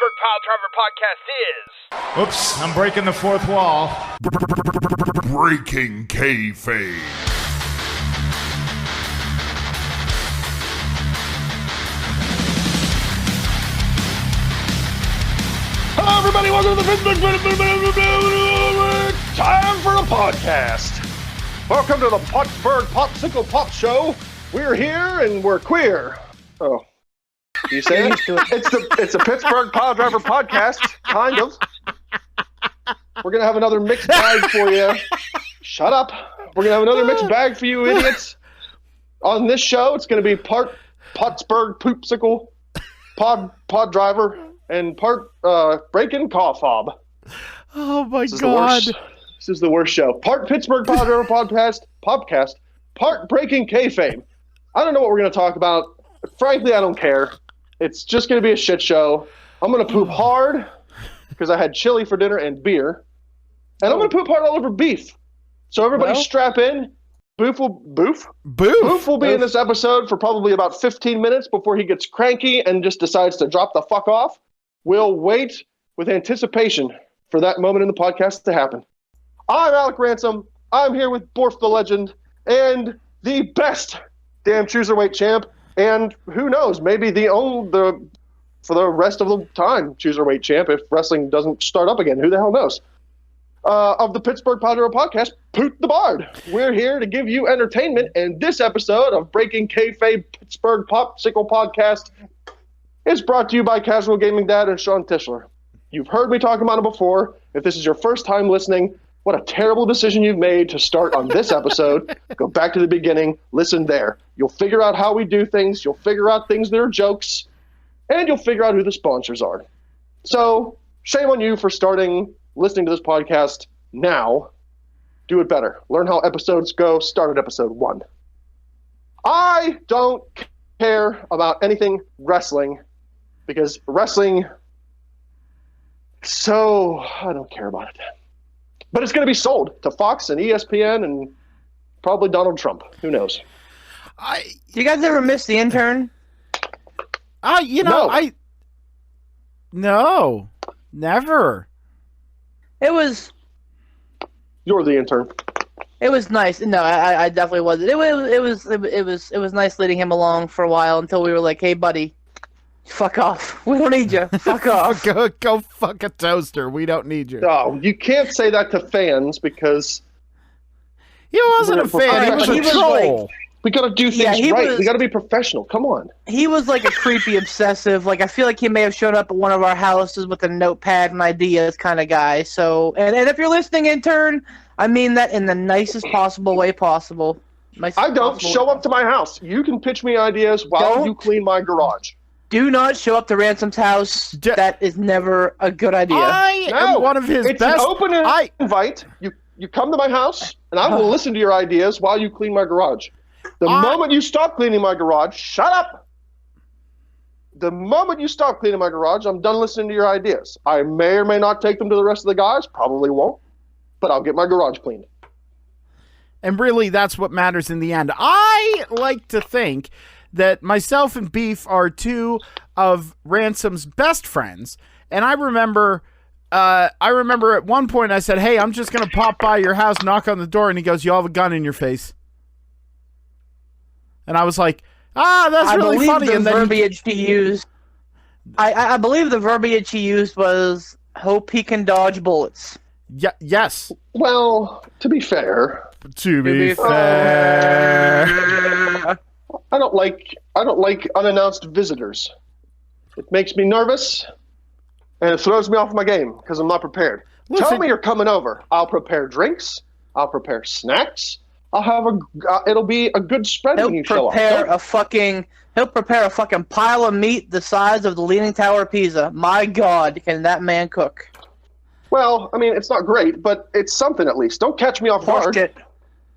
Pittsburgh Pile Driver Podcast is... Oops, I'm breaking the fourth wall. Breaking Kayfabe. Hello, everybody. Welcome to the Pittsburgh Time for a Podcast. Welcome to the Pittsburgh Popsicle Pop Show. We're here and we're queer. Oh, you say it? It's a Pittsburgh Pile Driver Podcast, kind of. We're gonna have another mixed bag for you. Shut up. We're gonna have another mixed bag for you idiots. On this show, it's gonna be part Pittsburgh Poopsicle Pod Driver. And part breaking Kayfabe. Oh my God! This is the worst show. Part Pittsburgh Pile Driver podcast. Part breaking Kayfabe. I don't know what we're going to talk about. Frankly, I don't care. It's just going to be a shit show. I'm going to poop hard because I had chili for dinner and beer, and I'm going to poop hard all over beef. So everybody, strap in. Boof will be in this episode for probably about 15 minutes before he gets cranky and just decides to drop the fuck off. We'll wait with anticipation for that moment in the podcast to happen. I'm Alec Ransom. I'm here with Borf the Legend and the best damn Cruiserweight champ, and who knows, maybe for the rest of the time Cruiserweight champ if wrestling doesn't start up again. Who the hell knows? Of the Pittsburgh Pile Driver Podcast, Poot the Bard. We're here to give you entertainment, and this episode of Breaking Kayfabe Pittsburgh Popsicle Podcast is brought to you by Casual Gaming Dad and Sean Tischler. You've heard me talk about it before. If this is your first time listening, what a terrible decision you've made to start on this episode. Go back to the beginning, listen there. You'll figure out how we do things, you'll figure out things that are jokes, and you'll figure out who the sponsors are. So, shame on you for listening to this podcast now. Do it better. Learn how episodes go. Start at episode 1. I don't care about anything wrestling because wrestling, so I don't care about it. But it's going to be sold to Fox and ESPN and probably Donald Trump. Who knows? Do you guys ever miss The Intern? No, never. You're the intern. It was nice. No, I definitely wasn't. It was nice leading him along for a while until we were like, "Hey, buddy, fuck off. We don't need you. Fuck off. Go fuck a toaster. We don't need you." No, you can't say that to fans because he wasn't a fan. He was a troll. We got to do things right. We got to be professional. Come on. He was like a creepy obsessive. Like, I feel like he may have shown up at one of our houses with a notepad and ideas kind of guy. So, and if you're listening, intern, I mean that in the nicest possible way possible. I don't show up to my house. You can pitch me ideas while you clean my garage. Do not show up to Ransom's house. That is never a good idea. I am one of his best. It's an open invite. You come to my house, and I will listen to your ideas while you clean my garage. The moment you stop cleaning my garage, shut up. The moment you stop cleaning my garage, I'm done listening to your ideas. I may or may not take them to the rest of the guys. Probably won't. But I'll get my garage cleaned. And really, that's what matters in the end. I like to think that myself and Beef are two of Ransom's best friends. And I remember at one point I said, "Hey, I'm just going to pop by your house, knock on the door." And he goes, "You have a gun in your face." And I was like, that's really funny. And then verbiage he used. I believe the verbiage he used was, "Hope he can dodge bullets." Yes. Well, to be fair. To be fair. I don't like unannounced visitors. It makes me nervous, and it throws me off my game because I'm not prepared. Tell me you're coming over. I'll prepare drinks. I'll prepare snacks. I'll have it'll be a good spread when you show up. He'll prepare a fucking pile of meat the size of the Leaning Tower of Pisa. My God, can that man cook? Well, I mean, it's not great, but it's something at least. Don't catch me off guard.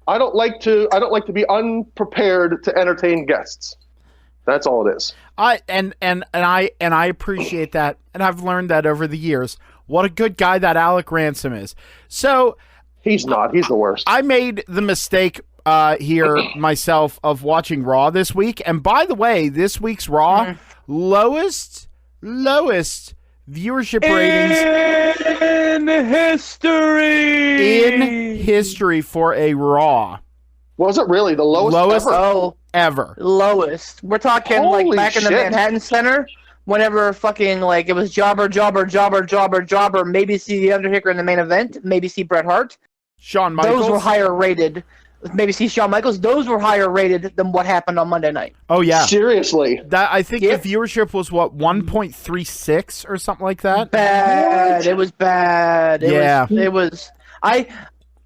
I don't like to be unprepared to entertain guests. That's all it is. I appreciate that, and I've learned that over the years. What a good guy that Alec Ransom is. So he's not. He's the worst. I made the mistake here myself of watching Raw this week, and by the way, this week's Raw lowest viewership ratings in history for a Raw. Was it really the lowest ever? Lowest. We're talking Holy like back shit. in the Manhattan Center, whenever fucking like it was jobber, maybe see The Undertaker in the main event, maybe see Bret Hart. Shawn Michaels. Those were higher rated. Maybe see Shawn Michaels. Those were higher rated than what happened on Monday night. Oh yeah, seriously. That I think the viewership was what 1.36 or something like that. Bad. What? It was bad. It was. I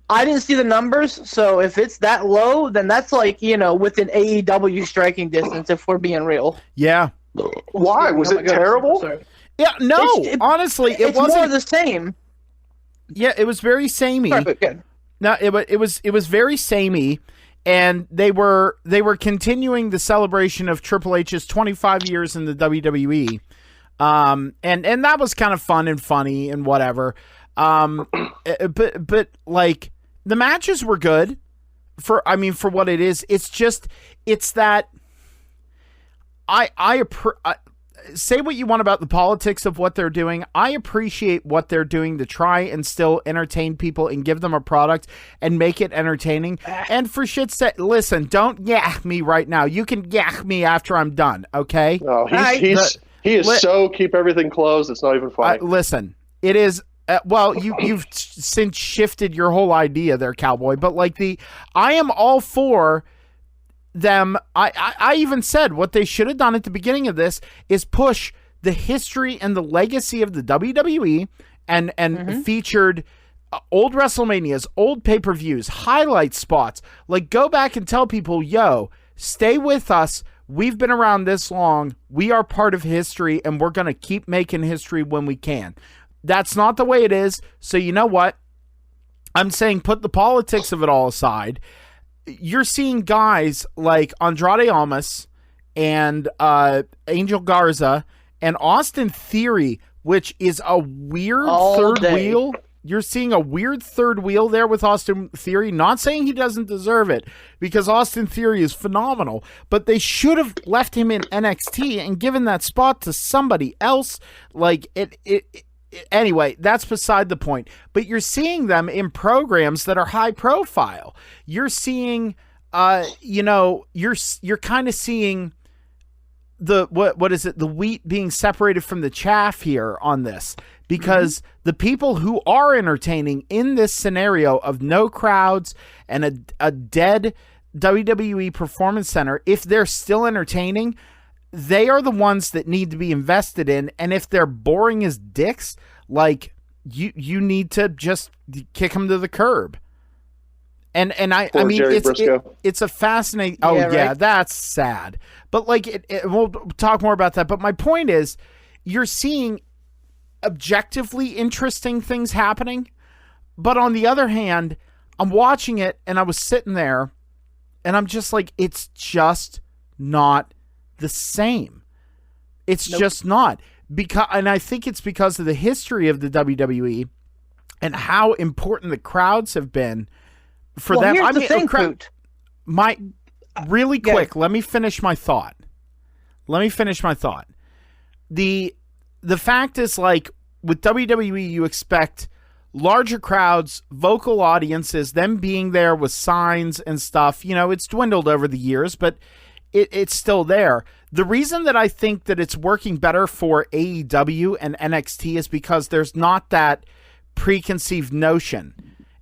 didn't see the numbers, so if it's that low, then that's like within AEW striking distance. If we're being real. Yeah. Why was it terrible? Sorry. Yeah. No. Honestly, it wasn't more the same. Yeah, it was very samey. Perfect. No, it was very samey, and they were continuing the celebration of Triple H's 25 years in the WWE, and that was kind of fun and funny and whatever. But like the matches were good for what it is. It's that I say what you want about the politics of what they're doing. I appreciate what they're doing to try and still entertain people and give them a product and make it entertaining. And for shit's sake, listen, don't yak me right now. You can yak me after I'm done, okay? No, he is so keep everything closed. It's not even funny. Listen, it is. You've since shifted your whole idea there, cowboy. But like I am all for them. I even said what they should have done at the beginning of this is push the history and the legacy of the WWE and featured old WrestleManias, old pay-per-views, highlight spots. Like go back and tell people, yo, stay with us. We've been around this long. We are part of history and we're going to keep making history when we can. That's not the way it is. So you know what? I'm saying put the politics of it all aside. You're seeing guys like Andrade Almas and Angel Garza and Austin Theory, which is a weird third wheel. You're seeing a weird third wheel there with Austin Theory. Not saying he doesn't deserve it, because Austin Theory is phenomenal, but they should have left him in NXT and given that spot to somebody else. Like anyway, that's beside the point. But you're seeing them in programs that are high profile. You're seeing, you're kind of seeing the what is it? The wheat being separated from the chaff here on this, because the people who are entertaining in this scenario of no crowds and a dead WWE Performance Center, if they're still entertaining, they are the ones that need to be invested in. And if they're boring as dicks, like you need to just kick them to the curb. And I mean, it's a fascinating. Oh yeah, right? That's sad. But like, we'll talk more about that. But my point is, you're seeing objectively interesting things happening. But on the other hand, I'm watching it and I was sitting there and I'm just like, it's just not the same. It's just not, and I think it's because of the history of the WWE and how important the crowds have been for them. Here's the thing, Poot. Really quick, let me finish my thought. The fact is, like, with WWE, you expect larger crowds, vocal audiences, them being there with signs and stuff. You know, it's dwindled over the years, but it's still there. The reason that I think that it's working better for AEW and NXT is because there's not that preconceived notion,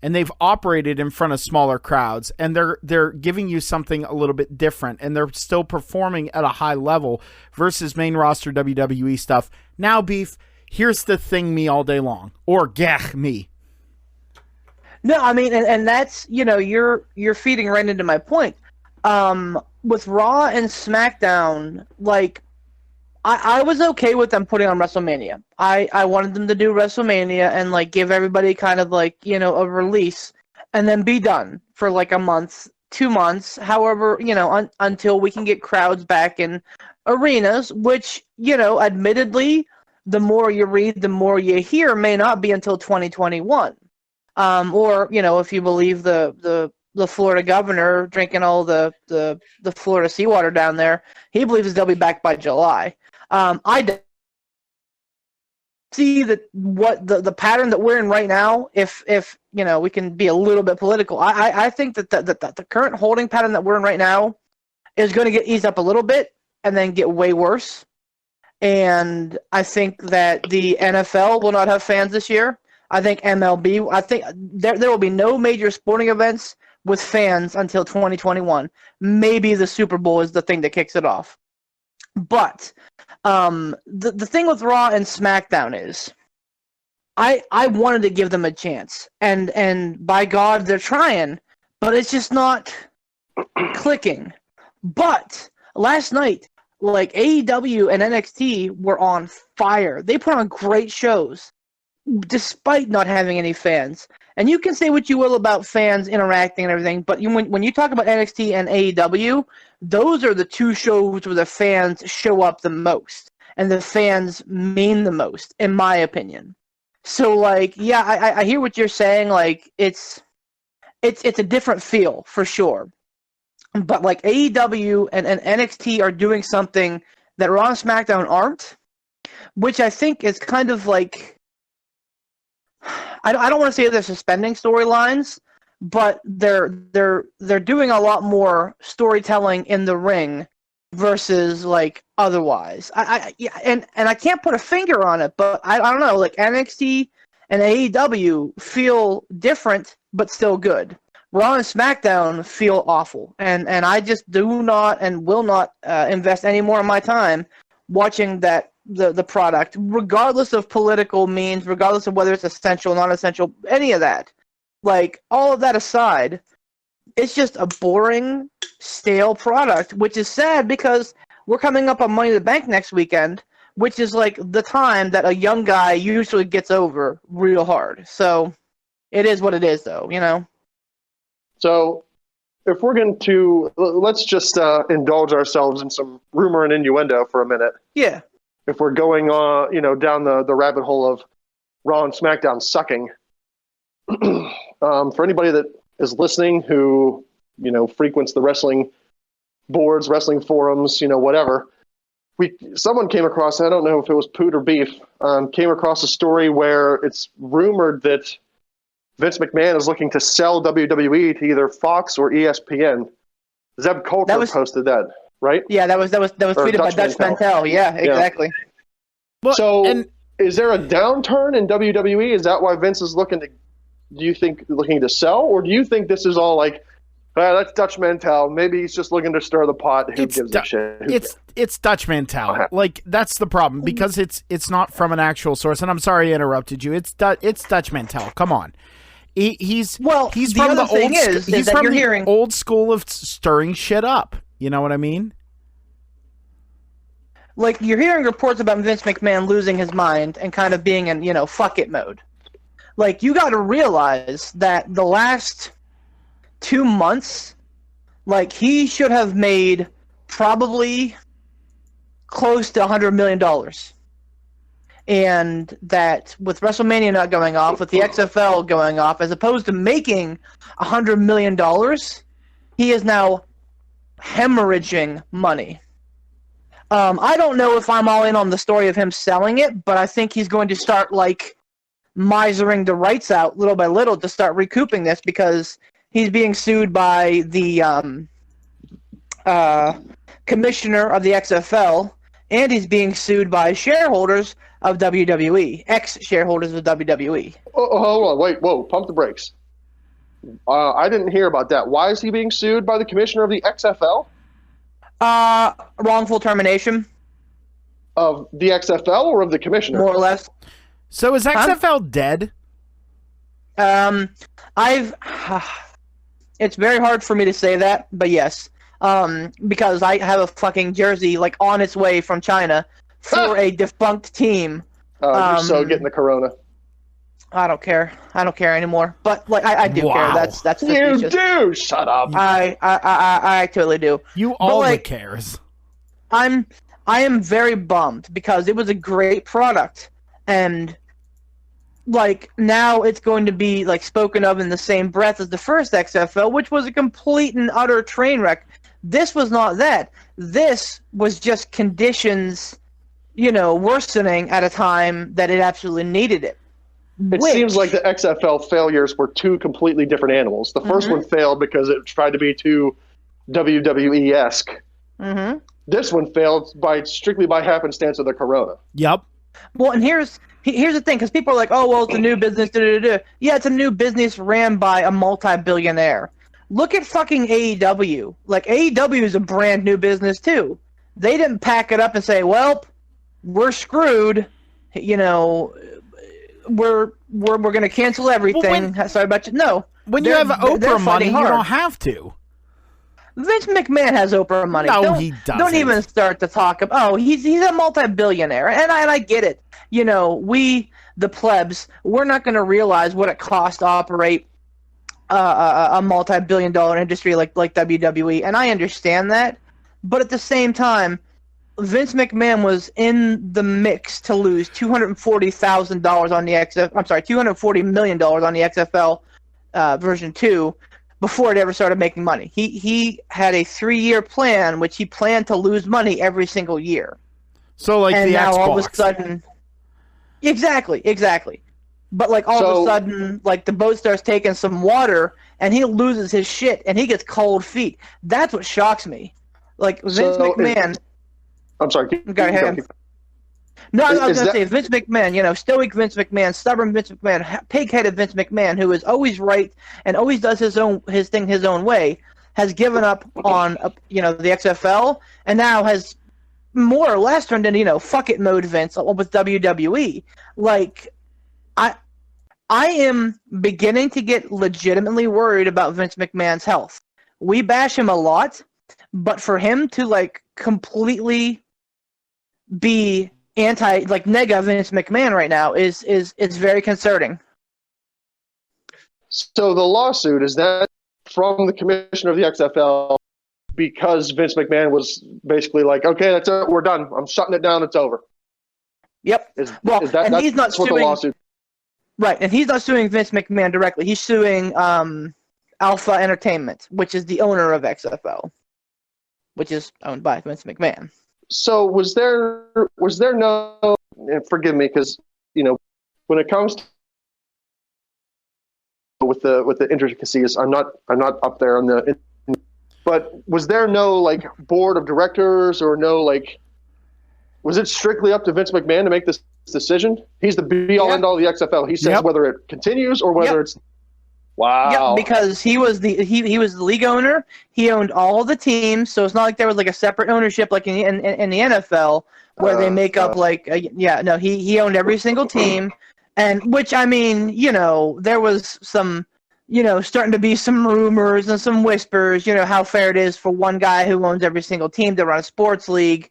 and they've operated in front of smaller crowds, and they're giving you something a little bit different, and they're still performing at a high level versus main roster WWE stuff. Now, Beef, here's the thing me all day long, or gah me. No, I mean, and that's, you're feeding right into my point. With Raw and SmackDown, like, I was okay with them putting on WrestleMania. I wanted them to do WrestleMania and, like, give everybody kind of, like, a release and then be done for, like, a month, 2 months, however, until we can get crowds back in arenas, which, admittedly, the more you read, the more you hear, may not be until 2021. Or, if you believe the Florida governor drinking all the Florida seawater down there, he believes they'll be back by July. I see that what the pattern that we're in right now, if we can be a little bit political, I think that the current holding pattern that we're in right now is going to get eased up a little bit and then get way worse. And I think that the NFL will not have fans this year. I think MLB, I think there will be no major sporting events with fans until 2021. Maybe the Super Bowl is the thing that kicks it off. But the thing with Raw and SmackDown is I wanted to give them a chance. And by God, they're trying, but it's just not clicking. But last night, like AEW and NXT were on fire. They put on great shows despite not having any fans. And you can say what you will about fans interacting and everything, but when you talk about NXT and AEW, those are the two shows where the fans show up the most, and the fans mean the most, in my opinion. So, like, yeah, I hear what you're saying. Like, it's a different feel for sure. But like AEW and NXT are doing something that Raw and SmackDown aren't, which I think is kind of like, I don't want to say they're suspending storylines, but they're doing a lot more storytelling in the ring versus like otherwise. And I can't put a finger on it, but I don't know. Like NXT and AEW feel different, but still good. Raw and SmackDown feel awful, and I just do not and will not invest any more of my time watching the product, regardless of political means, regardless of whether it's essential, non-essential, any of that. Like, all of that aside, it's just a boring, stale product, which is sad because we're coming up on Money in the Bank next weekend, which is like the time that a young guy usually gets over real hard. So it is what it is, though, you know? So if we're going to, let's just indulge ourselves in some rumor and innuendo for a minute. Yeah. If we're going down the rabbit hole of Raw and SmackDown sucking, for anybody that is listening who, frequents the wrestling boards, wrestling forums, whatever, someone came across, I don't know if it was Poot or Beef, came across a story where it's rumored that Vince McMahon is looking to sell WWE to either Fox or ESPN. Zeb Coulter posted that, right? Yeah, that was tweeted by Dutch Mantel. Yeah, exactly. Well, so is there a downturn in WWE? Is that why Vince is looking to sell? Or do you think this is all like, that's Dutch Mantel. Maybe he's just looking to stir the pot. Who gives a shit? It's Dutch Mantel. Like, that's the problem, because it's not from an actual source. And I'm sorry I interrupted you. It's Dutch Mantel. Come on. He's from the old school of stirring shit up. You know what I mean? Like, you're hearing reports about Vince McMahon losing his mind and kind of being in, fuck it mode. Like, you got to realize that the last 2 months, like, he should have made probably close to $100 million. And that with WrestleMania not going off, with the XFL going off, as opposed to making $100 million, he is now hemorrhaging money. I don't know if I'm all in on the story of him selling it, but I think he's going to start, like, misering the rights out little by little to start recouping this, because he's being sued by the commissioner of the XFL, and he's being sued by shareholders of WWE, ex-shareholders of WWE. Oh, hold on, wait, whoa, pump the brakes. I didn't hear about that. Why is he being sued by the commissioner of the XFL? Wrongful termination. Of the XFL or of the commissioner? More or less. So is XFL dead? It's very hard for me to say that, but yes. Because I have a fucking jersey, like, on its way from China for a defunct team. You're so getting the corona. I don't care. I don't care anymore. But, like, I do care. That's you do. Shut up. I totally do. You always cares. I am very bummed because it was a great product, and like, now it's going to be, like, spoken of in the same breath as the first XFL, which was a complete and utter train wreck. This was not that. This was just conditions, worsening at a time that it absolutely needed it. It seems like the XFL failures were two completely different animals. The first one failed because it tried to be too WWE-esque. Mm-hmm. This one failed strictly by happenstance of the corona. Yep. Well, and here's the thing, because people are like, oh, well, it's a new business. Yeah, it's a new business ran by a multi-billionaire. Look at fucking AEW. Like, AEW is a brand new business, too. They didn't pack it up and say, well, we're screwed. We're going to cancel everything. Sorry about you. No. When you have Oprah money, you don't have to. Vince McMahon has Oprah money. No, he doesn't. Don't even start to talk about. Oh, he's a multi-billionaire, and I get it. We, the plebs, we're not going to realize what it costs to operate a multi-billion-dollar industry like WWE, and I understand that. But at the same time, Vince McMahon was in the mix to lose $240,000 on the $240 million on the XFL version 2. Before it ever started making money. He had a 3-year plan, which he planned to lose money every single year. So like and the now Xbox. All of a sudden, exactly. But like all of a sudden, like the boat starts taking some water, and he loses his shit, and he gets cold feet. That's what shocks me. Like Vince McMahon. I'm sorry. Go ahead. No, I was going to say Vince McMahon, stoic Vince McMahon, stubborn Vince McMahon, pig-headed Vince McMahon, who is always right and always does his thing his own way, has given up on the XFL and now has more or less turned into fuck it mode Vince with WWE. Like, I am beginning to get legitimately worried about Vince McMahon's health. We bash him a lot, but for him to like completely be nega Vince McMahon right now is very concerning. So the lawsuit, is that from the commissioner of the XFL because Vince McMahon was basically like, okay, that's it, we're done. I'm shutting it down. It's over. Yep. He's not suing. The lawsuit. Right, and he's not suing Vince McMahon directly. He's suing Alpha Entertainment, which is the owner of XFL, which is owned by Vince McMahon. So was there no, and forgive me, because when it comes to with the intricacies, I'm not up there on the, but was there no like board of directors or no like, was it strictly up to Vince McMahon to make this decision? He's the be all end all of the XFL. He says whether it continues or whether it's. Wow. Yep, because he was the league owner. He owned all the teams, so it's not like there was like a separate ownership like in the NFL where they make up he owned every single team, and which I mean, there was some, starting to be some rumors and some whispers, how fair it is for one guy who owns every single team to run a sports league.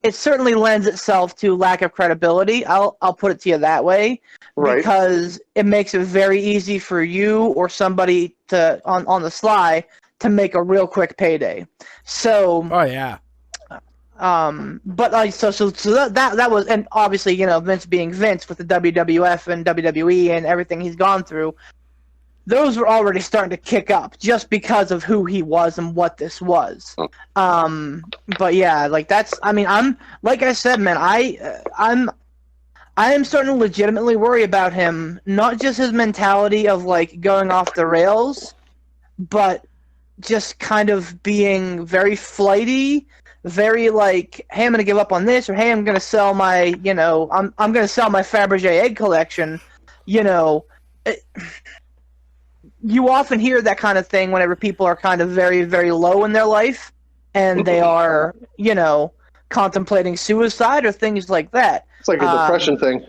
It certainly lends itself to lack of credibility. I'll put it to you that way. Right. Because it makes it very easy for you or somebody to on the sly to make a real quick payday. So that was, and obviously Vince being Vince with the WWF and WWE and everything he's gone through, those were already starting to kick up just because of who he was and what this was. But yeah, like that's, I mean, I'm like I said, man, I am starting to legitimately worry about him, not just his mentality of like going off the rails, but just kind of being very flighty, very like, hey, I'm going to give up on this, or hey, I'm going to sell my, I'm going to sell my Fabergé egg collection. You often hear that kind of thing whenever people are kind of very, very low in their life and they are, contemplating suicide or things like that. It's like a depression thing.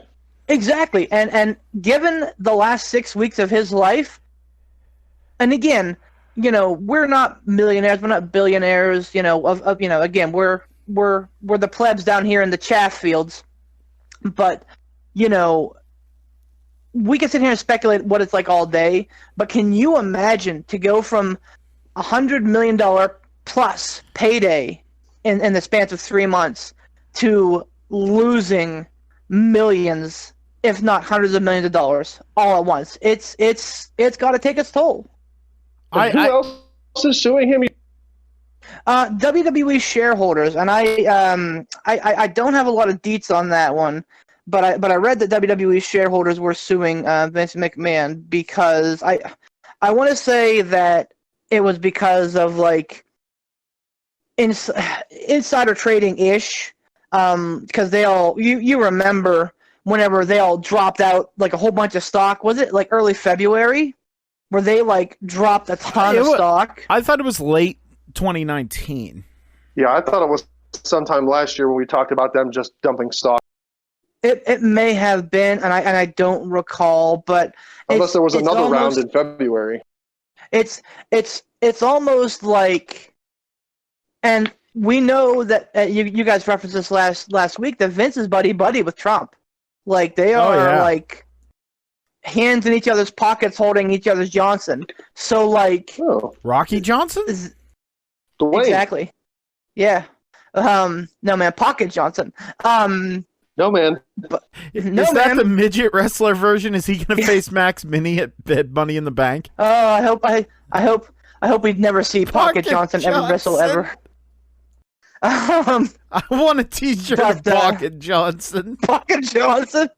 Exactly. And given the last 6 weeks of his life, and again, we're not millionaires, we're not billionaires, again, we're the plebs down here in the chaff fields. But, we can sit here and speculate what it's like all day, but can you imagine to go from $100 million plus payday in the span of 3 months to losing millions, if not hundreds of millions of dollars all at once? It's got to take its toll. Who else is suing him? WWE shareholders, and I don't have a lot of deets on that one, but I read that WWE shareholders were suing Vince McMahon because I want to say that it was because of like insider trading ish, because they all you remember whenever they all dropped out like a whole bunch of stock. Was it like early February where they like dropped a ton of stock? I thought it was late 2019. Yeah, I thought it was sometime last year when we talked about them just dumping stock. It may have been, and I don't recall, but unless there was another round in February. It's almost like, and we know that you guys referenced this last week that Vince is buddy with Trump. Like they are like hands in each other's pockets, holding each other's Johnson. So like Rocky Johnson. Dwayne. Exactly. Yeah. No man, Pocket Johnson. No man. Is that the midget wrestler version? Is he going to face Max Mini at Money in the Bank? Oh, I hope we'd never see Pocket Johnson ever wrestle ever. I want a T-shirt of Pocket Johnson. Pocket Johnson.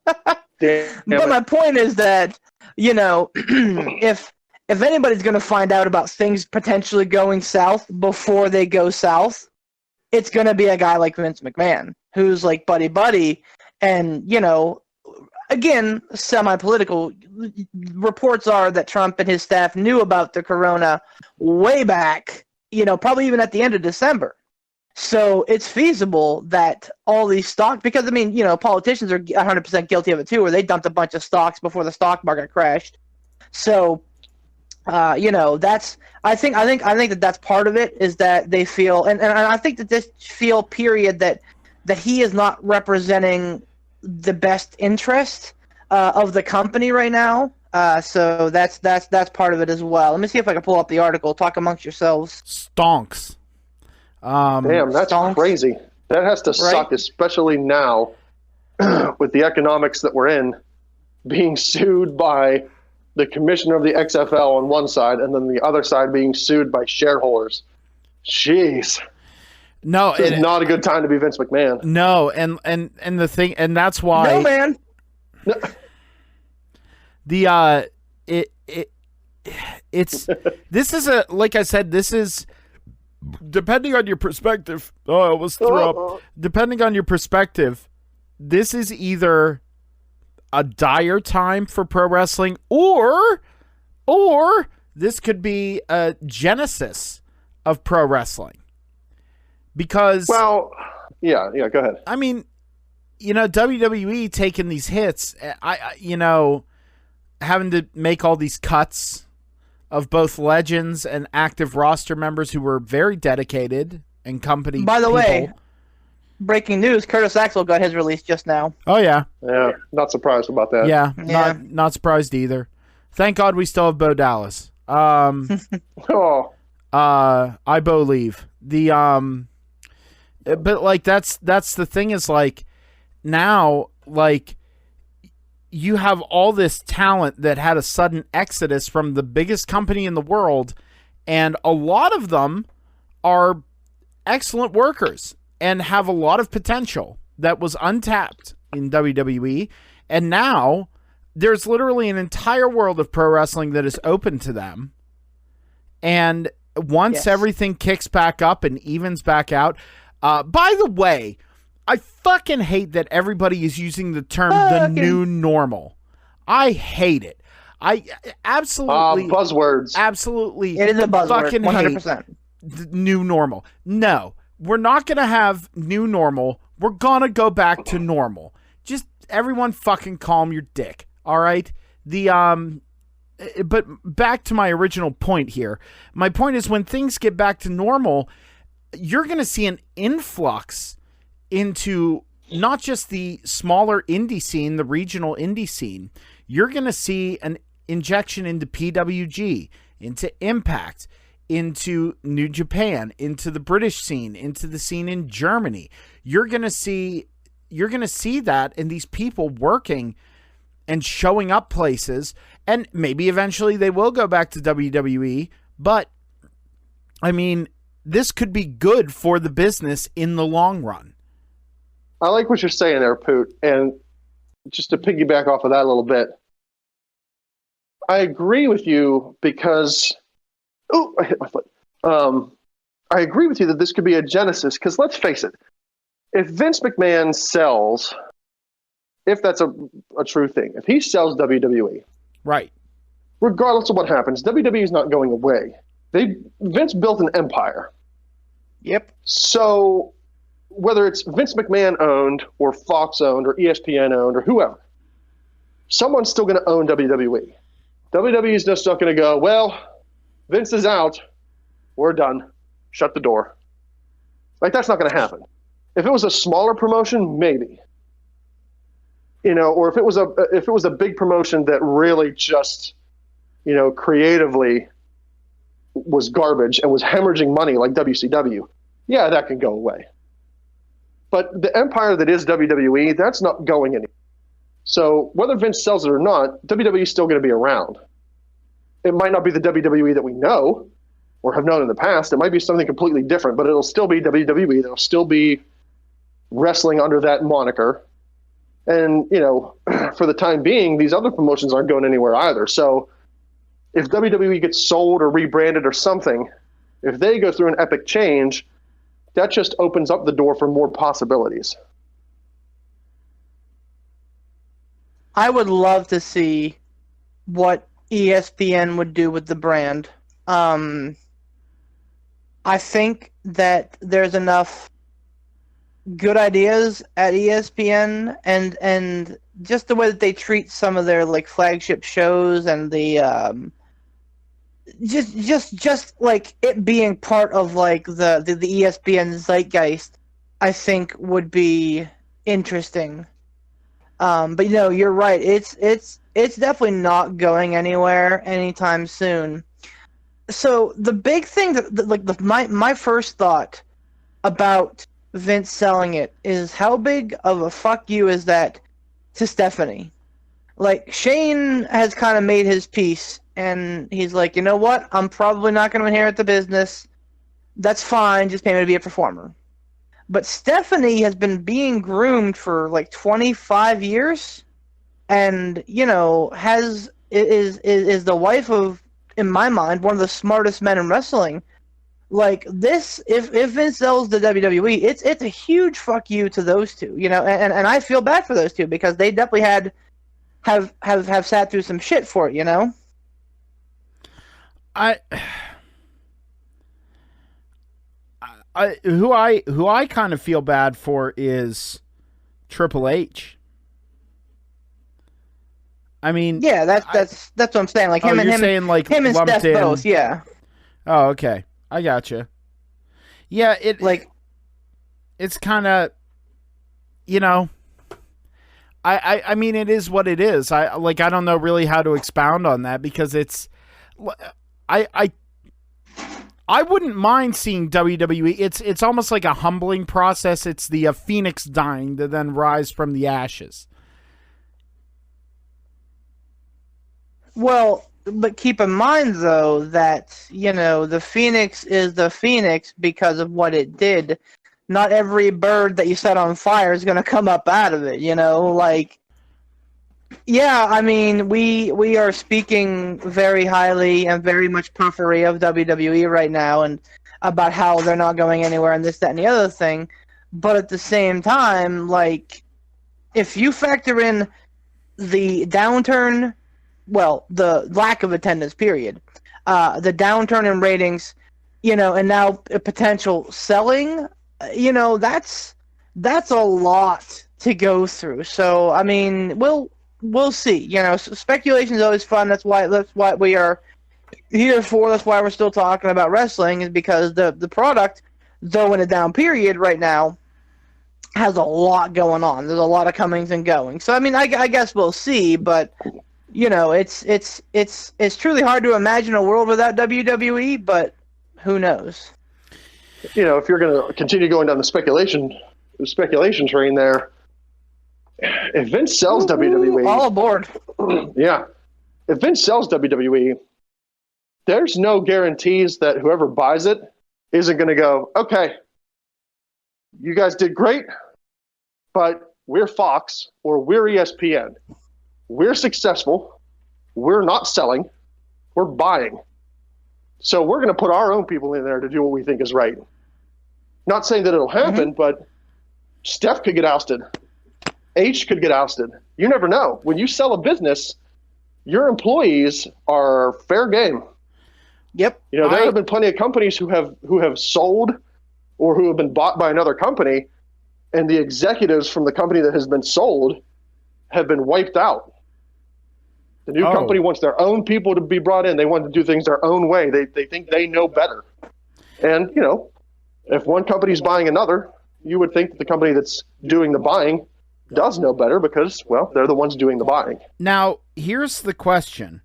Damn but my point is that if anybody's going to find out about things potentially going south before they go south, it's going to be a guy like Vince McMahon, who's like buddy, and again, semi-political reports are that Trump and his staff knew about the corona way back, probably even at the end of December. So it's feasible that all these stocks, because politicians are 100% guilty of it too, where they dumped a bunch of stocks before the stock market crashed. So, that's I think that's part of it, is that they feel, and I think that this period that he is not representing the best interest of the company right now. So that's part of it as well. Let me see if I can pull up the article. Talk amongst yourselves. Stonks. Damn, that's crazy. That has to suck, especially now with the economics that we're in, being sued by the commissioner of the XFL on one side, and then the other side being sued by shareholders. Jeez. No, it's not a good time to be Vince McMahon. No, and the thing, and that's why. No, man. No. It's this is like I said, this is. Depending on your perspective, I almost threw up. Depending on your perspective, this is either a dire time for pro wrestling, or this could be a genesis of pro wrestling. Because, go ahead. I mean, WWE taking these hits, having to make all these cuts of both legends and active roster members who were very dedicated and company. By the way, breaking news: Curtis Axel got his release just now. Oh yeah, not surprised about that. Yeah. Not surprised either. Thank God we still have Bo Dallas. I believe but like that's the thing is like now like. You have all this talent that had a sudden exodus from the biggest company in the world, and a lot of them are excellent workers and have a lot of potential that was untapped in WWE, and now there's literally an entire world of pro wrestling that is open to them, and once everything kicks back up and evens back out, by the way, I fucking hate that everybody is using the term the new normal. I hate it. I absolutely buzzwords. Absolutely, it is a buzzword. Fucking 100%. hate the new normal. No, we're not gonna have new normal. We're gonna go back to normal. Just everyone, fucking calm your dick. All right. But back to my original point here. My point is, when things get back to normal, you're gonna see an influx into not just the smaller indie scene, the regional indie scene. You're going to see an injection into PWG, into Impact, into New Japan, into the British scene, into the scene in Germany. You're going to see that, and these people working and showing up places, and maybe eventually they will go back to WWE, but I mean, this could be good for the business in the long run. I like what you're saying there, Poot. And just to piggyback off of that a little bit, I agree with you because... Oh, I hit my foot. I agree with you that this could be a genesis, because let's face it, if Vince McMahon sells, if that's a true thing, if he sells WWE, right, regardless of what happens, WWE is not going away. Vince built an empire. Yep. So whether it's Vince McMahon owned or Fox owned or ESPN owned or whoever, someone's still going to own WWE. WWE is just not going to go, well, Vince is out, we're done, shut the door. Like, that's not going to happen. If it was a smaller promotion, maybe. Or if it was a big promotion that really just, creatively was garbage and was hemorrhaging money like WCW, yeah, that can go away. But the empire that is WWE, that's not going anywhere. So whether Vince sells it or not, WWE is still going to be around. It might not be the WWE that we know or have known in the past. It might be something completely different, but it'll still be WWE. There'll still be wrestling under that moniker. And, for the time being, these other promotions aren't going anywhere either. So if WWE gets sold or rebranded or something, if they go through an epic change, that just opens up the door for more possibilities. I would love to see what ESPN would do with the brand. I think that there's enough good ideas at ESPN and just the way that they treat some of their like flagship shows and the just like it being part of like the ESPN zeitgeist, I think would be interesting. But you're right. It's definitely not going anywhere anytime soon. So the big thing that my first thought about Vince selling it is how big of a fuck you is that to Stephanie? Like, Shane has kind of made his peace, and he's like, you know what? I'm probably not going to inherit the business. That's fine. Just pay me to be a performer. But Stephanie has been being groomed for like 25 years, and is the wife of, in my mind, one of the smartest men in wrestling. Like this, if Vince sells the WWE, it's a huge fuck you to those two, and I feel bad for those two because they definitely have sat through some shit for it, Who I kind of feel bad for is Triple H. I mean, yeah, that's what I'm saying. Like him and Steph both, yeah. Oh, okay, I gotcha. Yeah, it's kind of, I mean, it is what it is. I don't know really how to expound on that because it's, I wouldn't mind seeing WWE. It's almost like a humbling process. It's the phoenix dying to then rise from the ashes. Well, but keep in mind, though, that, the phoenix is the phoenix because of what it did. Not every bird that you set on fire is going to come up out of it, Yeah, I mean, we are speaking very highly and very much puffery of WWE right now and about how they're not going anywhere and this, that, and the other thing. But at the same time, if you factor in the downturn, well, the lack of attendance, period, the downturn in ratings, and now a potential selling, that's a lot to go through. So, I mean, we'll see. Speculation is always fun. That's what we are here for. That's why we're still talking about wrestling, is because the product, though in a down period right now, has a lot going on. There's a lot of comings and goings. So I mean, I guess we'll see. But it's truly hard to imagine a world without WWE. But who knows? If you're going to continue going down the speculation train there. If Vince sells WWE... All aboard. Yeah. If Vince sells WWE, there's no guarantees that whoever buys it isn't going to go, okay, you guys did great, but we're Fox or we're ESPN. We're successful. We're not selling. We're buying. So we're going to put our own people in there to do what we think is right. Not saying that it'll happen, but Steph could get ousted. H could get ousted. You never know. When you sell a business, your employees are fair game. Yep. You know, there have been plenty of companies who have sold or who have been bought by another company, and the executives from the company that has been sold have been wiped out. The new company wants their own people to be brought in. They want to do things their own way. They think they know better. And, you know, if one company's buying another, you would think that the company that's doing the buying does know better because, well, they're the ones doing the buying. Now, here's the question.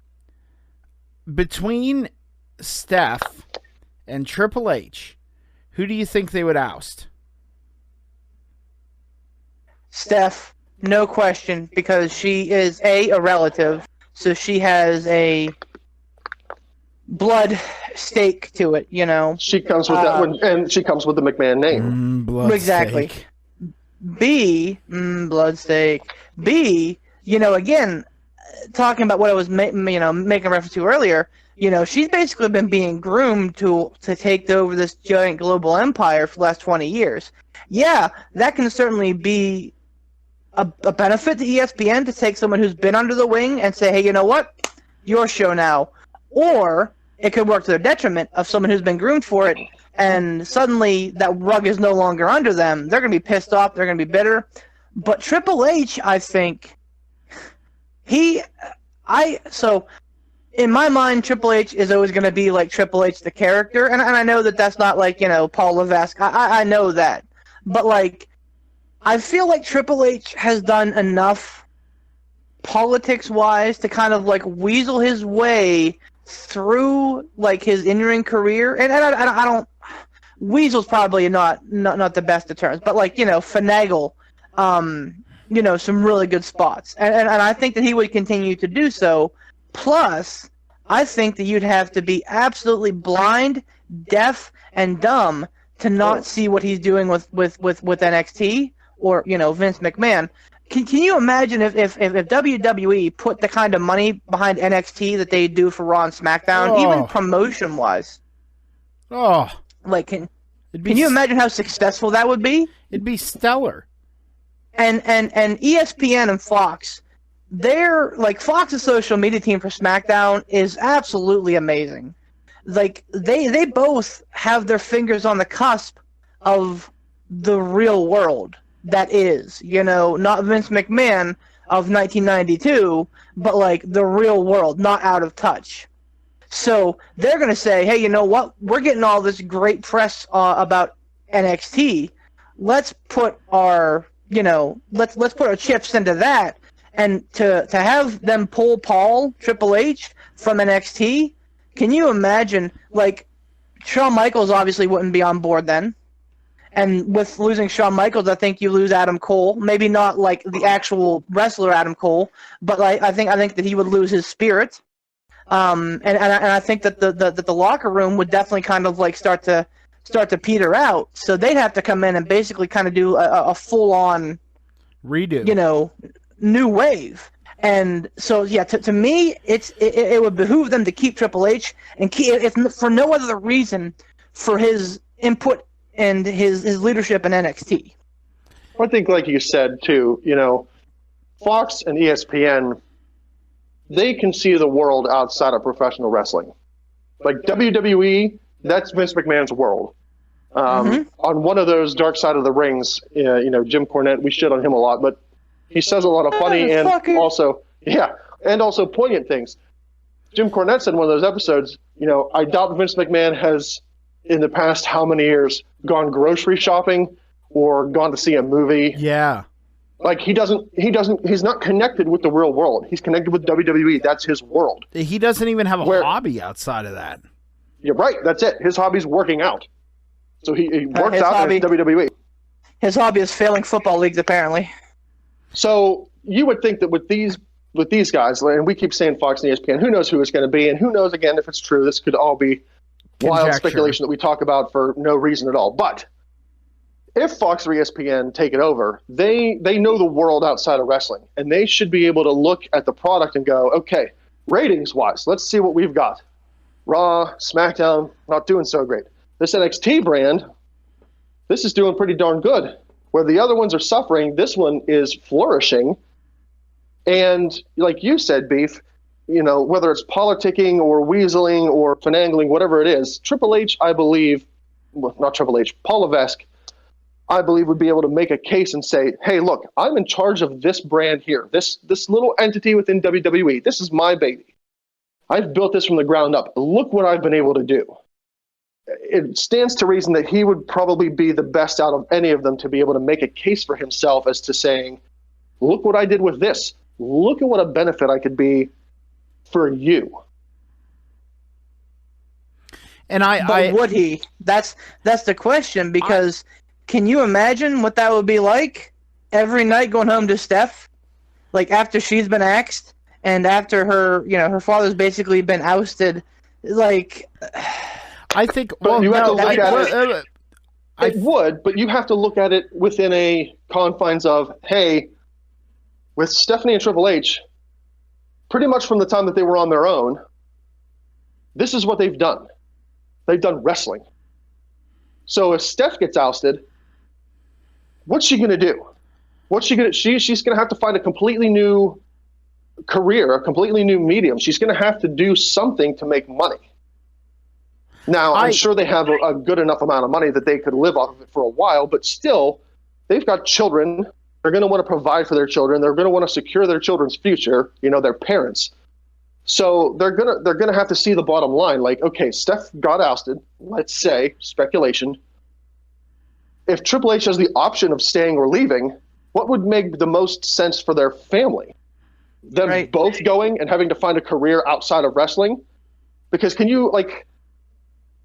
Between Steph and Triple H, who do you think they would oust? Steph, no question, because she is a relative, so she has a blood stake to it, you know. She comes with that one, and she comes with the McMahon name. Blood exactly. Stake. B, blood stake. B, you know, again, talking about what I was, making reference to earlier. You know, she's basically been being groomed to take over this giant global empire for the last 20 years. Yeah, that can certainly be a benefit to ESPN to take someone who's been under the wing and say, hey, you know what? Your show now. Or it could work to their detriment of someone who's been groomed for it, and suddenly that rug is no longer under them. They're going to be pissed off. They're going to be bitter. But Triple H, I think, so in my mind, Triple H is always going to be like Triple H the character, and I know that that's not like, you know, Paul Levesque. I know that. But, like, I feel like Triple H has done enough politics-wise to kind of, like, weasel his way through, like, his in-ring career. And I don't... Weasel's probably not the best of terms, but, like, you know, finagle, you know, some really good spots. And I think that he would continue to do so. Plus, I think that you'd have to be absolutely blind, deaf, and dumb to not see what he's doing with NXT or, you know, Vince McMahon. Can you imagine if WWE put the kind of money behind NXT that they do for Raw and SmackDown, even promotion-wise? Oh. Like, can you imagine how successful that would be? It'd be stellar. And ESPN and Fox, they're, like, Fox's social media team for SmackDown is absolutely amazing. Like, they both have their fingers on the cusp of the real world that is, you know, not Vince McMahon of 1992, but, like, the real world, not out of touch. So they're going to say, hey, you know what? We're getting all this great press about NXT. Let's put our, you know, let's put our chips into that. And to have them pull Triple H from NXT, can you imagine, like, Shawn Michaels obviously wouldn't be on board then. And with losing Shawn Michaels, I think you lose Adam Cole. Maybe not like the actual wrestler Adam Cole, but like I think that he would lose his spirit. And I think that the locker room would definitely kind of like start to peter out. So they'd have to come in and basically kind of do a full on redo. You know, new wave. And so, yeah, to me, it would behoove them to keep Triple H and if for no other reason for his input and his leadership in NXT. I think, like you said, too, you know, Fox and ESPN, they can see the world outside of professional wrestling. Like WWE, that's Vince McMahon's world. On one of those Dark Side of the Rings, you know, Jim Cornette, we shit on him a lot, but he says a lot of funny and also poignant things. Jim Cornette said in one of those episodes, you know, I doubt Vince McMahon has, in the past how many years, gone grocery shopping or gone to see a movie. Yeah. Like he's not connected with the real world. He's connected with WWE. That's his world. He doesn't even have a hobby outside of that. You're right. That's it. His hobby's working out. So he works out in WWE. His hobby is failing football leagues, apparently. So you would think that with these guys, and we keep saying Fox and ESPN, who knows who it's going to be, and who knows, again, if it's true, this could all be wild speculation that we talk about for no reason at all. But if Fox or ESPN take it over, they know the world outside of wrestling, and they should be able to look at the product and go, okay, ratings-wise, let's see what we've got. Raw, SmackDown, not doing so great. This NXT brand, this is doing pretty darn good. Where the other ones are suffering, this one is flourishing. And like you said, Beef, whether it's politicking or weaseling or finagling, whatever it is, Triple H, I believe, well, not Triple H, Paul Levesque, I believe would be able to make a case and say, hey, look, I'm in charge of this brand here, this little entity within WWE. This is my baby. I've built this from the ground up. Look what I've been able to do. It stands to reason that he would probably be the best out of any of them to be able to make a case for himself as to saying, look what I did with this. Look at what a benefit I could be for you. And but would he? That's the question, because can you imagine what that would be like every night going home to Steph, like after she's been axed and after her, her father's basically been ousted, like. I think. Well, you have to look at it. It would, but you have to look at it within a confines of, hey, with Stephanie and Triple H, pretty much from the time that they were on their own, this is what they've done. They've done wrestling. So if Steph gets ousted, what's she going to do? She's going to have to find a completely new career, a completely new medium. She's going to have to do something to make money. Now, I'm sure they have a good enough amount of money that they could live off of it for a while, but still, they've got children. They're going to want to provide for their children. They're going to want to secure their children's future, their parents. So they're gonna have to see the bottom line. Like, okay, Steph got ousted, let's say, speculation. If Triple H has the option of staying or leaving, what would make the most sense for their family? Them both going and having to find a career outside of wrestling? Because can you, like...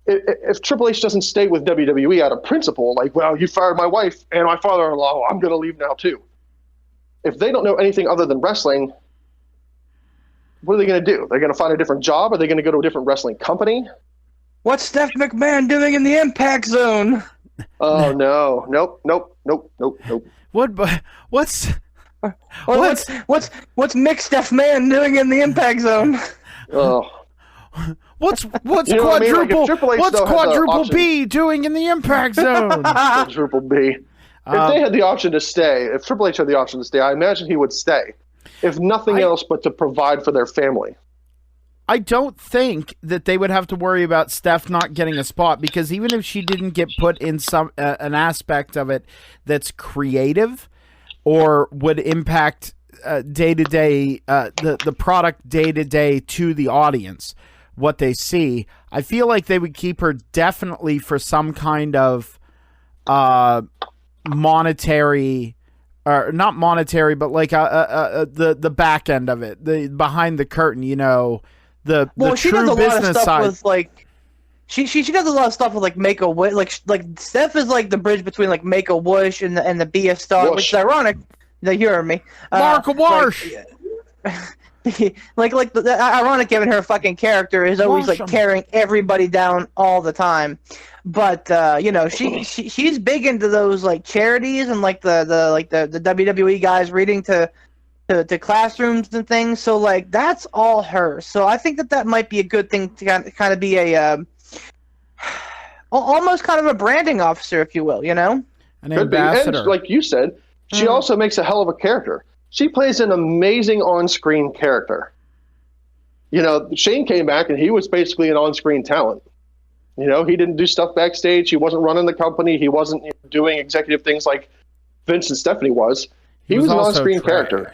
If Triple H doesn't stay with WWE out of principle, like, well, you fired my wife and my father-in-law, I'm going to leave now too. If they don't know anything other than wrestling, what are they going to do? They're going to find a different job? Are they going to go to a different wrestling company? What's Steph McMahon doing in the Impact Zone? Oh, no. Nope. What's Mick Steph Man doing in the Impact Zone? Oh. What's quadruple B doing in the Impact Zone? Quadruple B. If they had the option to stay, if Triple H had the option to stay, I imagine he would stay. If nothing else but to provide for their family. I don't think that they would have to worry about Steph not getting a spot, because even if she didn't get put in some an aspect of it that's creative or would impact day-to-day, the product day-to-day to the audience, what they see, I feel like they would keep her definitely for some kind of monetary, or not monetary, but like the back end of it, the behind the curtain, the she true does a business lot of stuff side. with, like, she does a lot of stuff with, like, Make-A-Wish, like Steph is like the bridge between, like, Make-A-Wish and the Be A Star, which is ironic. You heard me. Mark-A-Wash! Like the ironic, given her fucking character is always like tearing everybody down all the time, but she's big into those like charities and like the WWE guys reading to classrooms and things. So like that's all her. So I think that might be a good thing to kind of be a almost kind of a branding officer, if you will. An ambassador, and like you said, she also makes a hell of a character. She plays an amazing on-screen character. Shane came back and he was basically an on-screen talent. He didn't do stuff backstage. He wasn't running the company. He wasn't doing executive things like Vince and Stephanie was. He was an on-screen character.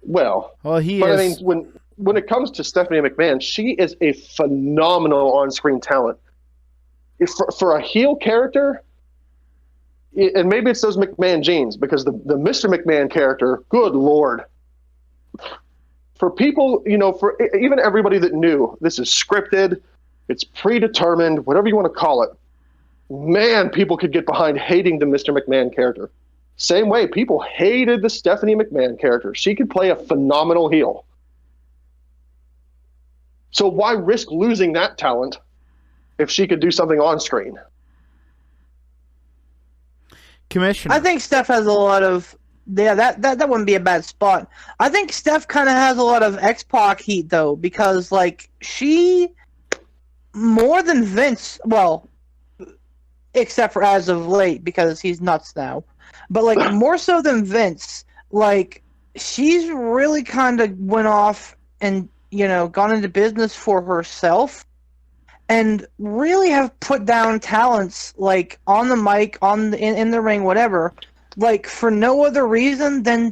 Well, he is. I mean, when it comes to Stephanie McMahon, she is a phenomenal on-screen talent. For a heel character, and maybe it's those McMahon genes, because the Mr. McMahon character, good Lord. For people, for even everybody that knew this is scripted, it's predetermined, whatever you want to call it, man, people could get behind hating the Mr. McMahon character. Same way, people hated the Stephanie McMahon character. She could play a phenomenal heel. So why risk losing that talent if she could do something on screen. Commissioner. I think Steph has a lot of that wouldn't be a bad spot. I think Steph kind of has a lot of X-Pac heat though, because like she more than Vince, well, except for as of late because he's nuts now, but like more so than Vince, like she's really kind of went off and gone into business for herself. And really have put down talents like on the mic, in the ring, whatever, like for no other reason than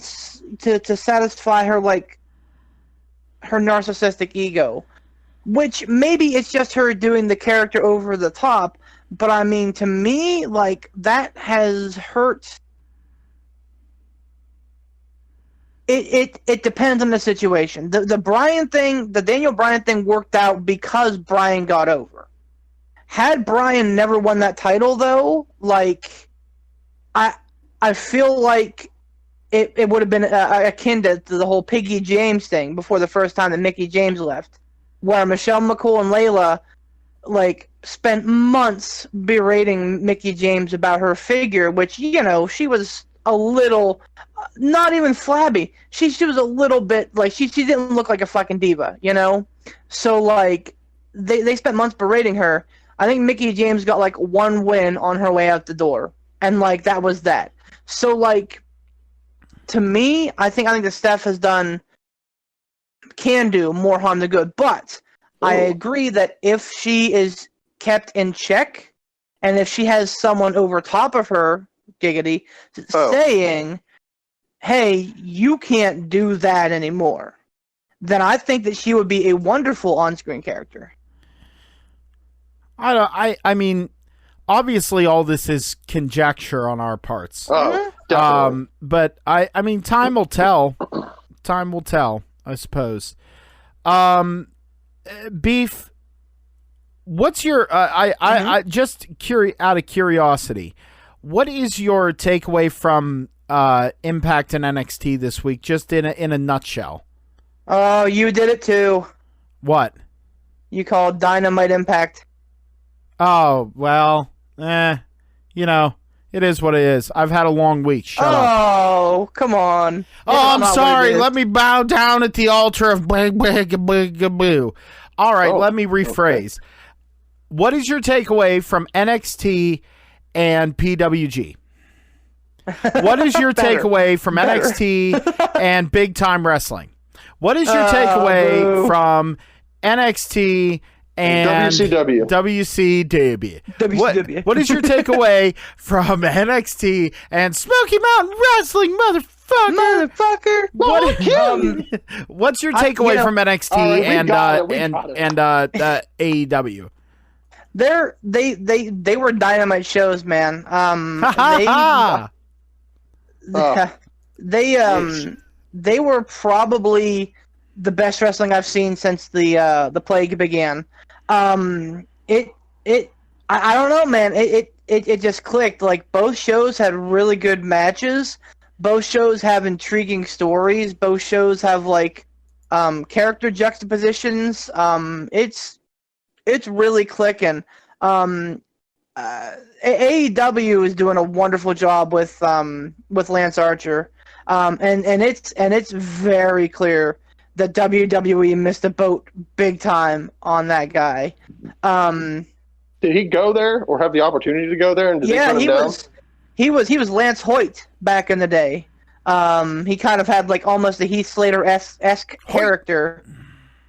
to satisfy her like her narcissistic ego, which maybe it's just her doing the character over the top. But I mean, to me, like that has hurt. It depends on the situation. The Bryan thing, the Daniel Bryan thing worked out because Bryan got over. Had Bryan never won that title though, like I feel like it would have been akin to the whole Piggy James thing before the first time that Mickie James left, where Michelle McCool and Layla like spent months berating Mickie James about her figure, which she was a little, not even flabby. She was a little bit like she didn't look like a fucking diva, So like they spent months berating her. I think Mickie James got like one win on her way out the door, and like that was that. So like to me, I think that Steph can do more harm than good. But I agree that if she is kept in check, and if she has someone over top of her, giggity, saying, hey, you can't do that anymore, then I think that she would be a wonderful on-screen character. I mean, obviously all this is conjecture on our parts. Definitely. But I mean, time will tell. Time will tell, I suppose. Beef, what's your I just out of curiosity, what is your takeaway from Impact and NXT this week, just in a nutshell? Oh, you did it too. What? You called Dynamite Impact. Oh, well, it is what it is. I've had a long week. Shut up. Oh, come on. Oh, I'm sorry. Let me bow down at the altar of boo. All right, let me rephrase. Okay. What is your takeaway from NXT and PWG? What is your takeaway from NXT and Big Time Wrestling? What is your takeaway from NXT and WCW? What is your takeaway from NXT and Smoky Mountain Wrestling, motherfucker? What's your takeaway from NXT and AEW? They were dynamite shows, man. They were probably the best wrestling I've seen since the plague began. I don't know, man. It just clicked. Like both shows had really good matches. Both shows have intriguing stories. Both shows have like character juxtapositions. It's really clicking. AEW is doing a wonderful job with Lance Archer. And it's very clear that WWE missed a boat big time on that guy. Did he go there or have the opportunity to go there? And he was Lance Hoyt back in the day. He kind of had like almost a Heath Slater-esque character.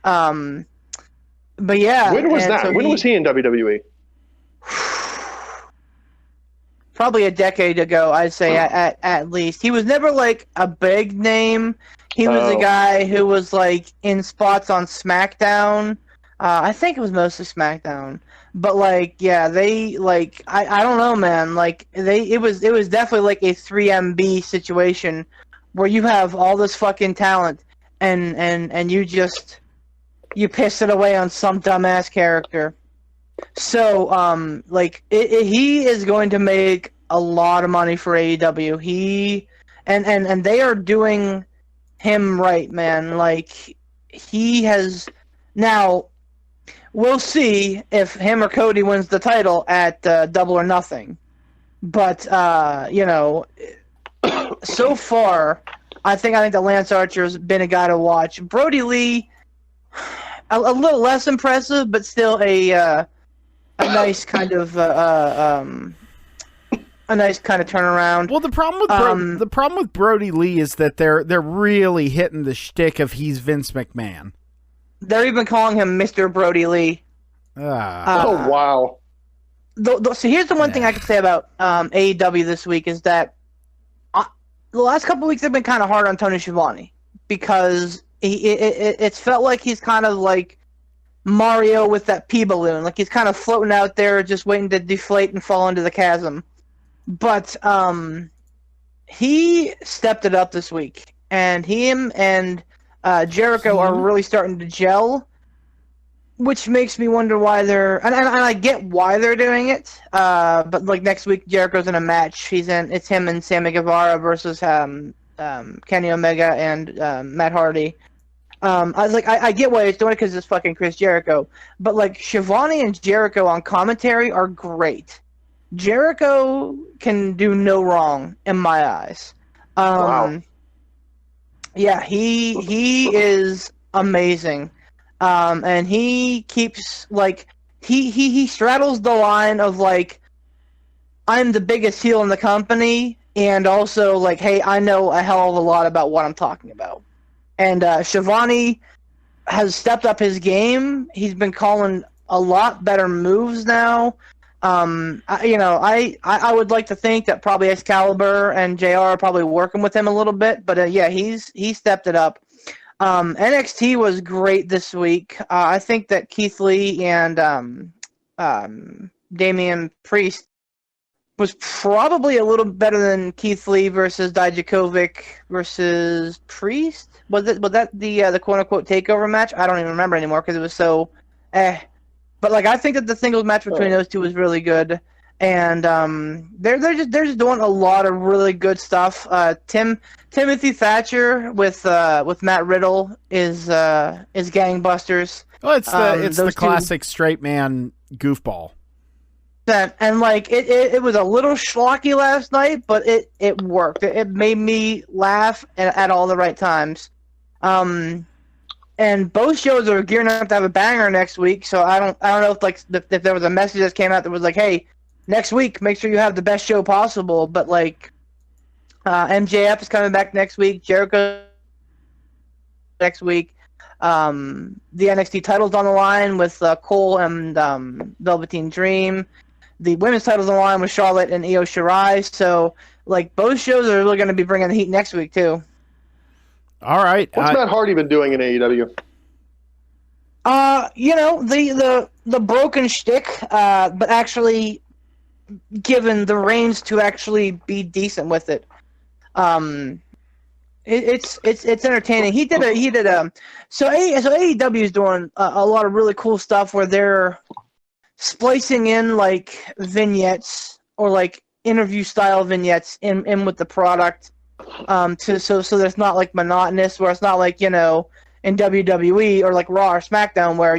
But yeah. When was that? So when was he in WWE? Probably a decade ago, I'd say at least. He was never like a big name. He was a guy who was like in spots on SmackDown. I think it was mostly SmackDown. But like, yeah, they like I don't know, man. Like it was definitely like a 3MB situation where you have all this fucking talent and you piss it away on some dumbass character. So, he is going to make a lot of money for AEW. And they are doing him right, man. Like, he has... Now, we'll see if him or Cody wins the title at Double or Nothing. But so far, I think that Lance Archer's been a guy to watch. Brody Lee, a little less impressive, but still a nice kind of turnaround. Well, the problem with Brody Lee is that they're really hitting the shtick of he's Vince McMahon. They're even calling him Mr. Brody Lee. Oh wow! So here's the one thing I can say about AEW this week is that the last couple of weeks have been kind of hard on Tony Schiavone because it's felt like he's kind of like Mario with that pea balloon, like he's kind of floating out there, just waiting to deflate and fall into the chasm. But he stepped it up this week, and him and Jericho are really starting to gel, which makes me wonder why they're. And I get why they're doing it. But like next week, Jericho's in a match. It's him and Sammy Guevara versus Kenny Omega and Matt Hardy. I was like, I get why he's doing it because it's fucking Chris Jericho. But like Schiavone and Jericho on commentary are great. Jericho can do no wrong in my eyes. Wow. Yeah, he is amazing. And he keeps like he straddles the line of like I'm the biggest heel in the company and also like, hey, I know a hell of a lot about what I'm talking about. And Schiavone has stepped up his game. He's been calling a lot better moves now. I would like to think that probably Excalibur and JR are probably working with him a little bit, but yeah, he stepped it up. NXT was great this week. I think that Keith Lee and Damian Priest was probably a little better than Keith Lee versus Dijakovic versus Priest. Was that the quote unquote takeover match? I don't even remember anymore because it was so But like I think that the singles match between those two was really good, and they're just doing a lot of really good stuff. Timothy Thatcher with Matt Riddle is gangbusters. Well, it's the classic straight man goofball. And like it was a little schlocky last night, but it worked. It made me laugh at all the right times. And both shows are gearing up to have a banger next week. So I don't know if there was a message that came out that was like, hey, next week make sure you have the best show possible. But like MJF is coming back next week. Jericho next week. The NXT title's on the line with Cole and Velveteen Dream. The women's title's on the line with Charlotte and Io Shirai. So like both shows are really going to be bringing the heat next week too. All right. What's Matt Hardy been doing in AEW? The broken shtick, but actually given the reins to actually be decent with it. It's entertaining. So AEW is doing a lot of really cool stuff where they're splicing in like vignettes or like interview style vignettes in with the product. So there's not like monotonous where it's not like, in WWE or like Raw or SmackDown where,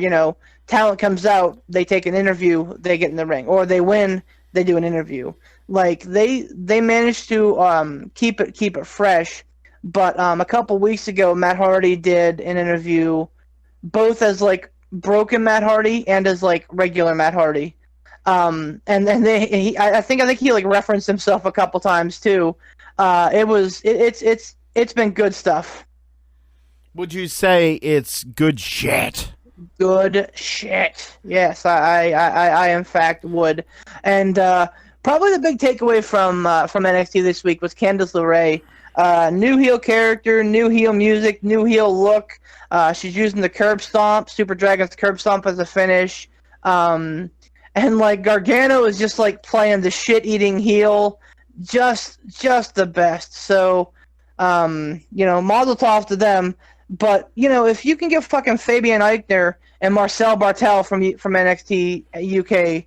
talent comes out, they take an interview, they get in the ring, or they win, they do an interview. Like they managed to keep it fresh. But a couple weeks ago, Matt Hardy did an interview both as like broken Matt Hardy and as like regular Matt Hardy. And then I think he like referenced himself a couple times too. It's been good stuff. Would you say it's good shit? Good shit. Yes, I in fact would. And probably the big takeaway from NXT this week was Candice LeRae. New heel character, new heel music, new heel look. She's using the curb stomp, Super Dragon's curb stomp as a finish. And like Gargano is just like playing the shit-eating heel. Just the best. So, mazel tov to them. But, if you can get fucking Fabian Eichner and Marcel Bartel from NXT UK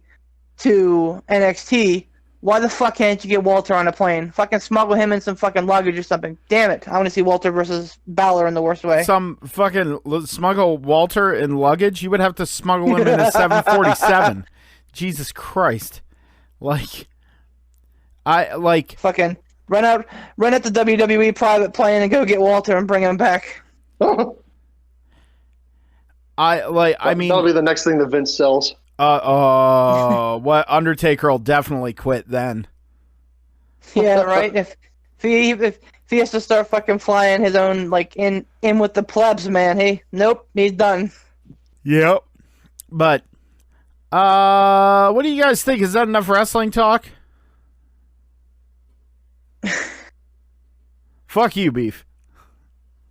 to NXT, Why the fuck can't you get Walter on a plane? Fucking smuggle him in some fucking luggage or something. Damn it. I want to see Walter versus Balor in the worst way. Some fucking smuggle Walter in luggage? You would have to smuggle him in a 747. Jesus Christ. Fucking run out the WWE private plane and go get Walter and bring him back. I mean, that'll be the next thing that Vince sells. What Undertaker will definitely quit then. Yeah, right. If he has to start fucking flying his own in with the plebs, man, he's done. Yep. But what do you guys think? Is that enough wrestling talk? Fuck you, Beef.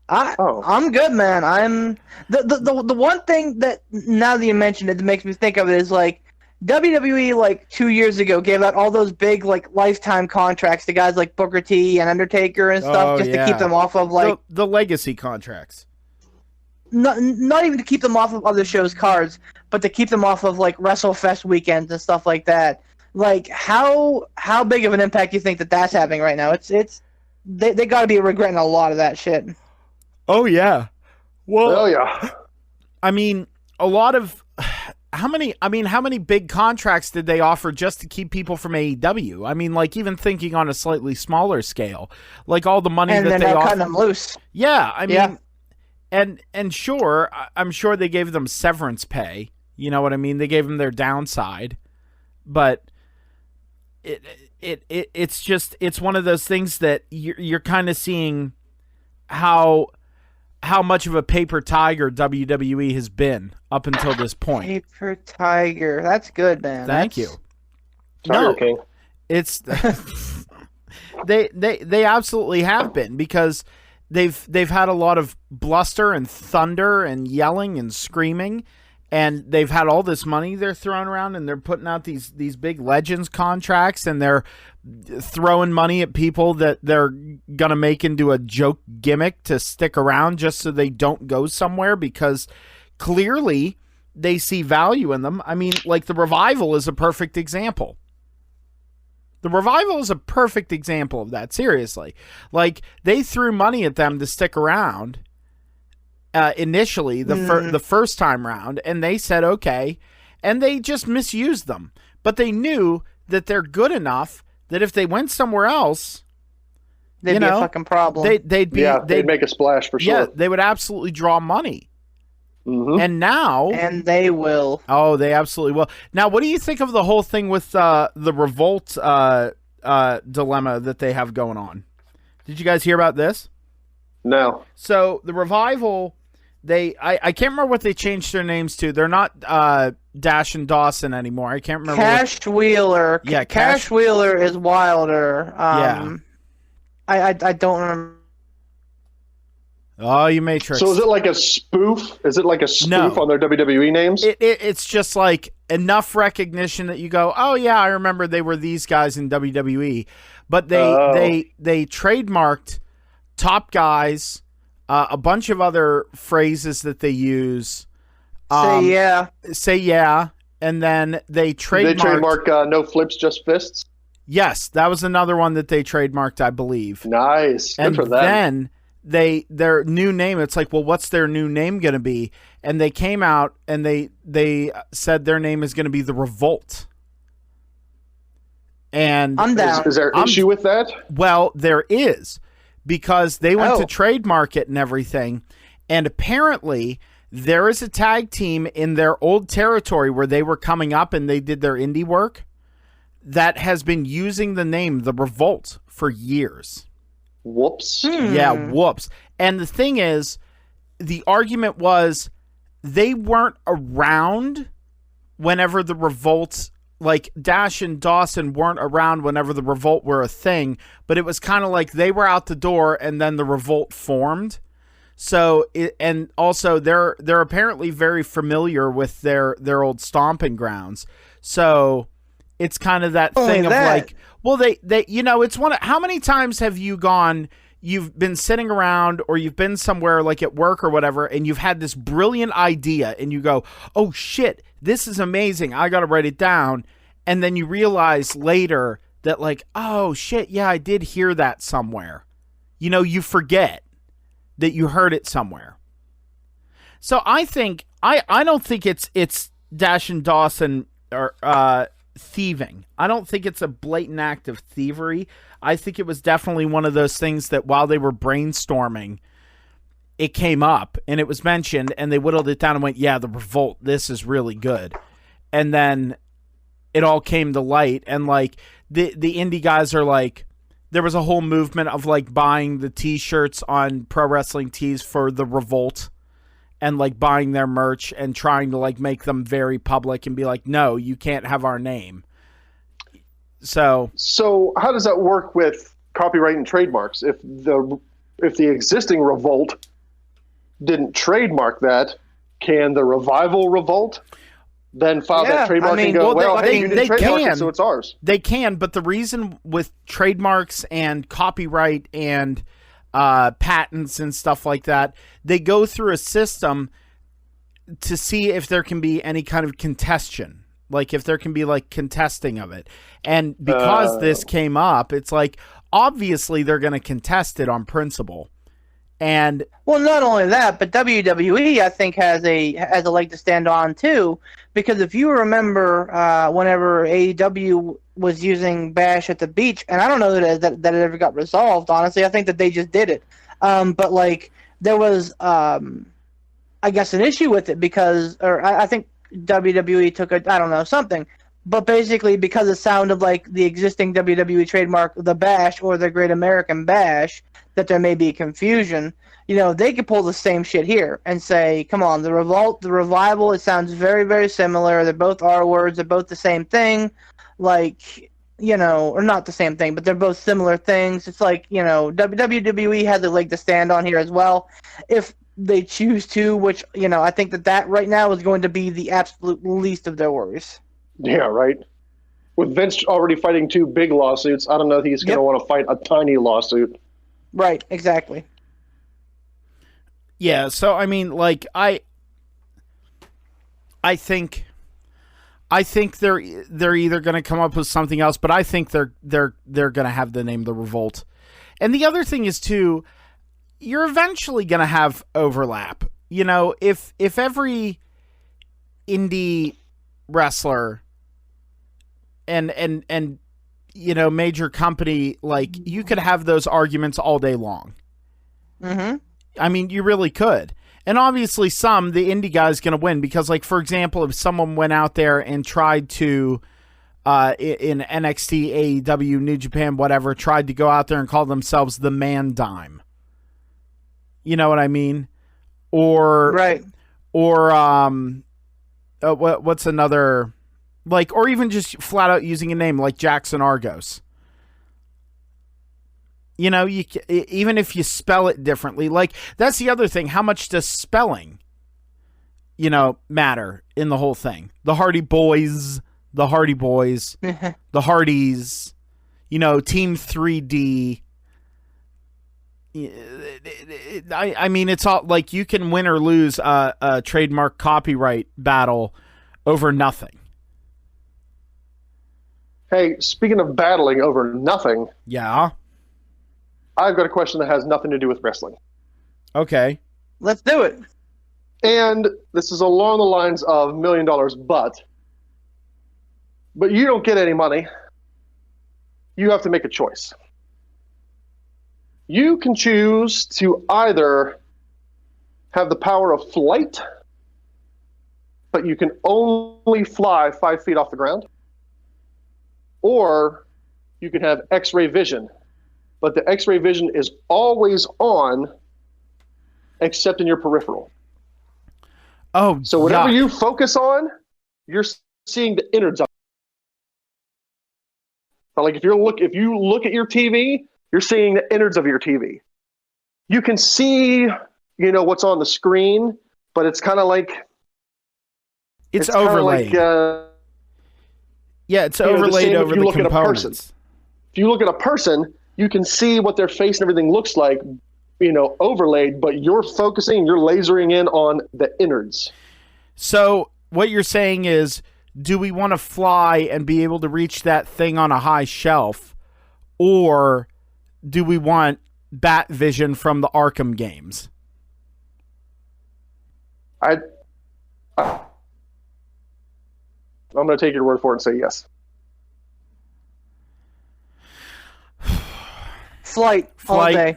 I'm good, man. I'm the one thing that now that you mentioned it that makes me think of it is WWE 2 years ago gave out all those big lifetime contracts to guys like Booker T and Undertaker and stuff to keep them off of the legacy contracts. Not even to keep them off of other shows' cards, but to keep them off of WrestleFest weekends and stuff like that. How big of an impact do you think that's having right now? They got to be regretting a lot of that shit. Oh yeah. Well, oh yeah. I mean, how many big contracts did they offer just to keep people from AEW? I mean, even thinking on a slightly smaller scale, all the money and that then they cutting them loose. Yeah, I mean, and sure, I'm sure they gave them severance pay. You know what I mean? They gave them their downside, but it's one of those things that you're kind of seeing how much of a paper tiger WWE has been up until this point. Paper tiger. That's good, man. Thank you. Tiger King. It's they absolutely have been, because they've had a lot of bluster and thunder and yelling and screaming, and they've had all this money they're throwing around, and they're putting out these big Legends contracts, and they're throwing money at people that they're going to make into a joke gimmick to stick around just so they don't go somewhere, because clearly they see value in them. I mean, the Revival is a perfect example. The Revival is a perfect example of that, seriously. They threw money at them to stick around initially, the first time round, and they said okay, and they just misused them. But they knew that they're good enough that if they went somewhere else, they'd be a fucking problem. They'd make a splash for sure. Yeah, they would absolutely draw money. Mm-hmm. And now... And they will. Oh, they absolutely will. Now, what do you think of the whole thing with the Revolt dilemma that they have going on? Did you guys hear about this? No. So, the Revival, I can't remember what they changed their names to. They're not Dash and Dawson anymore. I can't remember. Cash Wheeler. Yeah, Cash Wheeler is Wilder. Yeah. I don't remember. Oh, you Matrix. So is it like a spoof? Is it like a spoof No. on their WWE names? It's just enough recognition that you go, oh yeah, I remember they were these guys in WWE. But they trademarked Top Guys, a bunch of other phrases that they use. Say yeah, and then they trademarked. Did they trademark no flips, just fists? Yes, that was another one that they trademarked, I believe. Nice, good and for them. Then their new name. It's well, what's their new name going to be? And they came out and they said their name is going to be the Revolt. And I'm down. Is there an issue with that? Well, there is, because they went to trademark it and everything, and apparently there is a tag team in their old territory where they were coming up and they did their indie work that has been using the name the Revolt for years. Whoops. Yeah, whoops. And the thing is, the argument was they weren't around whenever the Revolt, Dash and Dawson weren't around whenever the Revolt were a thing, but it was kind of like they were out the door and then the Revolt formed. So, and also they're apparently very familiar with their old stomping grounds. So it's kind of that thing of well, they it's how many times have you you've been sitting around or you've been somewhere at work or whatever, and you've had this brilliant idea and you go, oh shit, this is amazing, I got to write it down. And then you realize later that like, oh shit, yeah, I did hear that somewhere. You know, you forget that you heard it somewhere. So I think I don't think it's Dash and Dawson or thieving. I don't think it's a blatant act of thievery. I think it was definitely one of those things that while they were brainstorming, it came up and it was mentioned and they whittled it down and went, yeah, the Revolt, this is really good. And then it all came to light, and like the indie guys are like, there was a whole movement of like buying the t-shirts on Pro Wrestling Tees for the Revolt and like buying their merch and trying to like make them very public and be like, no, you can't have our name. So how does that work with copyright and trademarks? If the existing Revolt didn't trademark that, can the Revival Revolt then file that trademark and go, you didn't trademark it, so it's ours? They can, but the reason with trademarks and copyright and patents and stuff like that, they go through a system to see if there can be any kind of contestation, like if there can be like contesting of it. And because this came up, it's like obviously they're going to contest it on principle. And well, not only that, but WWE I think has a leg to stand on too, because if you remember, whenever AEW was using Bash at the Beach, and I don't know that it ever got resolved. Honestly, I think that they just did it. But like there was, I guess, an issue with it because, or I think WWE took something. But basically, because it sounded like the existing WWE trademark, the Bash or the Great American Bash, that there may be confusion. You know, they could pull the same shit here and say, come on, the Revolt, the Revival, it sounds very, very similar. They're both R words. They're both the same thing. Like, you know, or not the same thing, but they're both similar things. It's like, you know, WWE has a leg to stand on here as well. If they choose to, which, you know, I think that right now is going to be the absolute least of their worries. Yeah, right. With Vince already fighting 2 big lawsuits, I don't know if he's going to want to fight a tiny lawsuit. Right, exactly. Yeah, so I mean, like I think they're either going to come up with something else, but I think they're going to have the name The Revolt. And the other thing is too, you're eventually going to have overlap. You know, if every indie wrestler and you know, major company, like, you could have those arguments all day long. Mm-hmm. I mean, you really could. And obviously the indie guy's going to win because, like, for example, if someone went out there and tried to, in NXT, AEW, New Japan, whatever, tried to go out there and call themselves the Man Dime. You know what I mean? Or, right. Or, what's another... Like, or even just flat out using a name like Jackson Argos. You know, even if you spell it differently, like, that's the other thing. How much does spelling, you know, matter in the whole thing? The Hardy Boys, the Hardys, you know, Team 3D. I mean, it's all like you can win or lose a trademark copyright battle over nothing. Hey, speaking of battling over nothing. Yeah? I've got a question that has nothing to do with wrestling. Okay. Let's do it. And this is along the lines of $1 million, but you don't get any money. You have to make a choice. You can choose to either have the power of flight, but you can only fly 5 feet off the ground. Or you can have X-ray vision, but the X-ray vision is always on except in your peripheral. Oh, so whatever you focus on, you're seeing the innards of it. So like if you look at your TV, you're seeing the innards of your TV. You can see, you know, what's on the screen, but it's kind of like it's overlaid. Yeah, it's overlaid over the components. If you look at a person, you can see what their face and everything looks like, you know, overlaid, but you're lasering in on the innards. So what you're saying is do we want to fly and be able to reach that thing on a high shelf, or do we want bat vision from the Arkham games? I'm going to take your word for it and say yes. Flight all day.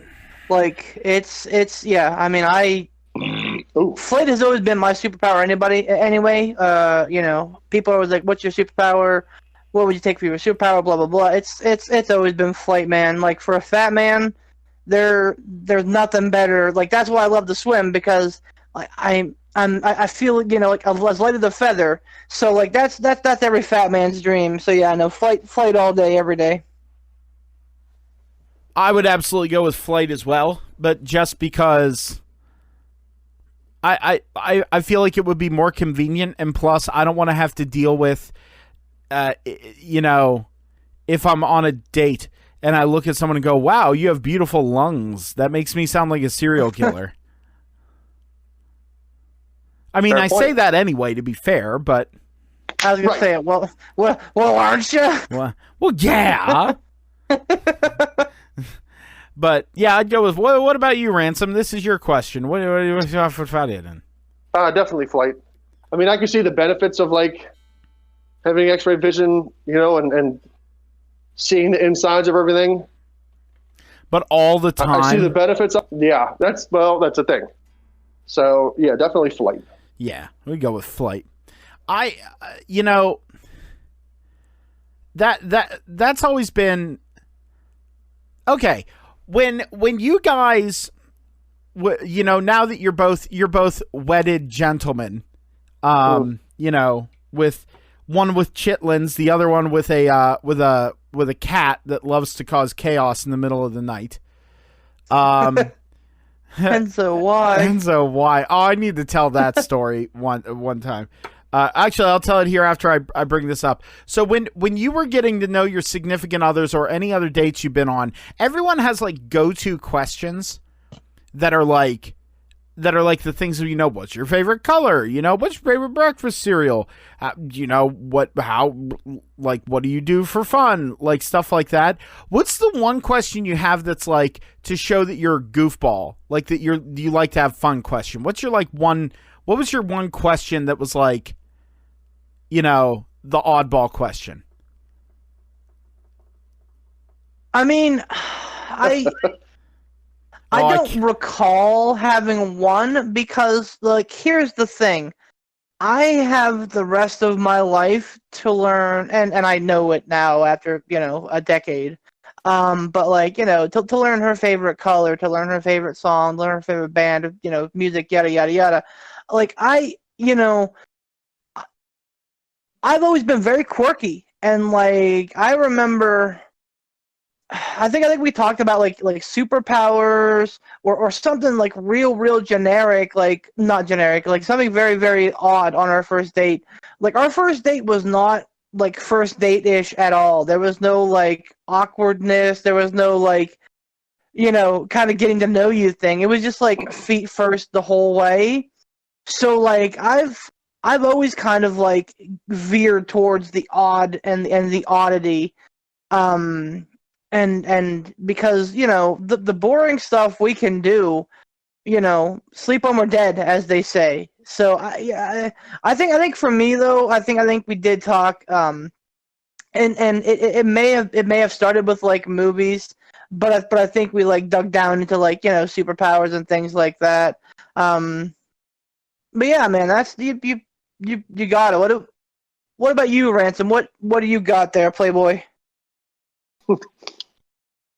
Like, it's yeah. I mean, flight has always been my superpower. Anyway, you know, people are always like, "What's your superpower? What would you take for your superpower?" Blah blah blah. It's always been flight, man. Like, for a fat man, there's nothing better. Like, that's why I love to swim, because like I feel, you know, like as light as a feather. So like that's every fat man's dream. So yeah, no, flight all day, every day. I would absolutely go with flight as well, but just because I feel like it would be more convenient, and plus I don't want to have to deal with, you know, if I'm on a date and I look at someone and go, "Wow, you have beautiful lungs." That makes me sound like a serial killer. I mean, I say that anyway, to be fair, but I was gonna say it. Well, aren't you? Well, yeah. But yeah, I'd go with what about you, Ransom? This is your question. What about it then? Definitely flight. I mean, I can see the benefits of like having X-ray vision, you know, and seeing the insides of everything. But all the time, I see the benefits. Yeah, that's a thing. So yeah, definitely flight. Yeah, we go with flight. You know, that's always been okay. When you guys, you know, now that you're both wedded gentlemen, you know, with one with chitlins, the other one with a cat that loves to cause chaos in the middle of the night. And so why? Oh, I need to tell that story one time. Actually, I'll tell it here after I bring this up. So when you were getting to know your significant others or any other dates you've been on, everyone has like go-to questions that are like the things that, you know, what's your favorite color? You know, what's your favorite breakfast cereal? You know, what do you do for fun? Like stuff like that. What's the one question you have that's like to show that you're a goofball? Like that you like to have fun question? What was your one question that was like, you know, the oddball question? I mean, I don't recall having one, because, like, here's the thing. I have the rest of my life to learn, and I know it now after, you know, a decade. But, like, you know, to learn her favorite color, to learn her favorite song, learn her favorite band, you know, music, yada, yada, yada. Like, you know, I've always been very quirky, and, like, I remember, I think we talked about like superpowers or something like real generic, like not generic, like something very, very odd on our first date. Like, our first date was not like first date-ish at all. There was no like awkwardness. There was no like, you know, kind of getting to know you thing. It was just like feet first the whole way. So like I've always kind of like veered towards the odd and the oddity. And because, you know, the boring stuff we can do, you know, sleep when we're dead, as they say. So I think for me though, I think we did talk, and it may have started with like movies, but I think we like dug down into like, you know, superpowers and things like that. But yeah, man, that's you got it. What about you, Ransom? What do you got there, Playboy?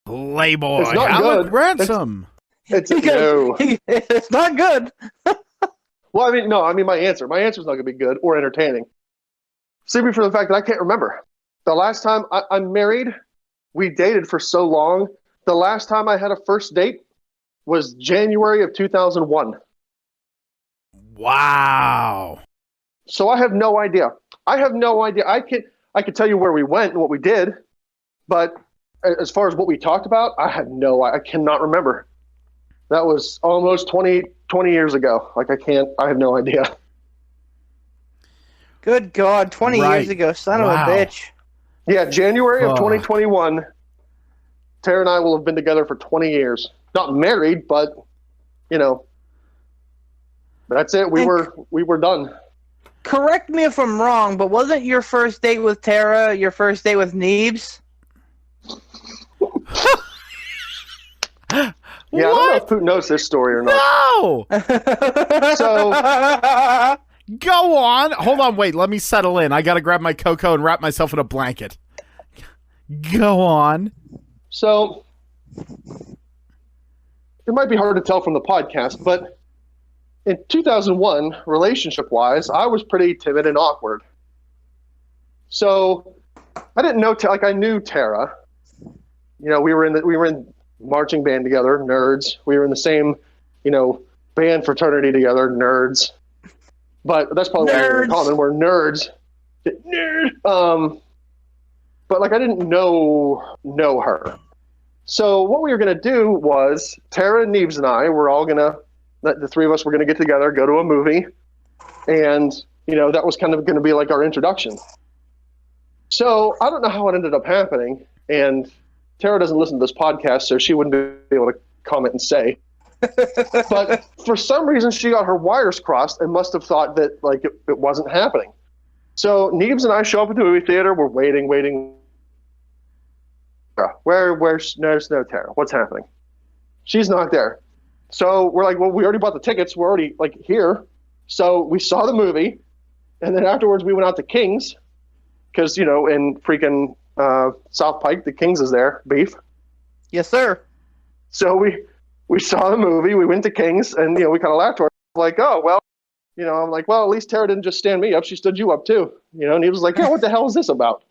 Playboy, it's not Alec good. Ransom. It's no. It's not good. Well, I mean, my answer's not going to be good or entertaining. Simply for the fact that I can't remember. The last time I'm married, we dated for so long. The last time I had a first date was January of 2001. Wow. So I have no idea. I could tell you where we went and what we did, but as far as what we talked about, I cannot remember. That was almost 20 years ago. Like I have no idea. Good God, 20 years ago, son of a bitch. Yeah, January of 2021, Tara and I will have been together for 20 years. Not married, but, you know, that's it. We were done. Correct me if I'm wrong, but wasn't your first date with Tara your first date with Neebs? Yeah, I don't know if Poot knows this story or not. No! So, go on. Hold on, wait. Let me settle in. I got to grab my cocoa and wrap myself in a blanket. Go on. So, it might be hard to tell from the podcast, but in 2001, relationship-wise, I was pretty timid and awkward. So, I didn't know, I knew Tara. You know, we were in marching band together, nerds. We were in the same, you know, band fraternity together, nerds. But that's probably what we're in common. We're nerds. Nerd. But like I didn't know her. So what we were gonna do was Tara and Neebs and I were all the three of us were gonna get together, go to a movie, and you know that was kind of gonna be like our introduction. So I don't know how it ended up happening, and Tara doesn't listen to this podcast, so she wouldn't be able to comment and say. But for some reason, she got her wires crossed and must have thought that like it wasn't happening. So Neebs and I show up at the movie theater. We're waiting. Where's no Tara? What's happening? She's not there. So we're like, well, we already bought the tickets. We're already like here. So we saw the movie, and then afterwards we went out to King's because you know in freaking South Pike, the King's is there, beef. Yes, sir. So we saw the movie, we went to King's, and you know we kind of laughed to ourselves, like, oh well, you know, I'm like, well, at least Tara didn't just stand me up; she stood you up too, you know. And he was like, yeah, what the hell is this about?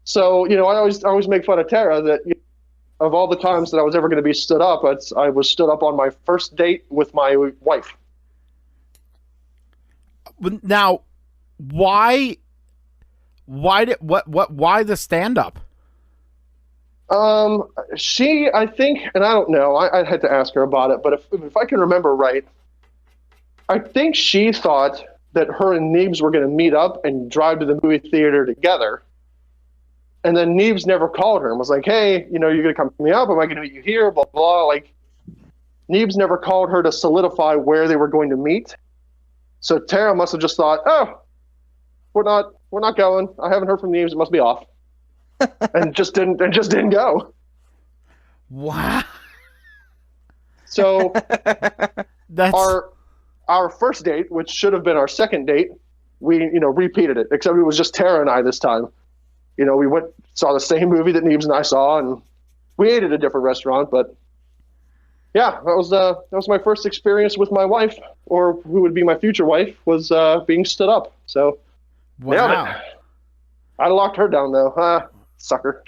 So you know, I always make fun of Tara that you know, of all the times that I was ever going to be stood up, I was stood up on my first date with my wife. Now, why the stand-up? She, I think, and I don't know, I had to ask her about it, but if I can remember right, I think she thought that her and Neebs were going to meet up and drive to the movie theater together. And then Neebs never called her and was like, hey, you know, you're going to come pick me up? Am I going to meet you here? Blah, blah. Like, Neebs never called her to solidify where they were going to meet. So Tara must have just thought, oh, we're not going. I haven't heard from Neebs. It must be off. and just didn't go. Wow. So that's our first date, which should have been our second date, we, you know, repeated it, except it was just Tara and I this time. You know, we saw the same movie that Neebs and I saw, and we ate at a different restaurant, but yeah, that was my first experience with my wife, or who would be my future wife, was being stood up. So nailed it. I locked her down though. Sucker.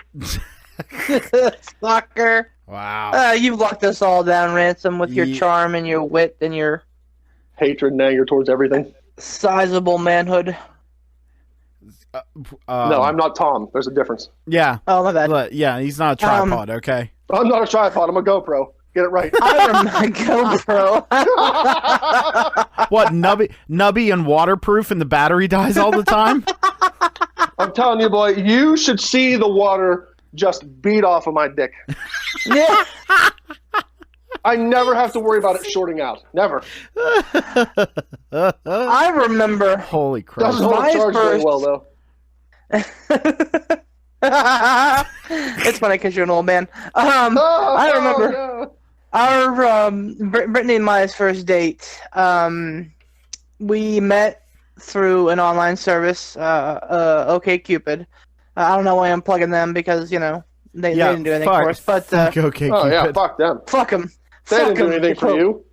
Sucker. Wow. You've locked us all down, Ransom, with your charm and your wit and your hatred and anger towards everything. Sizable manhood. No, I'm not Tom. There's a difference. Yeah. Oh, my bad. Yeah, he's not a tripod, okay? I'm not a tripod. I'm a GoPro. Get it right. I'm a GoPro. What, nubby and waterproof and the battery dies all the time? I'm telling you, boy, you should see the water just beat off of my dick. Yeah. I never have to worry about it shorting out. Never. I remember. Holy crap. Doesn't hold charge very well, though. It's funny because you're an old man. I remember our Brittany and my first date. We met through an online service, OkCupid. I don't know why I'm plugging them because you know they didn't do anything for us. But OkCupid. Oh yeah, fuck them. Fuck them. They didn't do anything for you.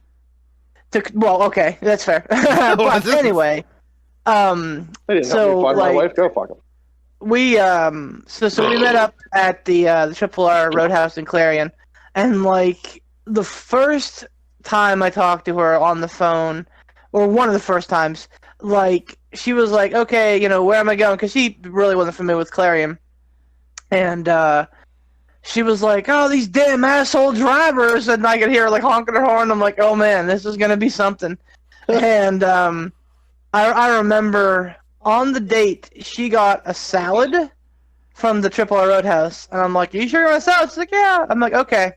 Well, okay, that's fair. But anyway, they didn't help me find my wife. Go fuck them. We so we met up at the Triple R Roadhouse in Clarion, and like the first time I talked to her on the phone, or one of the first times, like she was like, "Okay, you know, where am I going?" Because she really wasn't familiar with Clarion, and she was like, "Oh, these damn asshole drivers!" And I could hear her like honking her horn. I'm like, "Oh man, this is gonna be something." And I remember On the date, she got a salad from the Triple R Roadhouse, and I'm like, "Are you sure you want a salad?" She's like, "Yeah." I'm like, "Okay."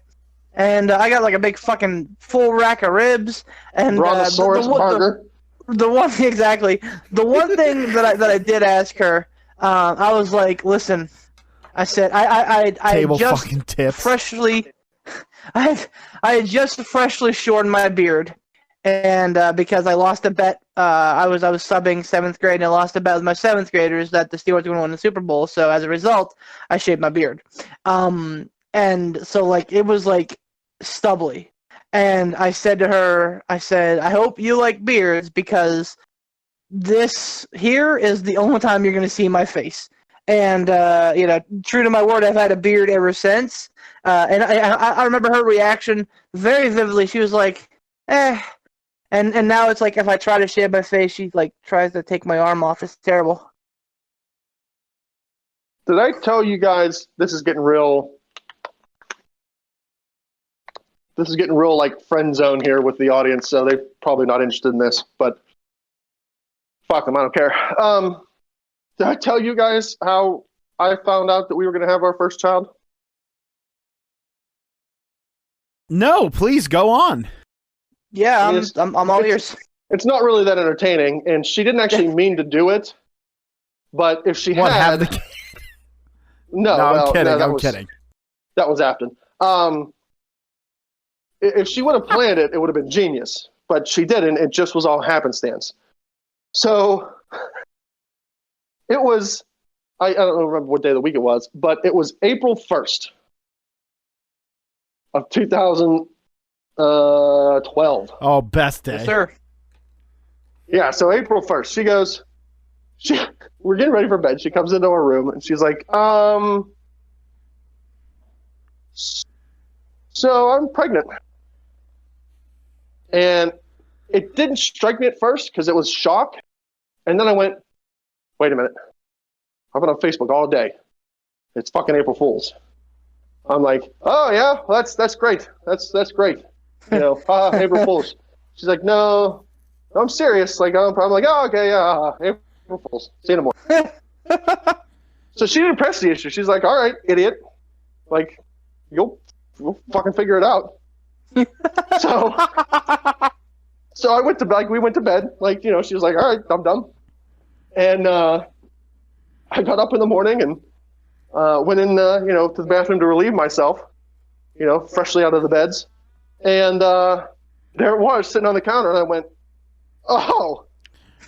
And I got like a big fucking full rack of ribs and Brontosaurus burger. The one exactly. The one thing that I did ask her, I was like, "Listen," I said, I Table just fucking tips. freshly, I had just freshly shorn my beard, and because I lost a bet, I was subbing 7th grade and I lost a bet with my 7th graders that the Steelers were going to win the Super Bowl. So as a result, I shaved my beard, and so like it was like stubbly. And I said to her, I hope you like beards because this here is the only time you're going to see my face. And, true to my word, I've had a beard ever since. And I remember her reaction very vividly. She was like, eh. And now it's like if I try to shave my face, she like tries to take my arm off. It's terrible. Did I tell you guys this is getting real? This is getting real like friend zone here with the audience, so they're probably not interested in this, but fuck them, I don't care. Did I tell you guys how I found out that we were going to have our first child? No, please go on. Yeah, I'm all ears. It's not really that entertaining, and she didn't actually mean to do it, but if she had... the kid? No, I'm kidding, I'm kidding. That was Afton. If she would have planned it, it would have been genius. But she didn't. It just was all happenstance. So it was, I don't remember what day of the week it was, but it was April 1st of 2012. Oh, best day. Yes, sir. Yeah, so April 1st, we're getting ready for bed. She comes into our room and she's like, so I'm pregnant. And it didn't strike me at first because it was shock. And then I went, wait a minute. I've been on Facebook all day. It's fucking April Fool's. I'm like, oh yeah, well, that's great. That's great. April Fool's. She's like, no, I'm serious. Like I'm like, oh okay, yeah, April Fool's. See you in the morning. So she didn't press the issue. She's like, all right, idiot. Like, we'll fucking figure it out. So I went to bed. We went to bed. Like, she was like, all right, I'm done. And I got up in the morning and went in, to the bathroom to relieve myself, freshly out of the beds. And there it was sitting on the counter. And I went, oh,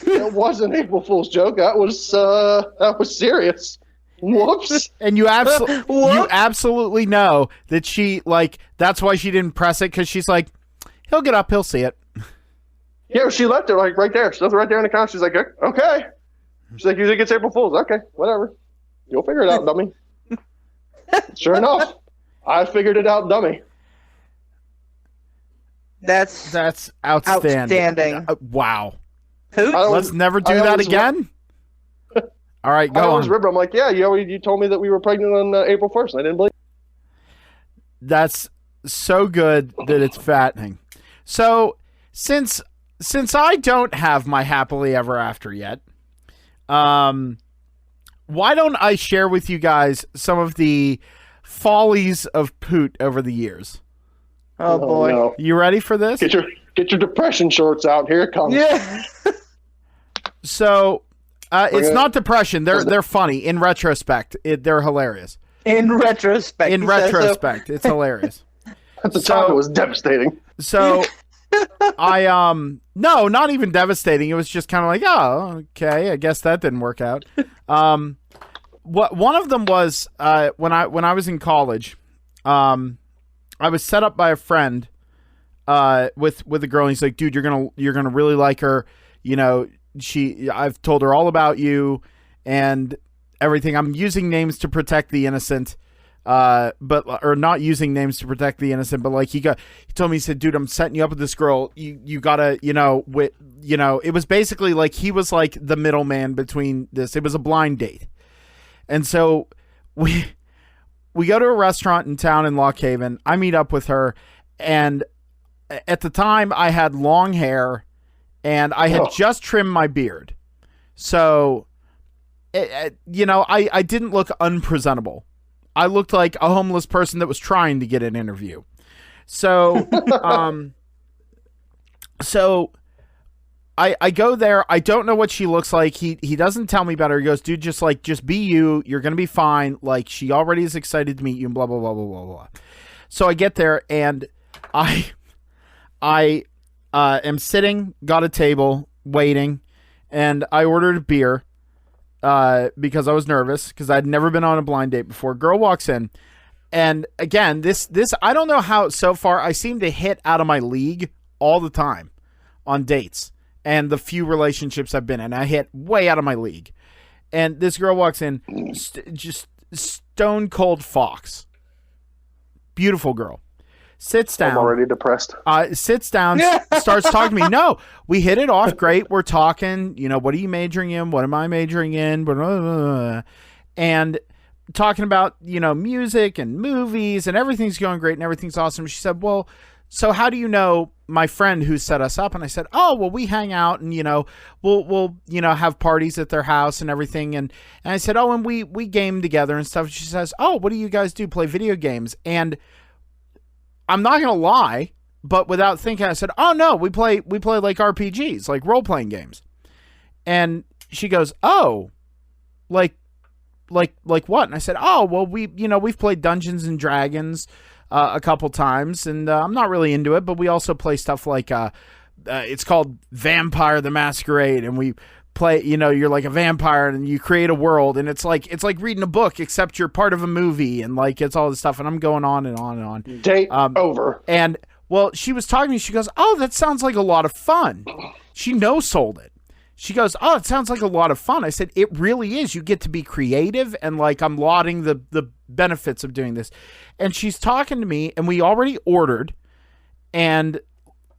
it wasn't an April Fool's joke. That was serious. Whoops. And you absolutely know that she, like, that's why she didn't press it, because she's like, he'll get up, he'll see it. Yeah, she left it like right there. She left it right there in the counter. She's like, okay. She's like, you think it's April Fool's? Okay, whatever. You'll figure it out, dummy. Sure enough, I figured it out, dummy. That's outstanding. Wow. Poot? Let's never do that again. All right, go on. I'm like, yeah, you told me that we were pregnant on April 1st, and I didn't believe it. That's so good that it's fattening. So, since I don't have my happily ever after yet, why don't I share with you guys some of the follies of Poot over the years? Oh boy. No. You You ready for this? Get your depression shorts out. Here it comes. Yeah. So, it's not depression. They're funny. In retrospect, they're hilarious. In retrospect. It's hilarious. At the time, it was devastating. So, no, not even devastating. It was just kind of like, oh, okay, I guess that didn't work out. One of them was when I was in college, I was set up by a friend with a girl, and he's like, dude, you're gonna really like her. I've told her all about you and everything. I'm using names to protect the innocent, but not using names to protect the innocent. But like he told me, he said, dude, I'm setting you up with this girl. You gotta, it was basically like he was like the middleman between this. It was a blind date. And so we go to a restaurant in town in Lock Haven. I meet up with her, and at the time I had long hair and I had just trimmed my beard. So, I didn't look unpresentable. I looked like a homeless person that was trying to get an interview. So, I go there. I don't know what she looks like. He doesn't tell me about her. He goes, dude, just be you. You're going to be fine. Like, she already is excited to meet you and blah, blah, blah, blah, blah, blah. So I get there and I am sitting, got a table, waiting, and I ordered a beer because I was nervous because I'd never been on a blind date before. Girl walks in. And again, this I don't know how so far I seem to hit out of my league all the time on dates. And the few relationships I've been in, I hit way out of my league. And this girl walks in, just stone cold fox. Beautiful girl. Sits down. I'm already depressed. Sits down, starts talking to me. No, we hit it off great. We're talking, what are you majoring in? What am I majoring in? And talking about, music and movies and everything's going great and everything's awesome. She said, well, so how do you know my friend who set us up? And I said, oh, well, we hang out and, we'll have parties at their house and everything. And I said, oh, and we game together and stuff. She says, oh, what do you guys do? Play video games? And I'm not going to lie, but without thinking, I said, oh, no, we play like RPGs, like role-playing games. And she goes, oh, like what? And I said, oh, well, we've played Dungeons and Dragons a couple times, and I'm not really into it, but we also play stuff like it's called Vampire the Masquerade, and we play, you're like a vampire and you create a world, and it's like reading a book except you're part of a movie, and like it's all this stuff, and I'm going on and on and on. Date over. And well, she was talking to me, she goes, oh, that sounds like a lot of fun. She no-sold it. She goes, oh, it sounds like a lot of fun. I said, it really is. You get to be creative, and like I'm lauding the benefits of doing this. And she's talking to me, and we already ordered, and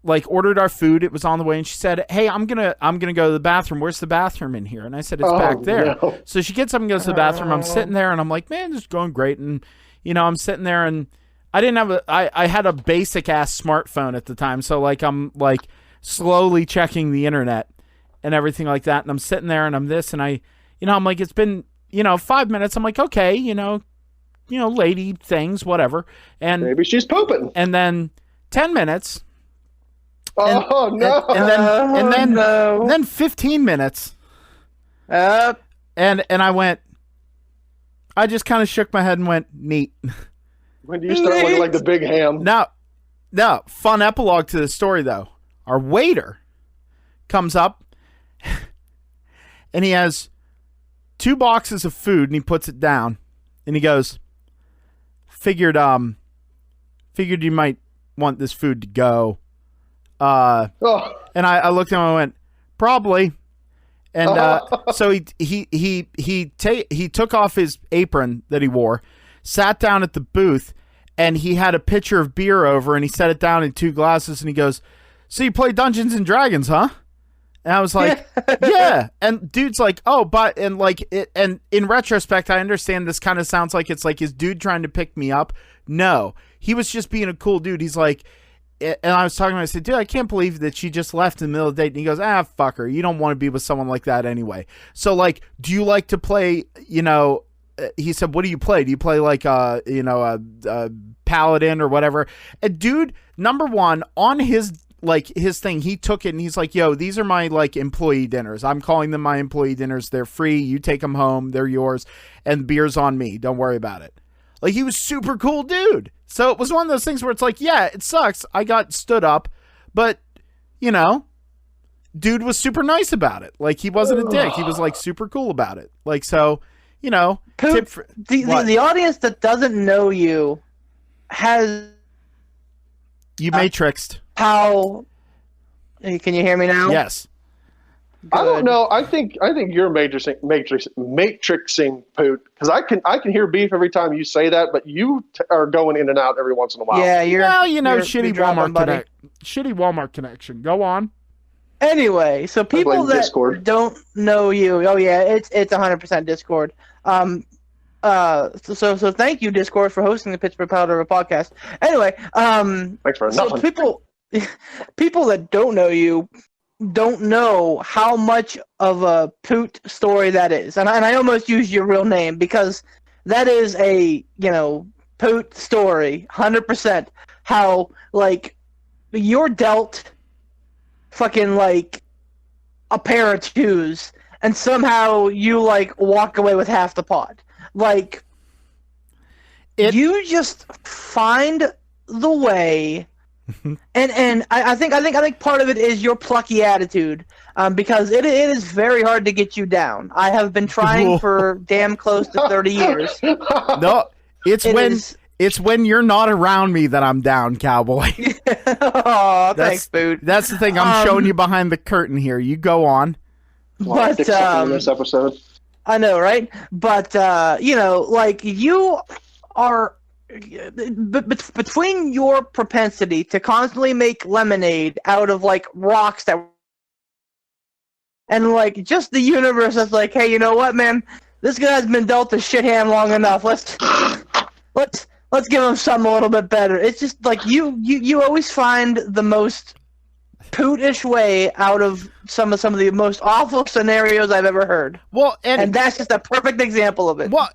like ordered our food. It was on the way, and she said, hey, I'm gonna go to the bathroom. Where's the bathroom in here? And I said, it's back there. No. So she gets up and goes to the bathroom. I'm sitting there, and I'm like, man, this is going great. And I'm sitting there, and I didn't have I had a basic ass smartphone at the time, so like I'm like slowly checking the internet and everything like that. And I'm sitting there and I'm this, and I'm like, it's been, 5 minutes. I'm like, okay, lady things, whatever. And maybe she's pooping. And then 10 minutes. Oh, no. And then 15 minutes. And I went, I just kind of shook my head and went, neat. When do you start looking like the big ham? No, fun epilogue to the story, though. Our waiter comes up, and he has 2 boxes of food, and he puts it down, and he goes, figured you might want this food to go. And I looked at him and I went, probably. And so he took off his apron that he wore, sat down at the booth, and he had a pitcher of beer over, and he set it down in 2 glasses, and he goes, so you play Dungeons and Dragons, huh? And I was like, yeah. And dude's like, oh, but, and like, and in retrospect, I understand this kind of sounds like it's like his dude trying to pick me up. No, he was just being a cool dude. He's like, and I was talking to him, I said, dude, I can't believe that she just left in the middle of the date. And he goes, fuck her. You don't want to be with someone like that anyway. So like, do you like to play, he said, what do you play? Do you play like, a paladin or whatever? And dude, number one, on his thing, he took it and he's like, yo, these are my like employee dinners. I'm calling them my employee dinners. They're free. You take them home. They're yours. And beer's on me. Don't worry about it. Like, he was super cool dude. So it was one of those things where it's like, yeah, it sucks. I got stood up, but dude was super nice about it. Like, he wasn't a dick. He was like super cool about it. Like, so, Poot, the audience that doesn't know you has you matrixed. How? Can you hear me now? Yes. Good. I don't know. I think you're matrixing Poot, because I can hear beef every time you say that, but you are going in and out every once in a while. Yeah, shitty Walmart connection. Go on. Anyway, so people that Discord. Don't know you, oh yeah, it's 100% Discord. So thank you, Discord, for hosting the Pittsburgh Powder podcast. Anyway, thanks for nothing. So people that don't know you don't know how much of a Poot story that is, and I almost used your real name because that is a Poot story, 100%. How like you're dealt fucking like a pair of shoes, and somehow you like walk away with half the pot. Like you just find the way. And I think part of it is your plucky attitude, because it is very hard to get you down. I have been trying for damn close to 30 years. No, it's when you're not around me that I'm down, cowboy. Oh, thanks, Poot. That's the thing. I'm showing you behind the curtain here. You go on. But in this episode, I know, right? But like you are. Between your propensity to constantly make lemonade out of like rocks and like just the universe that's like, hey, you know what, man, this guy's been dealt a shit hand long enough. Let's give him something a little bit better. It's just like you always find the most Pootish way out of some of the most awful scenarios I've ever heard. Well, and that's just a perfect example of it. Well,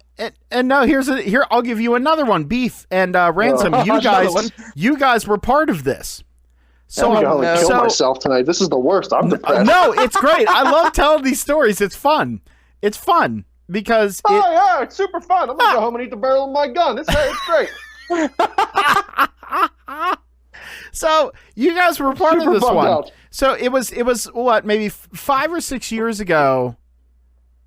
and no, here I'll give you another one. Beef and Ransom, you guys were part of this. So I'm gonna kill myself tonight. This is the worst. I'm depressed. No, it's great. I love telling these stories. It's fun. It's fun because it's super fun. I'm gonna go home and eat the barrel of my gun. It's great. So you guys were part of this one. Out. So it was what, maybe 5 or 6 years ago.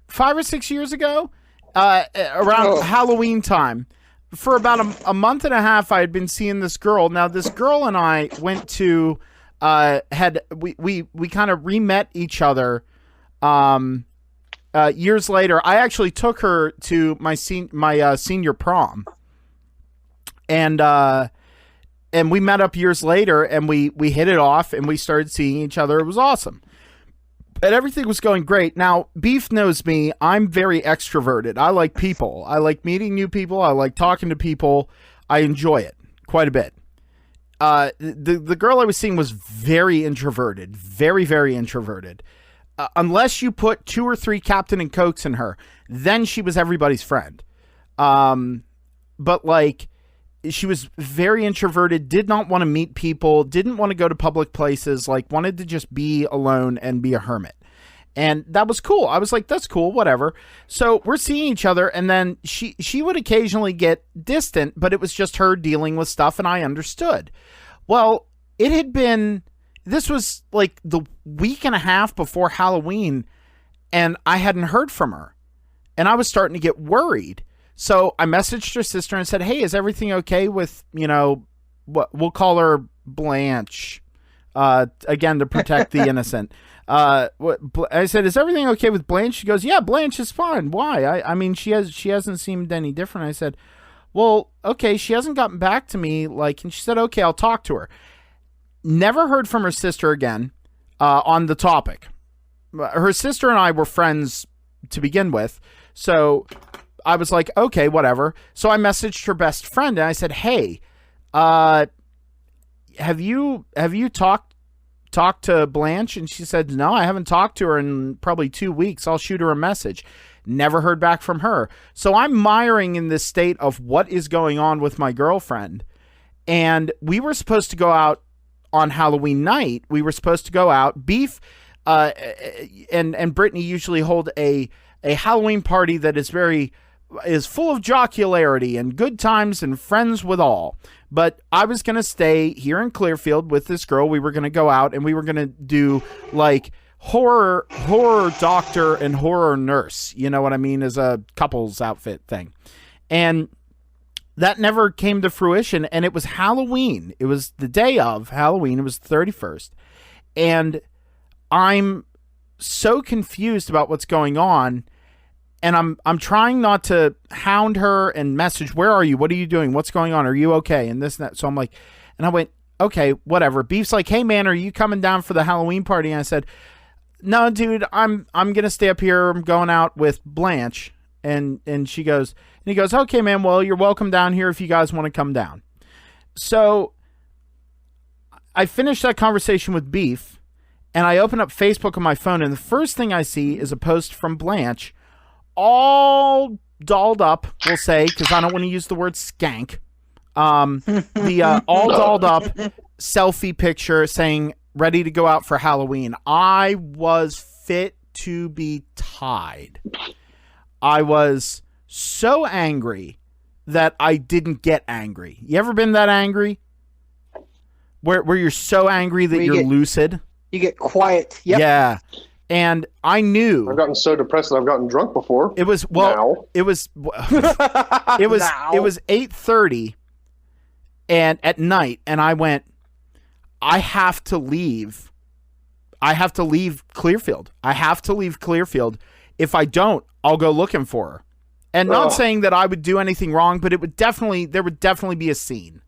5 or 6 years ago, around Halloween time. For about a month and a half, I had been seeing this girl. Now, this girl and I went to we kind of re-met each other years later. I actually took her to my senior prom, and we met up years later, and we hit it off, and we started seeing each other. It was awesome. And everything was going great. Now, Beef knows me. I'm very extroverted. I like people. I like meeting new people. I like talking to people. I enjoy it quite a bit. The girl I was seeing was very introverted. Very, very introverted. Unless you put 2 or 3 Captain and Cokes in her, then she was everybody's friend. But, like, she was very introverted, did not want to meet people, didn't want to go to public places, like wanted to just be alone and be a hermit. And that was cool. I was like, that's cool, whatever. So we're seeing each other, and then she would occasionally get distant, but it was just her dealing with stuff, and I understood. Well, this was like the week and a half before Halloween, and I hadn't heard from her. And I was starting to get worried. So I messaged her sister and said, hey, is everything okay with, what we'll call her Blanche, again, to protect the innocent. I said, is everything okay with Blanche? She goes, yeah, Blanche is fine. Why? I mean, she hasn't seemed any different. I said, well, okay, she hasn't gotten back to me. And she said, okay, I'll talk to her. Never heard from her sister again, on the topic. Her sister and I were friends to begin with. So I was like, okay, whatever. So I messaged her best friend and I said, hey, have you talked to Blanche? And she said, no, I haven't talked to her in probably 2 weeks. I'll shoot her a message. Never heard back from her. So I'm miring in this state of what is going on with my girlfriend. And we were supposed to go out on Halloween night. We were supposed to go out. Beef and Brittany usually hold a Halloween party that is full of jocularity and good times and friends with all. But I was going to stay here in Clearfield with this girl. We were going to go out and we were going to do like horror doctor and horror nurse. You know what I mean? As a couple's outfit thing. And that never came to fruition. And it was Halloween. It was the day of Halloween. It was the 31st. And I'm so confused about what's going on. And I'm trying not to hound her and message, where are you? What are you doing? What's going on? Are you okay? And this and that. So I'm like, and I went, okay, whatever. Beef's like, hey man, are you coming down for the Halloween party? And I said, no, dude, I'm going to stay up here. I'm going out with Blanche. And he goes, okay, man, well, you're welcome down here if you guys want to come down. So I finished that conversation with Beef. and I open up Facebook on my phone, and the first thing I see is a post from Blanche, all dolled up, we'll say, because I don't want to use the word skank. The all dolled up selfie picture saying, ready to go out for Halloween. I was fit to be tied. I was so angry that I didn't get angry. You ever been that angry? Where you're so angry that you're lucid? You get quiet. Yep. Yeah. And I knew I've gotten so depressed that I've gotten drunk before. it was it was 8:30 and at night, and I went, I have to leave. I have to leave Clearfield. I have to leave Clearfield. If I don't, I'll go looking for her. And not saying that I would do anything wrong, but there would definitely be a scene.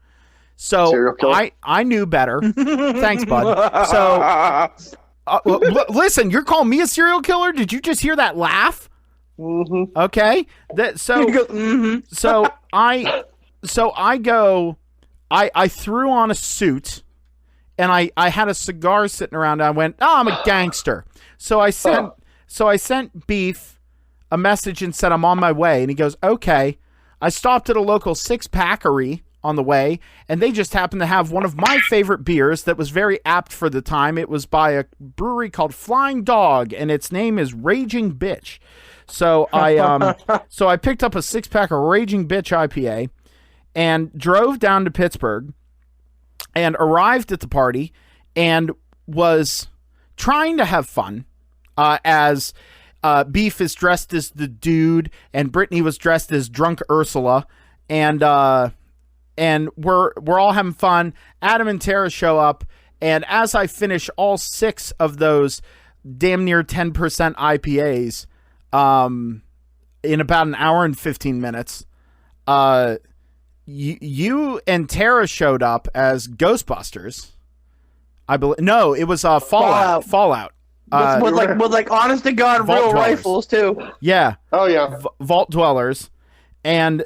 So I knew better. Thanks, bud. So listen, you're calling me a serial killer? Did you just hear that laugh? Mm-hmm. Okay. So I threw on a suit, and I had a cigar sitting around. And I went, I'm a gangster. So I sent Beef a message and said I'm on my way, and he goes, okay. I stopped at a local six-packery on the way, and they just happened to have one of my favorite beers that was very apt for the time. It was by a brewery called Flying Dog, and its name is Raging Bitch. So I picked up a 6-pack of Raging Bitch IPA and drove down to Pittsburgh and arrived at the party and was trying to have fun as Beef is dressed as the dude and Brittany was dressed as drunk Ursula, and we're all having fun. Adam and Tara show up, and as I finish all 6 of those damn near 10% IPAs in about an hour and 15 minutes, you and Tara showed up as Ghostbusters. I believe. No, it was Fallout. With honest to God Vault real Dwellers. rifles too. Yeah. Oh yeah. Vault Dwellers, and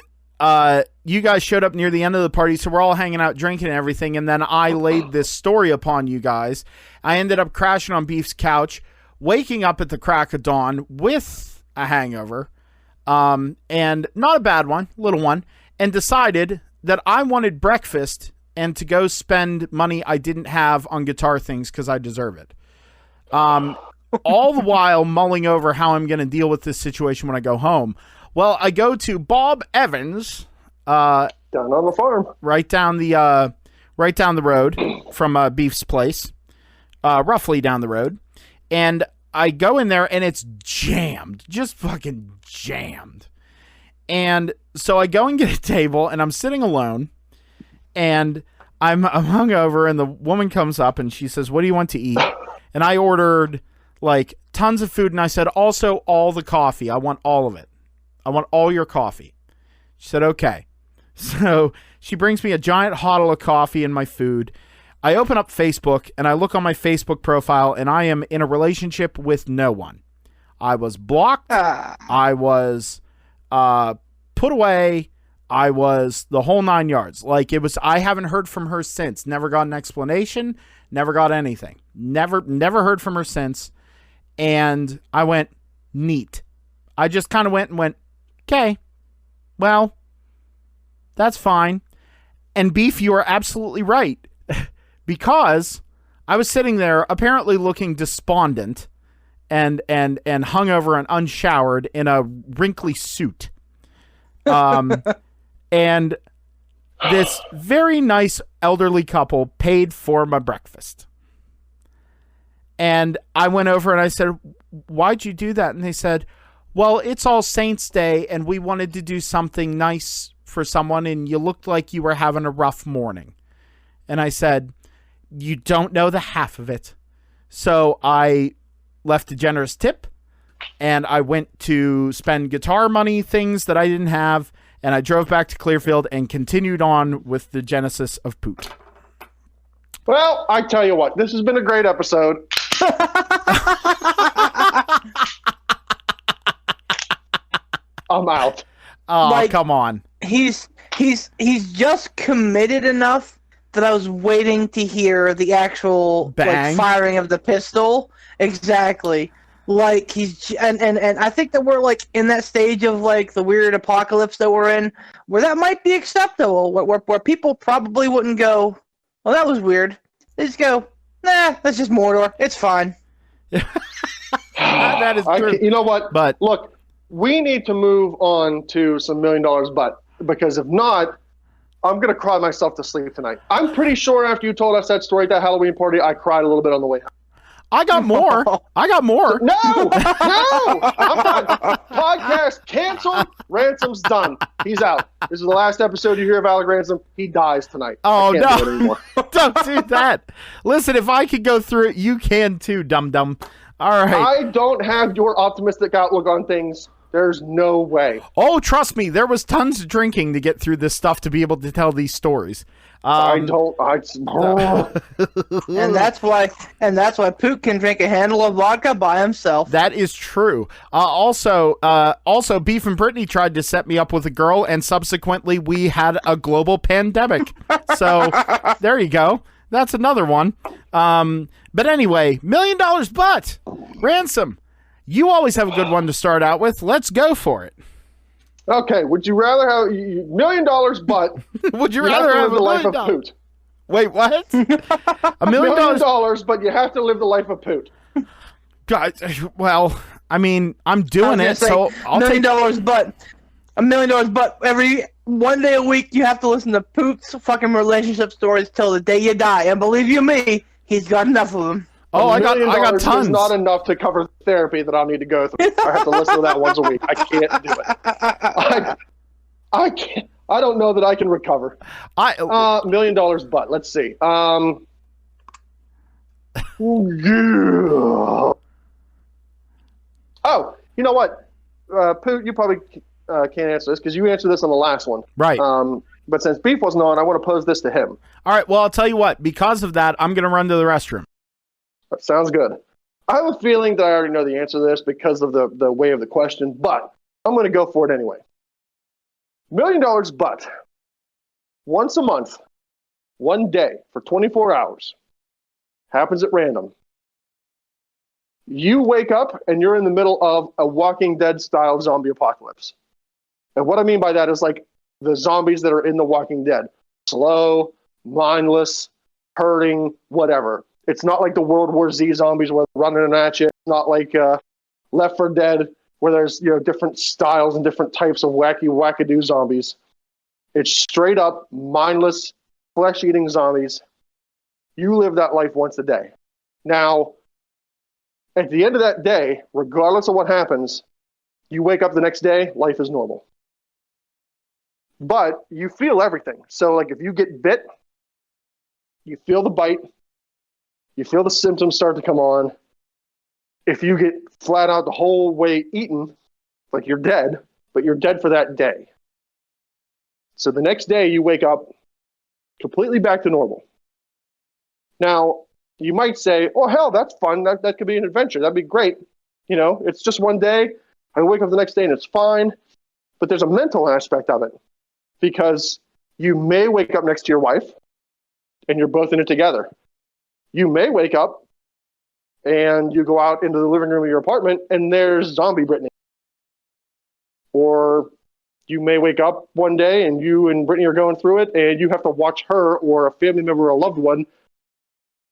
you guys showed up near the end of the party, so we're all hanging out drinking and everything, and then I laid this story upon you guys. I ended up crashing on Beef's couch, waking up at the crack of dawn with a hangover, and not a bad one, little one, and decided that I wanted breakfast and to go spend money I didn't have on guitar things because I deserve it. All the while mulling over how I'm going to deal with this situation when I go home. Well, I go to Bob Evans, down on the farm, right down the road from Beef's place, roughly down the road, and I go in there and it's jammed, just fucking jammed. And so I go and get a table, and I'm sitting alone, and I'm hungover, and the woman comes up and she says, "What do you want to eat?" And I ordered like tons of food, and I said, "Also, all the coffee. I want all of it. I want all your coffee." She said, "Okay." So she brings me a giant bottle of coffee and my food. I open up Facebook, and I look on my Facebook profile, and I am in a relationship with no one. I was blocked. I was put away. I was the whole 9 yards. Like, it was, I haven't heard from her since. Never got an explanation. Never got anything. Never heard from her since. And I went, neat. I just kind of went, okay, well, that's fine. And Beef, you are absolutely right. Because I was sitting there apparently looking despondent and hungover and unshowered in a wrinkly suit. And this very nice elderly couple paid for my breakfast. And I went over and I said, "Why'd you do that?" And they said, "Well, it's All Saints Day and we wanted to do something nice for someone, and you looked like you were having a rough morning." And I said, "You don't know the half of it." So I left a generous tip, and I went to spend guitar money, things that I didn't have, and I drove back to Clearfield and continued on with the genesis of Poot. Well, I tell you what, this has been a great episode. I'm out. Oh, come on. He's just committed enough that I was waiting to hear the actual Bang. firing of the pistol. Exactly. Like and I think that we're like in that stage of like the weird apocalypse that we're in, where that might be acceptable, where people probably wouldn't go, well, that was weird. They just go, nah, that's just Mordor. It's fine. That is true. You know what? But look, we need to move on to some $1 million but, because if not, I'm going to cry myself to sleep tonight. I'm pretty sure after you told us that story at that Halloween party, I cried a little bit on the way home. I got more. I got more. No, I'm done. Podcast canceled. Ransom's done. He's out. This is the last episode you hear of Alec Ransom. He dies tonight. Oh, I can't do it anymore. Don't do that. Listen, if I could go through it, you can too, dum-dum. All right. I don't have your optimistic outlook on things. There's no way. Oh, trust me, there was tons of drinking to get through this stuff to be able to tell these stories. And that's why Poot can drink a handle of vodka by himself. That is true. Also, Beef and Brittany tried to set me up with a girl, and subsequently we had a global pandemic. So there you go. That's another one. But anyway, $1 million but Ransom. You always have a good one to start out with. Let's go for it. Okay, would you rather have $1 million but would you rather have the life of $1 Poot? Wait, what? $1 million, but you have to live the life of Poot. God, well, I mean, I'm doing it, so I'll take $1 million but $1 million but every one day a week you have to listen to Poot's fucking relationship stories till the day you die. And believe you me, he's got enough of them. Oh, I got tons. Is not enough to cover therapy that I'll need to go through. I have to listen to that once a week. I can't do it. I can't. I don't know that I can recover. $1 million, but let's see. Yeah. Oh, you know what, Poot, you probably can't answer this because you answered this on the last one, right? But since Beef wasn't on, I want to pose this to him. All right. Well, I'll tell you what. Because of that, I'm going to run to the restroom. That sounds good. I have a feeling that I already know the answer to this because of the way of the question, but I'm going to go for it anyway. $1 million, but once a month, one day for 24 hours, happens at random. You wake up and you're in the middle of a Walking Dead style zombie apocalypse. And what I mean by that is like the zombies that are in the Walking Dead. Slow, mindless, hurting, whatever. It's not like the World War Z zombies where they're running at you. It's not like Left 4 Dead where there's different styles and different types of wackadoo zombies. It's straight up mindless, flesh-eating zombies. You live that life once a day. Now, at the end of that day, regardless of what happens, you wake up the next day, life is normal. But you feel everything. So, like, if you get bit, you feel the bite. You feel the symptoms start to come on. If you get flat out the whole way eaten, like you're dead, but you're dead for that day. So the next day you wake up completely back to normal. Now, you might say, oh, hell, that's fun. That could be an adventure. That'd be great. It's just one day. I wake up the next day and it's fine. But there's a mental aspect of it because you may wake up next to your wife and you're both in it together. You may wake up and you go out into the living room of your apartment and there's zombie Brittany. Or you may wake up one day and you and Brittany are going through it and you have to watch her or a family member or a loved one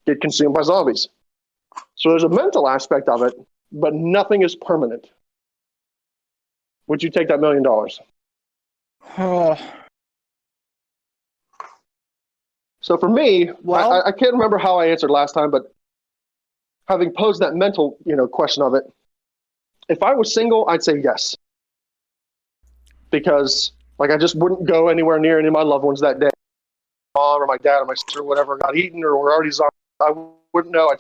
get consumed by zombies. So there's a mental aspect of it, but nothing is permanent. Would you take that $1 million? Oh. So for me, well, I can't remember how I answered last time, but having posed that mental, question of it, if I was single, I'd say yes. Because, I just wouldn't go anywhere near any of my loved ones that day. Mom or my dad or my sister or whatever got eaten or were already zombies. I wouldn't know.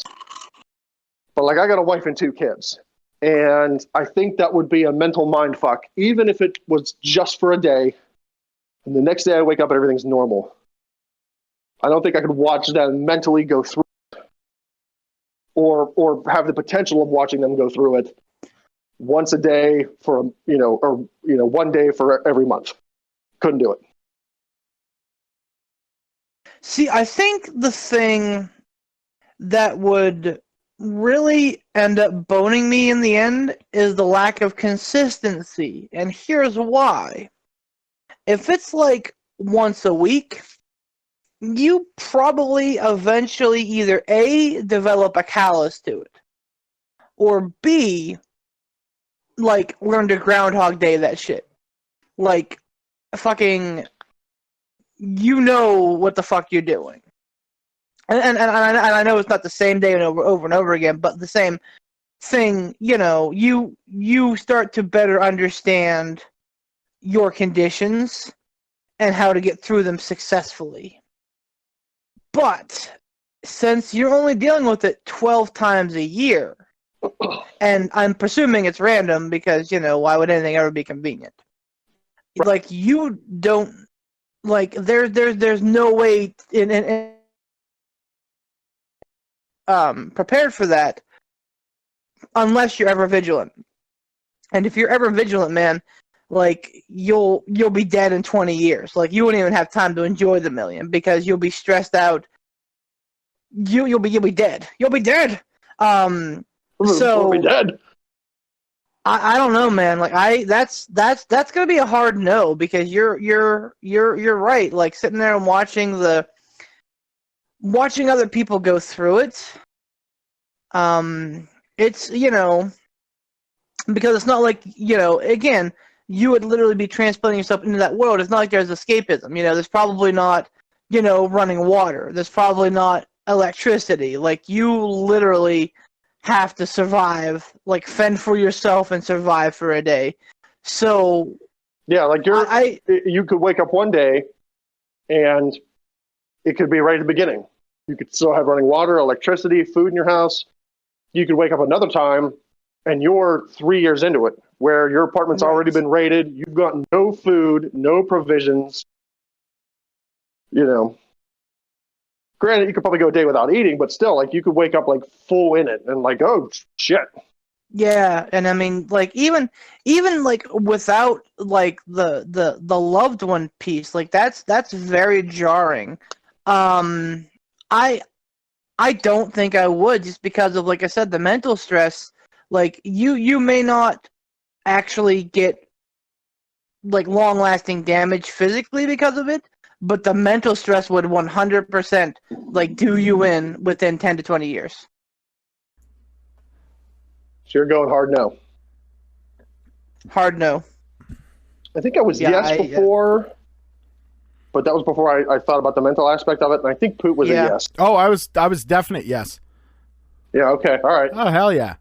But, I got a wife and 2 kids. And I think that would be a mental mind fuck, even if it was just for a day. And the next day I wake up and everything's normal. I don't think I could watch them mentally go through it or have the potential of watching them go through it once a day for, one day for every month. Couldn't do it. See, I think the thing that would really end up boning me in the end is the lack of consistency. And here's why. If it's like once a week, you probably eventually either A, develop a callus to it, or B, like, learn to Groundhog Day that shit. Like, fucking, you know what the fuck you're doing. And I know it's not the same day and over and over again, but the same thing, you know, you start to better understand your conditions and how to get through them successfully. But since you're only dealing with it 12 times a year, and I'm presuming it's random because, you know, why would anything ever be convenient? Like, you don't, like, there's no way in prepared for that unless you're ever vigilant. And if you're ever vigilant, man, like, you'll be dead in 20 years. Like, you wouldn't even have time to enjoy the million because you'll be stressed out. You'll be dead. You'll be dead. So You'll be dead. I don't know, man. Like, that's gonna be a hard no because you're right. Like, sitting there and watching other people go through it. It's, you know, because it's not like, you know, again, you would literally be transplanting yourself into that world. It's not like there's escapism. You know, there's probably not, you know, running water. There's probably not electricity. Like, you literally have to survive, like, fend for yourself and survive for a day. So yeah, like, you could wake up one day and it could be right at the beginning. You could still have running water, electricity, food in your house. You could wake up another time and you're 3 years into it, where your apartment's already been raided. You've got no food, no provisions. You know, granted, you could probably go a day without eating, but still, like, you could wake up, like, full in it and, like, oh shit. Yeah, and I mean, like, even like, without, like, the loved one piece, like, that's very jarring. I don't think I would, just because of, like I said, the mental stress. Like, you may not actually get, like, long-lasting damage physically because of it, but the mental stress would 100%, like, do you in within 10 to 20 years. So you're going hard no. Hard no. I think I was yes before, but that was before I thought about the mental aspect of it, and I think Poot was a yes. Oh, I was definite yes. Yeah, okay, all right. Oh, hell yeah.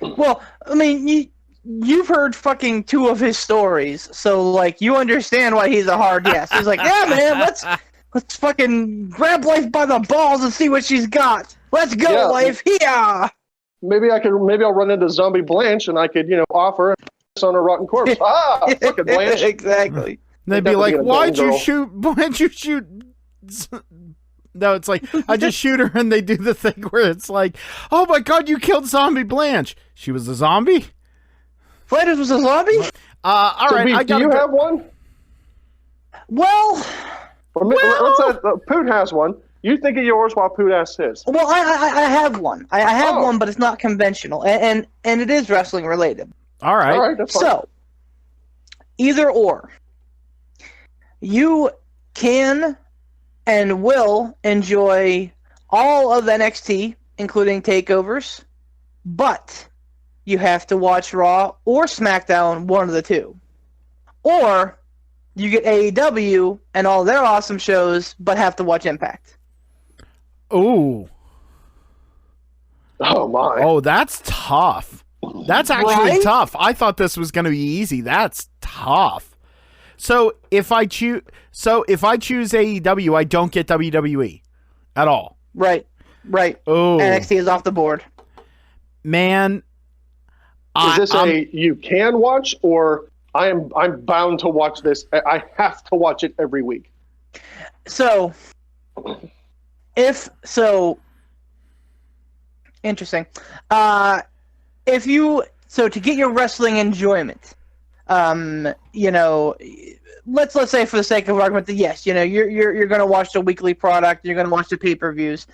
Well, I mean, you've heard fucking 2 of his stories, so, like, you understand why he's a hard yes. He's like, yeah, man, let's fucking grab life by the balls and see what she's got. Let's go, life. Yeah. Maybe I'll run into Zombie Blanche and I could, you know, offer on a rotten corpse. Fucking Blanche. Exactly. They'd be like, why'd you shoot? No, it's like, I just shoot her, and they do the thing where it's like, oh my god, you killed Zombie Blanche. She was a zombie? Flanders was a zombie? All right. Do you have one? Well, let's Poot has one. You think of yours while Poot asks his. Well, I have one. I have one, but it's not conventional, and it is wrestling related. All right, that's fine. So, either or. You can and will enjoy all of NXT, including takeovers, but you have to watch Raw or SmackDown, one of the two. Or you get AEW and all their awesome shows, but have to watch Impact. Ooh. Oh, my. Oh, that's tough. That's actually tough. I thought this was going to be easy. That's tough. So if I choose AEW, I don't get WWE at all. Right. Oh, NXT is off the board. Man, is this you can watch, or I'm bound to watch this? I have to watch it every week. So, interesting. To get your wrestling enjoyment, You know, let's say for the sake of argument that yes, you know, you're going to watch the weekly product, you're going to watch the pay-per-views.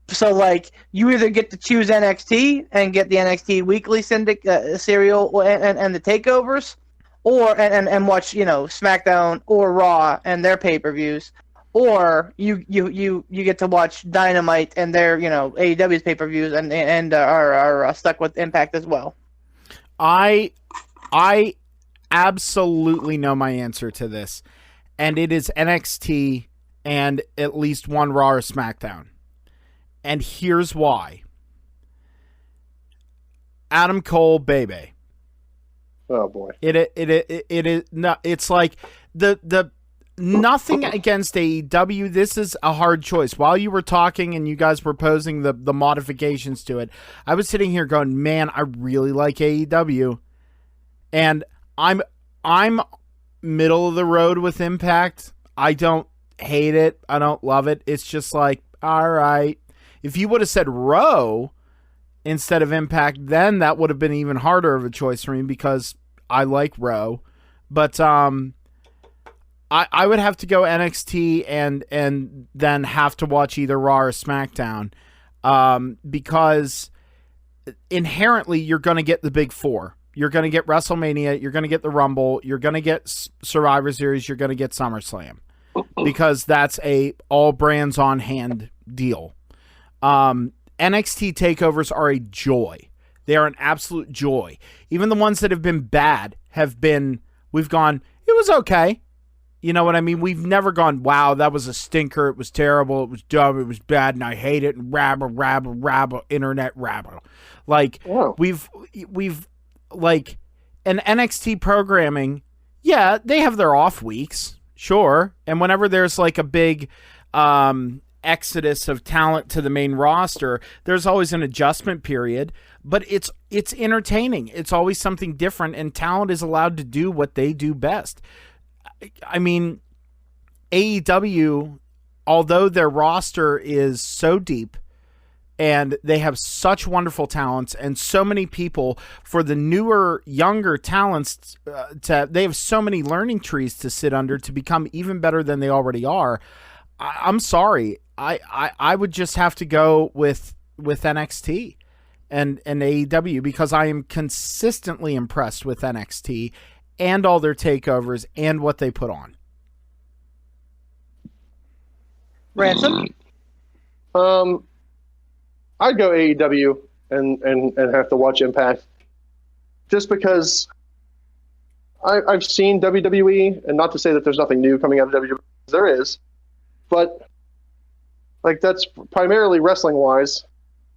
So like you either get to choose NXT and get the NXT weekly serial and the takeovers, or and watch, you know, SmackDown or Raw and their pay-per-views, or you get to watch Dynamite and their, you know, AEW's pay-per-views and are stuck with Impact as well. I absolutely know my answer to this, and it is NXT and at least one Raw or SmackDown. And here's why. Adam Cole, baby. Oh boy. It is no. It's like the nothing against AEW. This is a hard choice. While you were talking and you guys were posing the modifications to it, I was sitting here going, man, I really like AEW, and I'm middle of the road with Impact. I don't hate it. I don't love it. It's just like, all right. If you would have said Raw instead of Impact, then that would have been even harder of a choice for me because I like Raw. But I would have to go NXT and then have to watch either Raw or SmackDown because inherently you're going to get the big four. You're going to get WrestleMania, you're going to get the Rumble, you're going to get Survivor Series, you're going to get SummerSlam because that's a all brands on hand deal. NXT takeovers are a joy. They are an absolute joy. Even the ones that have been bad we've gone, it was okay. You know what I mean? We've never gone, wow, that was a stinker. It was terrible. It was dumb. It was bad. And I hate it. And rabble, internet rabble. Like, Whoa. we've like, an NXT programming, yeah, they have their off weeks. Sure. And whenever there's like a big, exodus of talent to the main roster, there's always an adjustment period, but it's entertaining. It's always something different, and talent is allowed to do what they do best. I mean, AEW, although their roster is so deep and they have such wonderful talents and so many people for the newer, younger talents, they have so many learning trees to sit under to become even better than they already are. I'm sorry. I would just have to go with NXT and AEW because I am consistently impressed with NXT and all their takeovers and what they put on. Ransom? I'd go AEW and have to watch Impact just because I've seen WWE, and not to say that there's nothing new coming out of WWE, there is, but like that's primarily wrestling wise.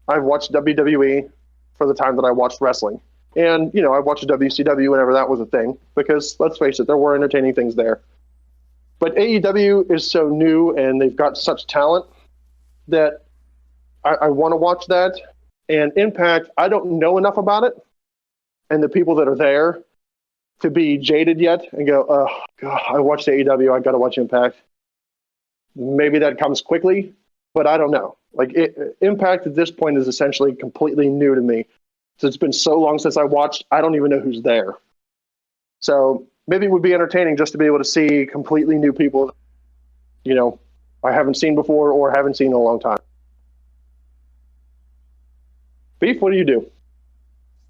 I've watched WWE for the time that I watched wrestling. And, you know, I watched WCW whenever that was a thing, because let's face it, there were entertaining things there. But AEW is so new and they've got such talent that I want to watch that. And Impact, I don't know enough about it and the people that are there to be jaded yet and go, oh, God, I watched AEW, I got to watch Impact. Maybe that comes quickly, but I don't know. Like, Impact at this point is essentially completely new to me. So it's been so long since I watched, I don't even know who's there. So maybe it would be entertaining just to be able to see completely new people, you know, I haven't seen before or haven't seen in a long time. Beef, what do you do?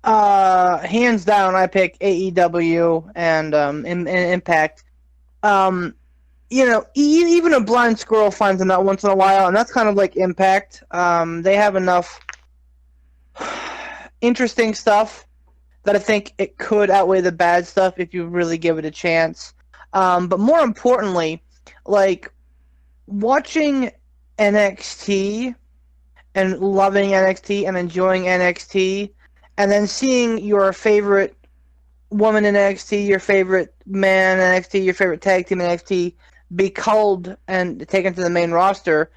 Hands down, I pick AEW and Impact. You know, even a blind squirrel finds them out once in a while, and that's kind of like Impact. They have enough interesting stuff that I think it could outweigh the bad stuff if you really give it a chance. But more importantly, like, watching NXT and loving NXT and enjoying NXT, and then seeing your favorite woman in NXT, your favorite man in NXT, your favorite tag team in NXT be culled and taken to the main roster,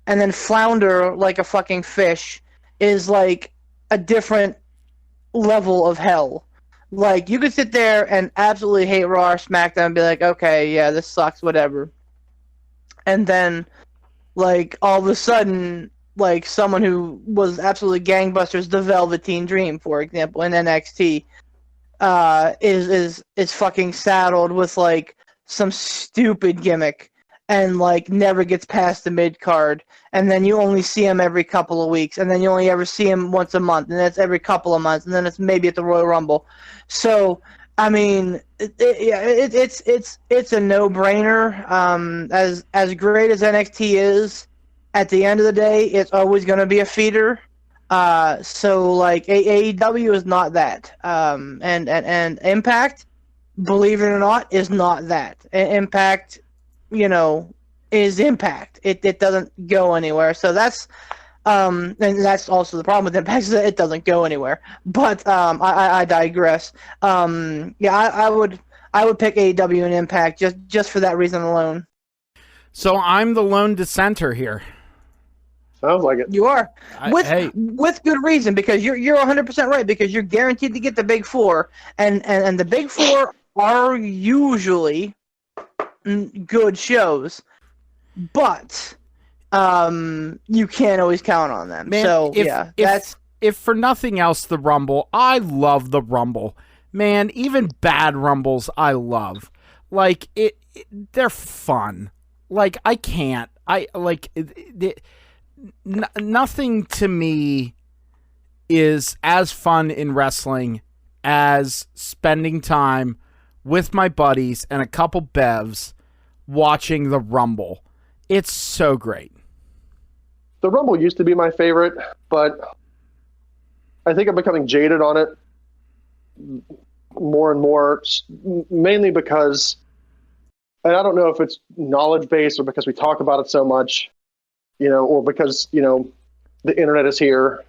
and then flounder like a fucking fish is like a different level of hell. Like, you could sit there and absolutely hate Raw or SmackDown and be like, okay, yeah, this sucks, whatever. And then, like, all of a sudden, like, someone who was absolutely gangbusters, the Velveteen Dream, for example, in NXT, is fucking saddled with like some stupid gimmick and like never gets past the mid card, and then you only see him every couple of weeks, and then you only ever see him once a month, and that's every couple of months, and then it's maybe at the Royal Rumble. So I mean, it's a no-brainer. As great as NXT is, at the end of the day, it's always going to be a feeder. So like AEW is not that, and Impact, believe it or not, is not that. Impact, is Impact. It doesn't go anywhere. So that's and that's also the problem with Impact, is that it doesn't go anywhere. But I digress. I would pick AEW and Impact just for that reason alone. So I'm the lone dissenter here. Sounds like it. You are. With good reason, because you're 100% right, because you're guaranteed to get the big four, and the big four are usually good shows, but you can't always count on them. Man, so if for nothing else, the Rumble. I love the Rumble. Man, even bad Rumbles I love. Like they're fun. Like I can't. Nothing to me is as fun in wrestling as spending time with my buddies and a couple bevs watching the Rumble. It's so great. The Rumble used to be my favorite, but I think I'm becoming jaded on it more and more, mainly because, and I don't know if it's knowledge-based or because we talk about it so much, or because, the internet is here.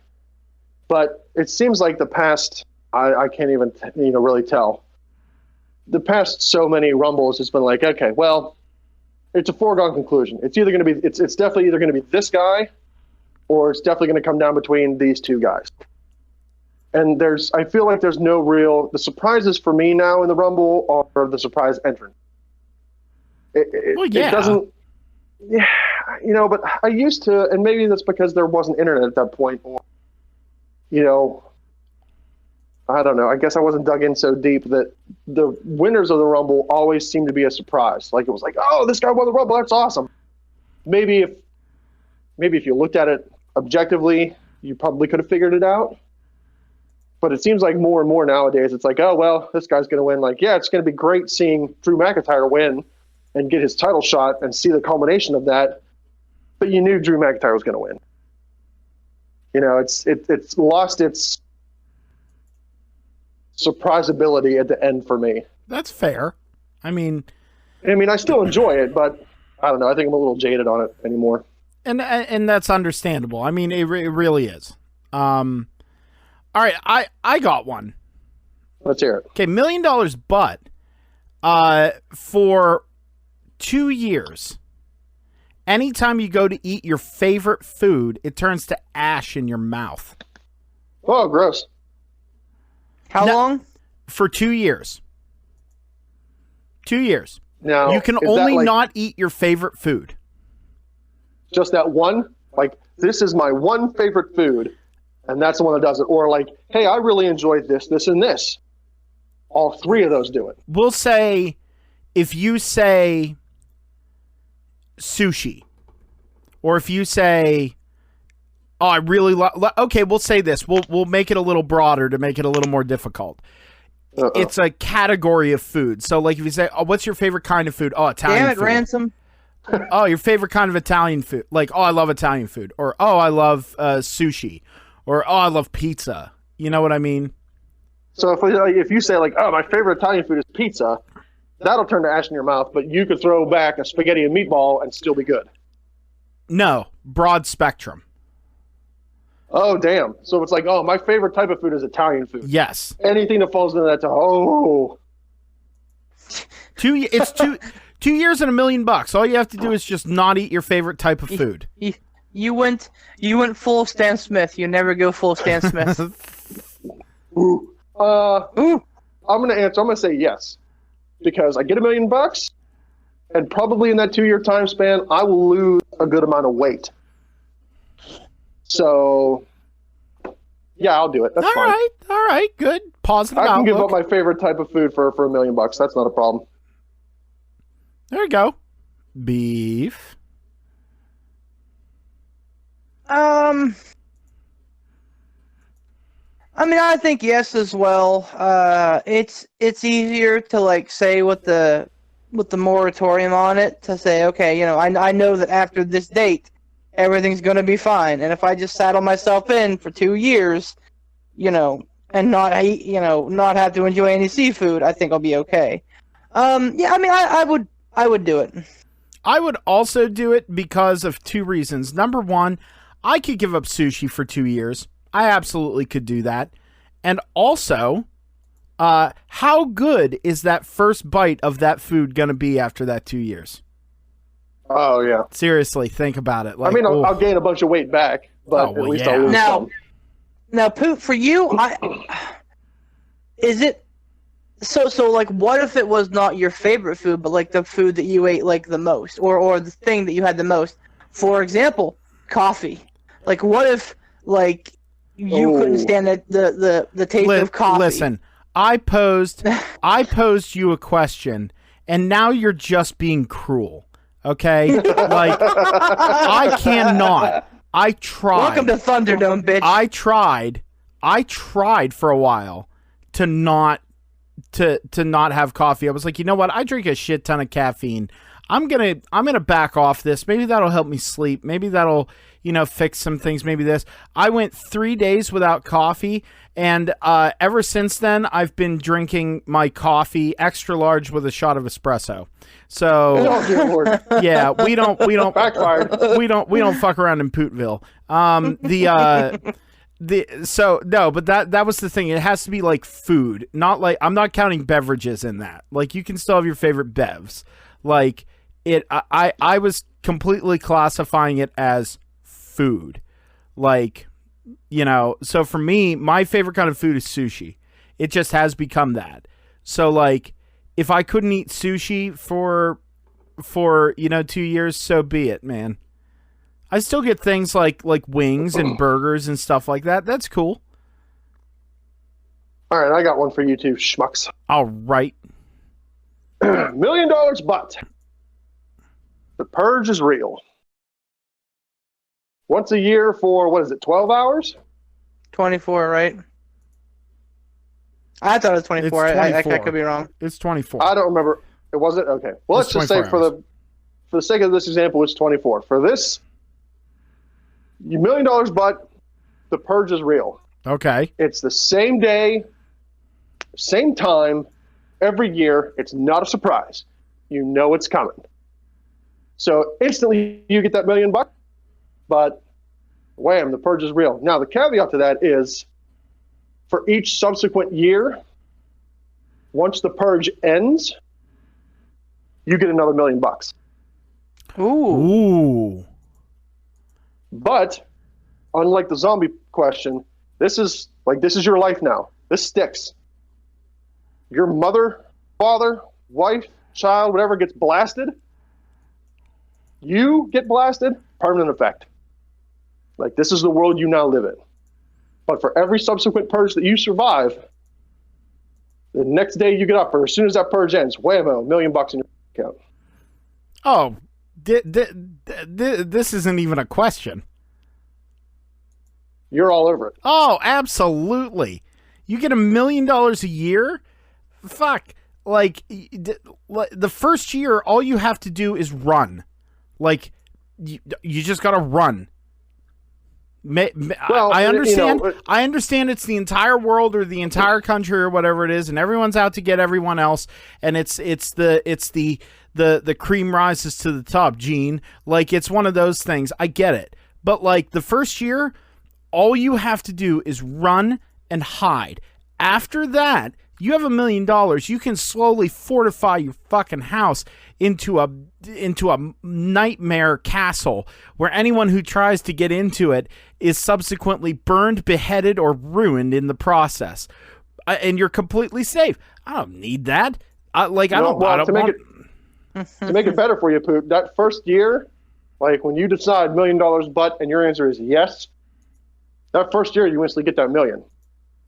But it seems like the past, I can't even, really tell. The past so many Rumbles has been like, okay, well, it's a foregone conclusion. It's either going to be, it's definitely either going to be this guy, or it's definitely going to come down between these two guys. And I feel like there's no the surprises for me now in the Rumble are the surprise entrant. It doesn't, but I used to, and maybe that's because there wasn't internet at that point, or, I don't know. I guess I wasn't dug in so deep that the winners of the Rumble always seemed to be a surprise. Like it was like, oh, this guy won the Rumble. That's awesome. Maybe if you looked at it objectively, you probably could have figured it out. But it seems like more and more nowadays, it's like, oh, well, this guy's going to win. Like, yeah, it's going to be great seeing Drew McIntyre win and get his title shot and see the culmination of that. But you knew Drew McIntyre was going to win. It's lost its surprisability at the end for me. That's fair. I mean, I still enjoy it, but I don't know. I think I'm a little jaded on it anymore. And that's understandable. I mean, it really is. All right, I got one. Let's hear it. Okay, $1 million, but for 2 years, anytime you go to eat your favorite food, it turns to ash in your mouth. Oh, gross. How long? For 2 years. 2 years. Now, you can only not eat your favorite food. Just that one? Like, this is my one favorite food, and that's the one that does it. Or like, hey, I really enjoyed this, this, and this. All three of those do it. We'll say, if you say sushi, or if you say, oh, I really okay, we'll say this. We'll make it a little broader to make it a little more difficult. It's a category of food. So, like, if you say, oh, what's your favorite kind of food? Oh, Italian food. Damn it, Ransom. Oh, your favorite kind of Italian food. Like, oh, I love Italian food. Or, oh, I love sushi. Or, oh, I love pizza. You know what I mean? So if you say, like, oh, my favorite Italian food is pizza, that'll turn to ash in your mouth, but you could throw back a spaghetti and meatball and still be good. No. Broad spectrum. Oh, damn. So it's like, oh, my favorite type of food is Italian food. Yes. Anything that falls into that, It's 2 years and $1 million. All you have to do is just not eat your favorite type of food. You went full Stan Smith. You never go full Stan Smith. I'm going to answer. I'm going to say yes. Because I get $1 million, and probably in that 2 year time span, I will lose a good amount of weight. So, yeah, I'll do it. That's fine. All right, good. positive I can give outlook. up my favorite type of food for $1 million. That's not a problem. There you go. Beef. I mean, I think yes as well. It's easier to like say with the moratorium on it to say, okay, you know, I know that after this date, everything's gonna be fine, and if I just saddle myself in for 2 years, you know, and not eat, you know, not have to enjoy any seafood, I think I'll be okay. Yeah, I mean, I would do it. I would also do it because of two reasons. Number one, I could give up sushi for 2 years. I absolutely could do that. And also, how good is that first bite of that food going to be after that 2 years? Oh, yeah. Seriously, think about it. Like, I mean, I'll gain a bunch of weight back, but well, at least yeah. I'll lose some. Now, Poot, for you, is it so? Like, what if it was not your favorite food, but like the food that you ate like the most, or the thing that you had the most? For example, coffee. Like, what if like you couldn't stand the taste of coffee? Listen, I posed you a question, and now you're just being cruel. Okay, like I cannot. I tried. Welcome to Thunderdome, bitch. I tried for a while to not have coffee. I was like, you know what? I drink a shit ton of caffeine. I'm gonna back off this. Maybe that'll help me sleep. Maybe that'll, you know, fix some things. Maybe this. I went 3 days without coffee, and ever since then, I've been drinking my coffee extra large with a shot of espresso. So Oh, dear Lord. yeah, we don't Backfired. we don't fuck around in Pootville. But that was the thing. It has to be like food, not like, I'm not counting beverages in that. Like, you can still have your favorite bevs. Like I was completely classifying it as food. Like, you know, so for me, my favorite kind of food is sushi. It just has become that. So like, if I couldn't eat sushi for 2 years, so be it, man. I still get things like wings and burgers and stuff like that. That's cool. All right, I got one for you too, schmucks. All right. $1 million, but the purge is real. Once a year for, what is it, 12 hours? 24, right? I thought it was 24. It's I 24. could be wrong. It's 24. I don't remember. It wasn't? Okay. Well, let's just say 24 for the sake of this example, it's 24. For this, $1 million, but the purge is real. Okay. It's the same day, same time, every year. It's not a surprise. You know it's coming. So instantly you get that $1 million, but wham, the purge is real. Now, the caveat to that is for each subsequent year, once the purge ends, you get another $1 million. Ooh. But unlike the zombie question, this is your life now. This sticks. Your mother, father, wife, child, whatever gets blasted, you get blasted, permanent effect. Like, this is the world you now live in. But for every subsequent purge that you survive, the next day you get up, or as soon as that purge ends, whammo, $1 million in your account. Oh, this isn't even a question. You're all over it. Oh, absolutely. You get $1 million a year? Fuck. Like, the first year, all you have to do is run. Like, you just gotta run. Well, I understand. you know, I understand it's the entire world or the entire country or whatever it is, and everyone's out to get everyone else, and it's the cream rises to the top, Gene. Like, it's one of those things. I get it, but like the first year, all you have to do is run and hide. After that, you have $1 million. You can slowly fortify your fucking house into a nightmare castle where anyone who tries to get into it is subsequently burned, beheaded, or ruined in the process. And you're completely safe. I don't need that. To make it better for you, Poot, that first year, like when you decide $1 million but, and your answer is yes, that first year you instantly get that $1 million.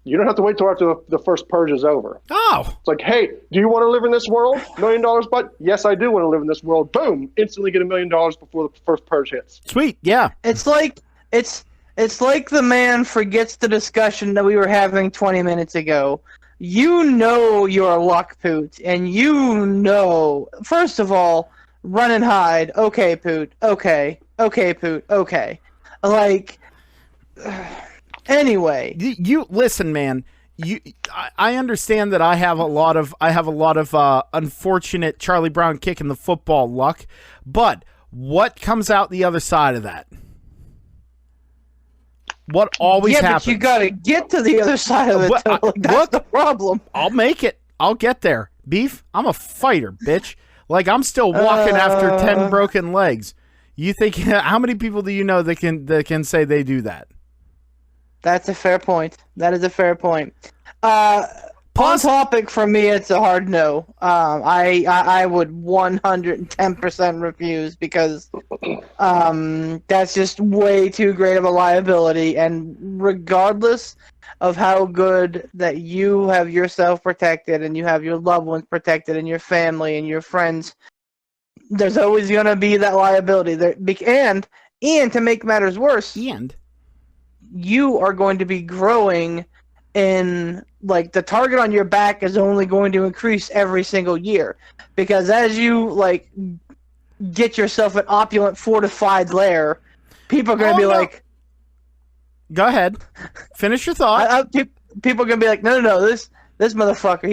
You don't have to wait till after the first purge is over. Oh. It's like, hey, do you want to live in this world? $1 million, but yes, I do want to live in this world. Boom! Instantly get $1 million before the first purge hits. Sweet, yeah. It's like the man forgets the discussion that we were having 20 minutes ago. You know your luck, Poot, and you know, first of all, run and hide. Okay, Poot. Okay, Poot. Okay. Like, anyway. You listen, man. I understand that I have a lot of unfortunate Charlie Brown kicking the football luck, but what comes out the other side of that? What always happens? But you gotta get to the other side of it. That's the problem. I'll make it. I'll get there. Beef, I'm a fighter, bitch. Like, I'm still walking after 10 broken legs. You think, how many people do you know that can say they do that? That's a fair point. That is a fair point. On topic, for me, it's a hard no. I would 110% refuse because that's just way too great of a liability. And regardless of how good that you have yourself protected and you have your loved ones protected and your family and your friends, there's always going to be that liability there. And to make matters worse, you are going to be growing in, like, the target on your back is only going to increase every single year, because as you, like, get yourself an opulent fortified lair, people are going to be like, go ahead, finish your thought. People are going to be like, no, this motherfucker,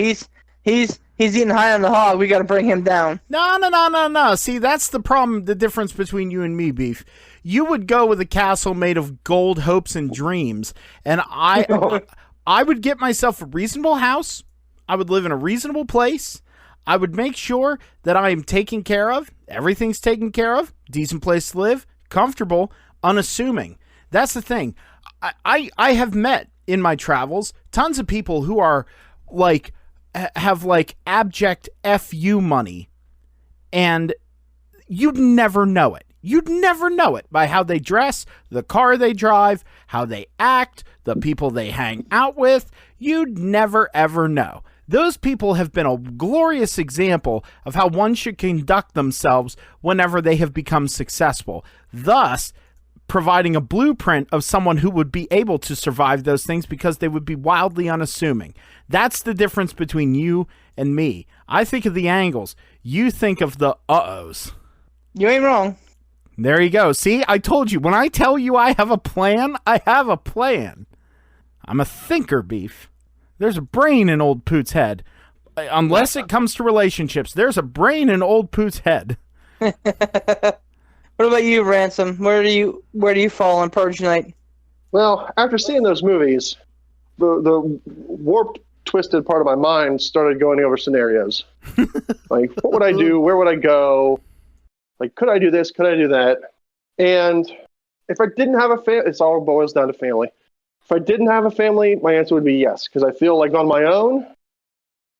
he's eating high on the hog, we got to bring him down. No. See, that's the problem, the difference between you and me, Beef. You would go with a castle made of gold, hopes, and dreams, and I would get myself a reasonable house. I would live in a reasonable place. I would make sure that I am taken care of. Everything's taken care of. Decent place to live. Comfortable. Unassuming. That's the thing. I have met in my travels tons of people who are like, have like abject FU money, and you'd never know it. You'd never know it by how they dress, the car they drive, how they act, the people they hang out with. You'd never, ever know. Those people have been a glorious example of how one should conduct themselves whenever they have become successful, thus providing a blueprint of someone who would be able to survive those things because they would be wildly unassuming. That's the difference between you and me. I think of the angles. You think of the uh-ohs. You ain't wrong. There you go. See, I told you. When I tell you I have a plan, I have a plan. I'm a thinker, Beef. There's a brain in old Poot's head. Unless it comes to relationships, there's a brain in old Poot's head. What about you, Ransom? Where do you fall on Purge Night? Well, after seeing those movies, the warped, twisted part of my mind started going over scenarios. Like, what would I do? Where would I go? Like, could I do this? Could I do that? And if I didn't have a family, it all boils down to family. If I didn't have a family, my answer would be yes, because I feel like on my own,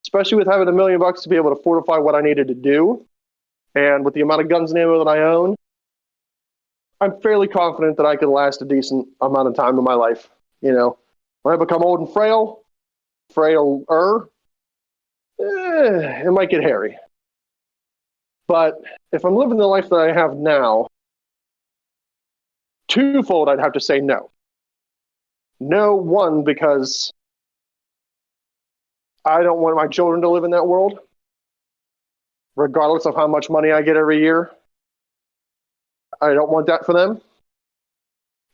especially with having $1 million to be able to fortify what I needed to do, and with the amount of guns and ammo that I own, I'm fairly confident that I could last a decent amount of time in my life. You know, when I become old and frailer, it might get hairy. But if I'm living the life that I have now, twofold, I'd have to say no. No, one, because I don't want my children to live in that world, regardless of how much money I get every year. I don't want that for them.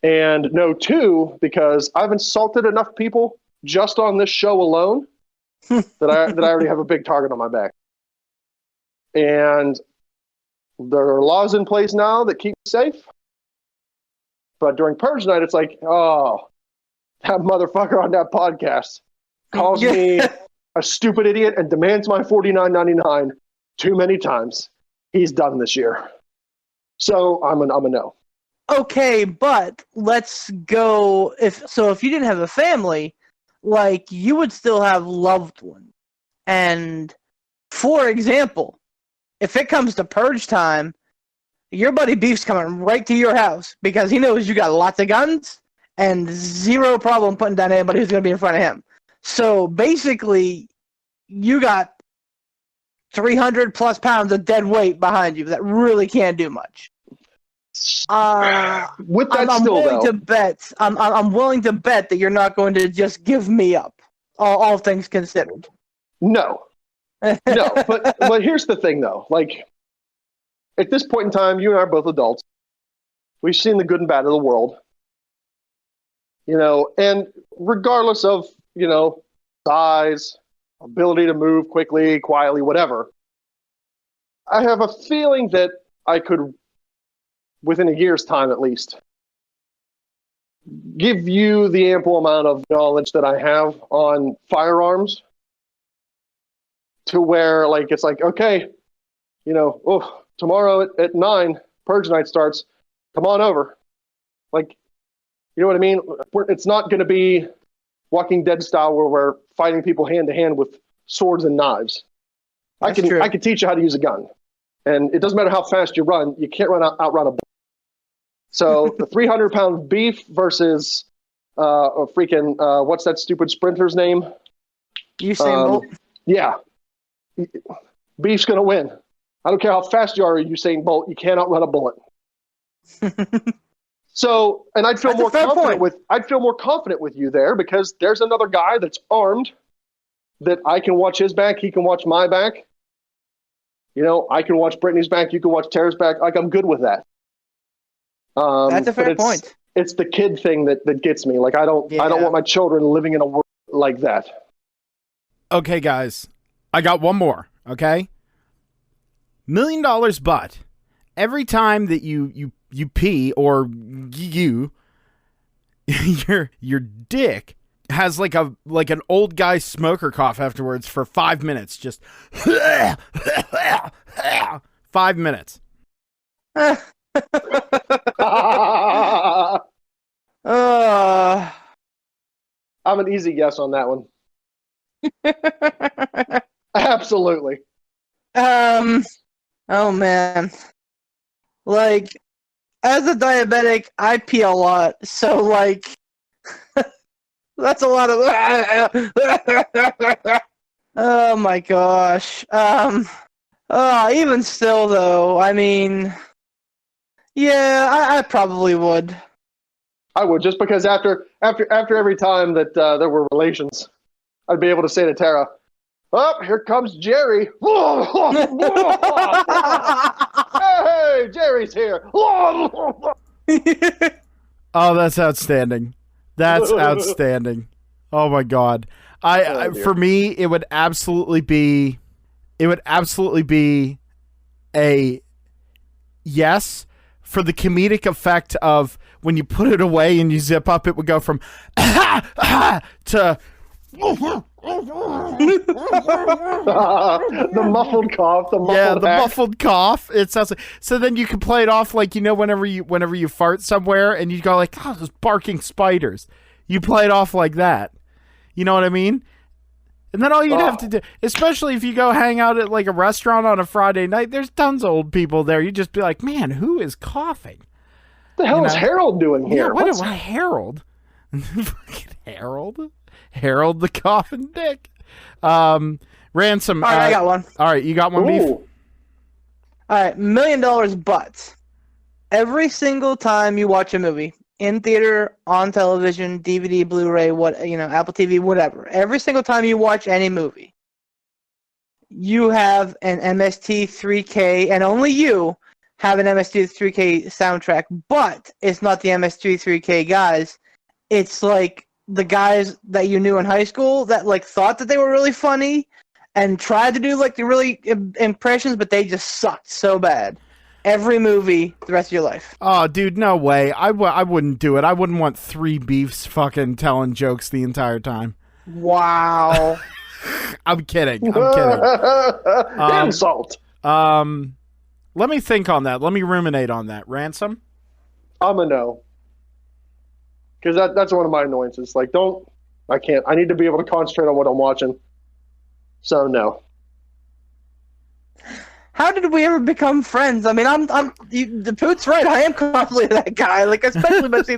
And no, two, because I've insulted enough people just on this show alone that I already have a big target on my back. And there are laws in place now that keep me safe. But during Purge Night, it's like, oh, that motherfucker on that podcast calls me a stupid idiot and demands my $49.99 too many times. He's done this year. So I'm a no. Okay, but let's go. If you didn't have a family, like, you would still have loved ones. And for example, if it comes to Purge time, your buddy Beef's coming right to your house because he knows you got lots of guns and zero problem putting down anybody who's going to be in front of him. So basically, you got 300 plus pounds of dead weight behind you that really can't do much. With that, I'm still willing though, to bet. I'm willing to bet that you're not going to just give me up. All things considered. no. But here's the thing though. Like, at this point in time, you and I are both adults. We've seen the good and bad of the world. And regardless of, size, ability to move quickly, quietly, whatever, I have a feeling that I could, within a year's time at least, give you the ample amount of knowledge that I have on firearms to where, like, it's like, okay, tomorrow at 9, Purge Night starts, come on over. Like, you know what I mean? It's not going to be Walking Dead style where we're fighting people hand to hand with swords and knives. I can teach you how to use a gun. And it doesn't matter how fast you run, you can't outrun a bullet. So the 300-pound beef versus a freaking, what's that stupid sprinter's name? Usain Bolt? Yeah. Beef's going to win. I don't care how fast you are, Usain Bolt, you can't outrun a bullet. So, and I'd feel more confident with you there because there's another guy that's armed that I can watch his back, he can watch my back. I can watch Brittany's back, you can watch Tara's back. Like, I'm good with that. That's a fair point. It's the kid thing that gets me. Like, I don't want my children living in a world like that. Okay, guys, I got one more. Okay, $1 million, but every time that you pee or your dick has like an old guy smoker cough afterwards for 5 minutes, just 5 minutes. I'm an easy guess on that one. Absolutely. Oh man. Like, as a diabetic, I pee a lot, so like that's a lot of oh my gosh. Even still though, I mean, yeah, I probably would. I would, just because after every time that there were relations, I'd be able to say to Tara, "Oh, here comes Jerry." Hey, Jerry's here. Oh, that's outstanding. That's outstanding. Oh my God. For me, it would absolutely be a yes, for the comedic effect of when you put it away and you zip up, it would go from to the muffled cough, the muffled cough. It sounds like, so then you can play it off like, whenever you fart somewhere and you go like, oh, those barking spiders. You play it off like that. You know what I mean? And then all you'd have to do, especially if you go hang out at like a restaurant on a Friday night, there's tons of old people there. You just be like, man, who is coughing? What the hell is Harold doing here? Yeah, what Harold? Fucking Harold? Harold the Coffin Dick. Ransom. All right, I got one. All right, you got one, Beef? All right, $1 million, but every single time you watch a movie, in theater, on television, DVD, Blu-ray, Apple TV, whatever, every single time you watch any movie, you have an MST3K, and only you have an MST3K soundtrack, but it's not the MST3K guys. It's like the guys that you knew in high school that like thought that they were really funny and tried to do like the really impressions, but they just sucked so bad. Every movie, the rest of your life. Oh, dude, no way. I wouldn't do it. I wouldn't want 3 Beefs fucking telling jokes the entire time. Wow. I'm kidding. Insult. Let me think on that. Let me ruminate on that. Ransom? I'm a no. Because that's one of my annoyances. Like, I can't. I need to be able to concentrate on what I'm watching. So, no. How did we ever become friends? I mean, the Poot's right. I am probably that guy. Like, especially, but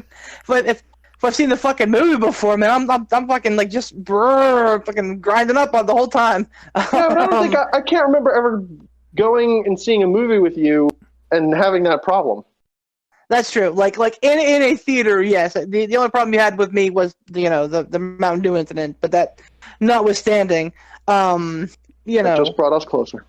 if if I've seen the fucking movie before, man, I'm fucking like just fucking grinding up on the whole time. Yeah, but I don't think I can't remember ever going and seeing a movie with you and having that problem. That's true. Like in a theater, yes. The only problem you had with me was the Mountain Dew incident, but that notwithstanding, It just brought us closer.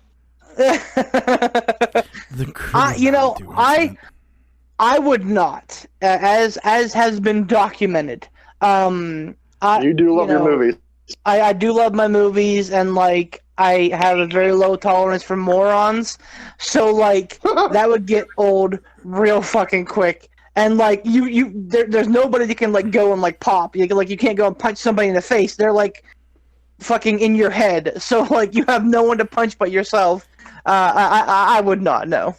I would not, as has been documented. You do love your movies. I do love my movies, and like I have a very low tolerance for morons, so like that would get old real fucking quick. And like there's nobody that can like go and like pop. You can't go and punch somebody in the face. They're like fucking in your head, so like you have no one to punch but yourself. I would not know.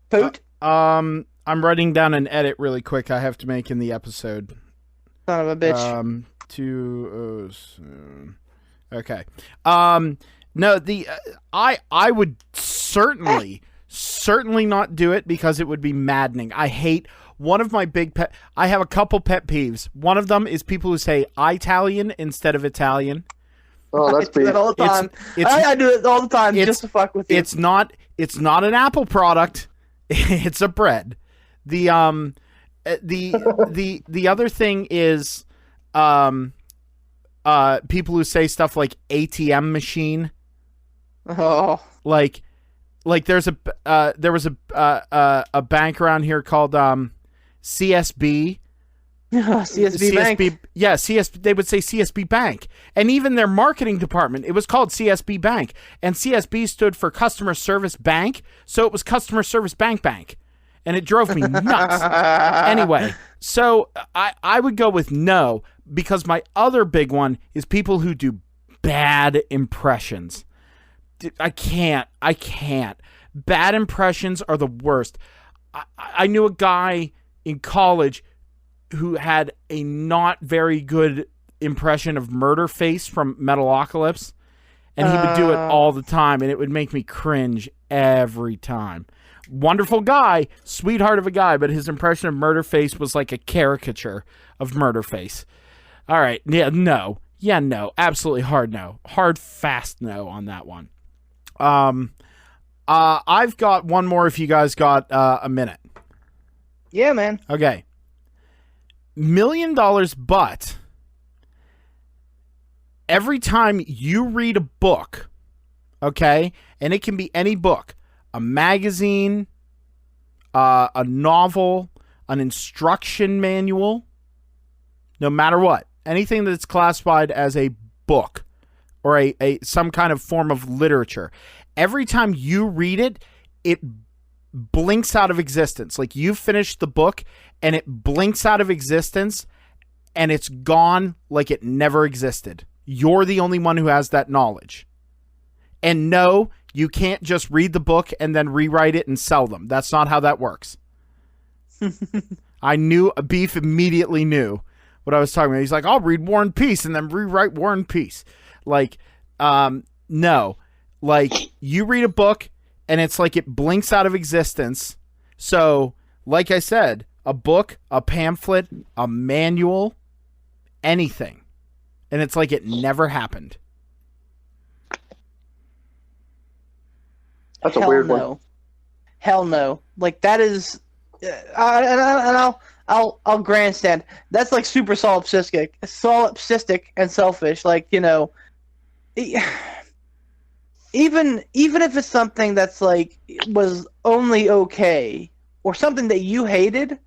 Poot? I'm writing down an edit really quick I have to make in the episode. Son of a bitch. Okay. No, I would certainly not do it because it would be maddening. I hate one of my I have a couple pet peeves. One of them is people who say Italian instead of Italian. Oh, that's I do that all the time. I do it all the time just to fuck with you. It's not an Apple product. It's a bread. The other thing is people who say stuff like ATM machine. Oh. Like there was a bank around here called CSB. CSB Bank. Yeah, CSB. They would say CSB Bank, and even their marketing department, it was called CSB Bank, and CSB stood for Customer Service Bank, so it was Customer Service Bank, and it drove me nuts. Anyway, so I would go with no, because my other big one is people who do bad impressions. I can't. Bad impressions are the worst. I knew a guy in college who had a not very good impression of Murderface from Metalocalypse, and he would do it all the time, and it would make me cringe every time. Wonderful guy, sweetheart of a guy, but his impression of Murderface was like a caricature of Murderface. All right, no, absolutely hard no, hard fast no on that one. I've got one more if you guys got a minute. Yeah, man. Okay. $1 million, but every time you read a book, okay, and it can be any book, a magazine, a novel, an instruction manual, no matter what, anything that's classified as a book or a some kind of form of literature, every time you read it, it blinks out of existence. Like you finished the book and it blinks out of existence and it's gone like it never existed. You're the only one who has that knowledge. And no, you can't just read the book and then rewrite it and sell them. That's not how that works. Beef immediately knew what I was talking about. He's like, I'll read War and Peace and then rewrite War and Peace. Like, no. Like, you read a book and it's like it blinks out of existence. So, like I said, a book, a pamphlet, a manual, anything. And it's like it never happened. That's a weird one. Hell no. Like that is, I'll grandstand. That's like super solipsistic and selfish. Like, you know, even if it's something that's like was only okay or something that you hated,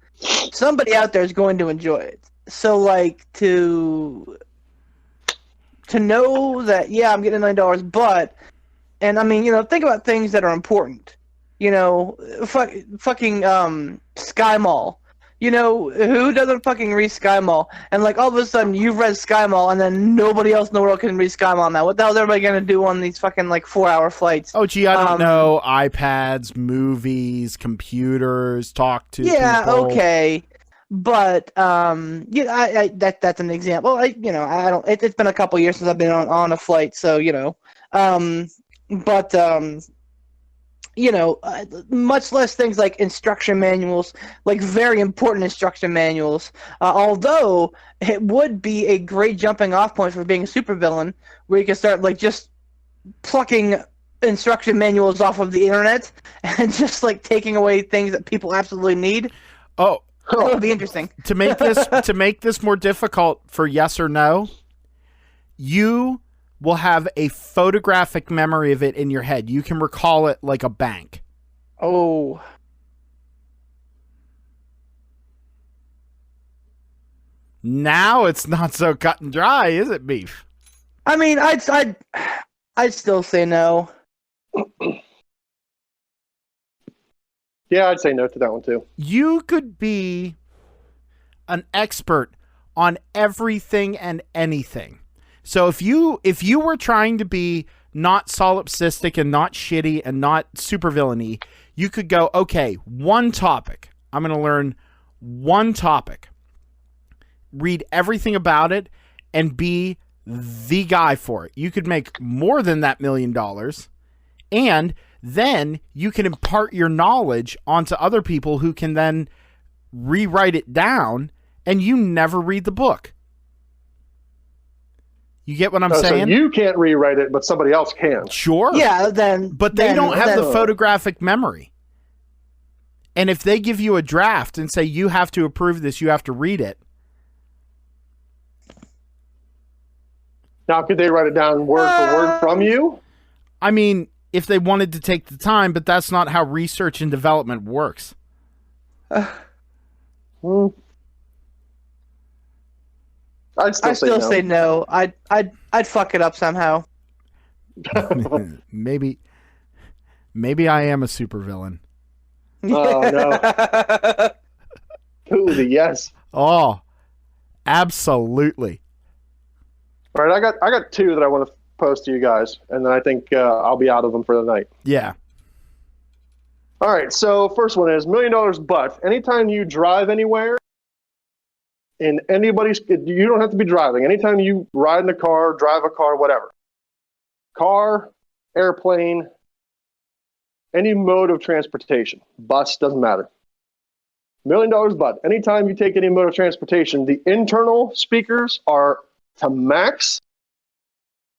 somebody out there is going to enjoy it. So like to know that, yeah, I'm getting $1 million, but, and I mean, you know, think about things that are important. You know, fucking Sky Mall. You know, who doesn't fucking read Sky Mall? And like all of a sudden you've read Sky Mall and then nobody else in the world can read Sky Mall now. What the hell is everybody going to do on these fucking like 4-hour flights? Oh, gee, I don't know. iPads, movies, computers, talk to yeah, people. Okay. But yeah, that's an example. I don't. It's been a couple years since I've been on a flight, so you know. But much less things like instruction manuals, like very important instruction manuals. Although it would be a great jumping off point for being a supervillain, where you can start like just plucking instruction manuals off of the internet and just like taking away things that people absolutely need. Oh, that would be interesting. To make this more difficult for yes or no, you will have a photographic memory of it in your head. You can recall it like a bank. Oh. Now it's not so cut and dry, is it, Beef? I mean, I'd still say no. Yeah, I'd say no to that one too. You could be an expert on everything and anything. So if you were trying to be not solipsistic and not shitty and not supervillainy, you could go, okay, one topic. I'm going to learn one topic, read everything about it, and be the guy for it. You could make more than that $1 million, and then you can impart your knowledge onto other people who can then rewrite it down, and you never read the book. You get what I'm saying? So you can't rewrite it, but somebody else can. Sure. Yeah, but they don't have the photographic memory. And if they give you a draft and say you have to approve this, you have to read it. Now, could they write it down word for word from you? I mean, if they wanted to take the time, but that's not how research and development works. I'd still say no. I'd fuck it up somehow. Maybe I am a supervillain. Oh no! Ooh, the yes. Oh, absolutely. All right, I got two that I want to pose to you guys, and then I think I'll be out of them for the night. Yeah. All right. So first one is $1 million, but anytime you drive anywhere. You don't have to be driving. Anytime you ride in a car, drive a car, whatever. Car, airplane, any mode of transportation. Bus, doesn't matter. $1 million, but anytime you take any mode of transportation, the internal speakers are to max.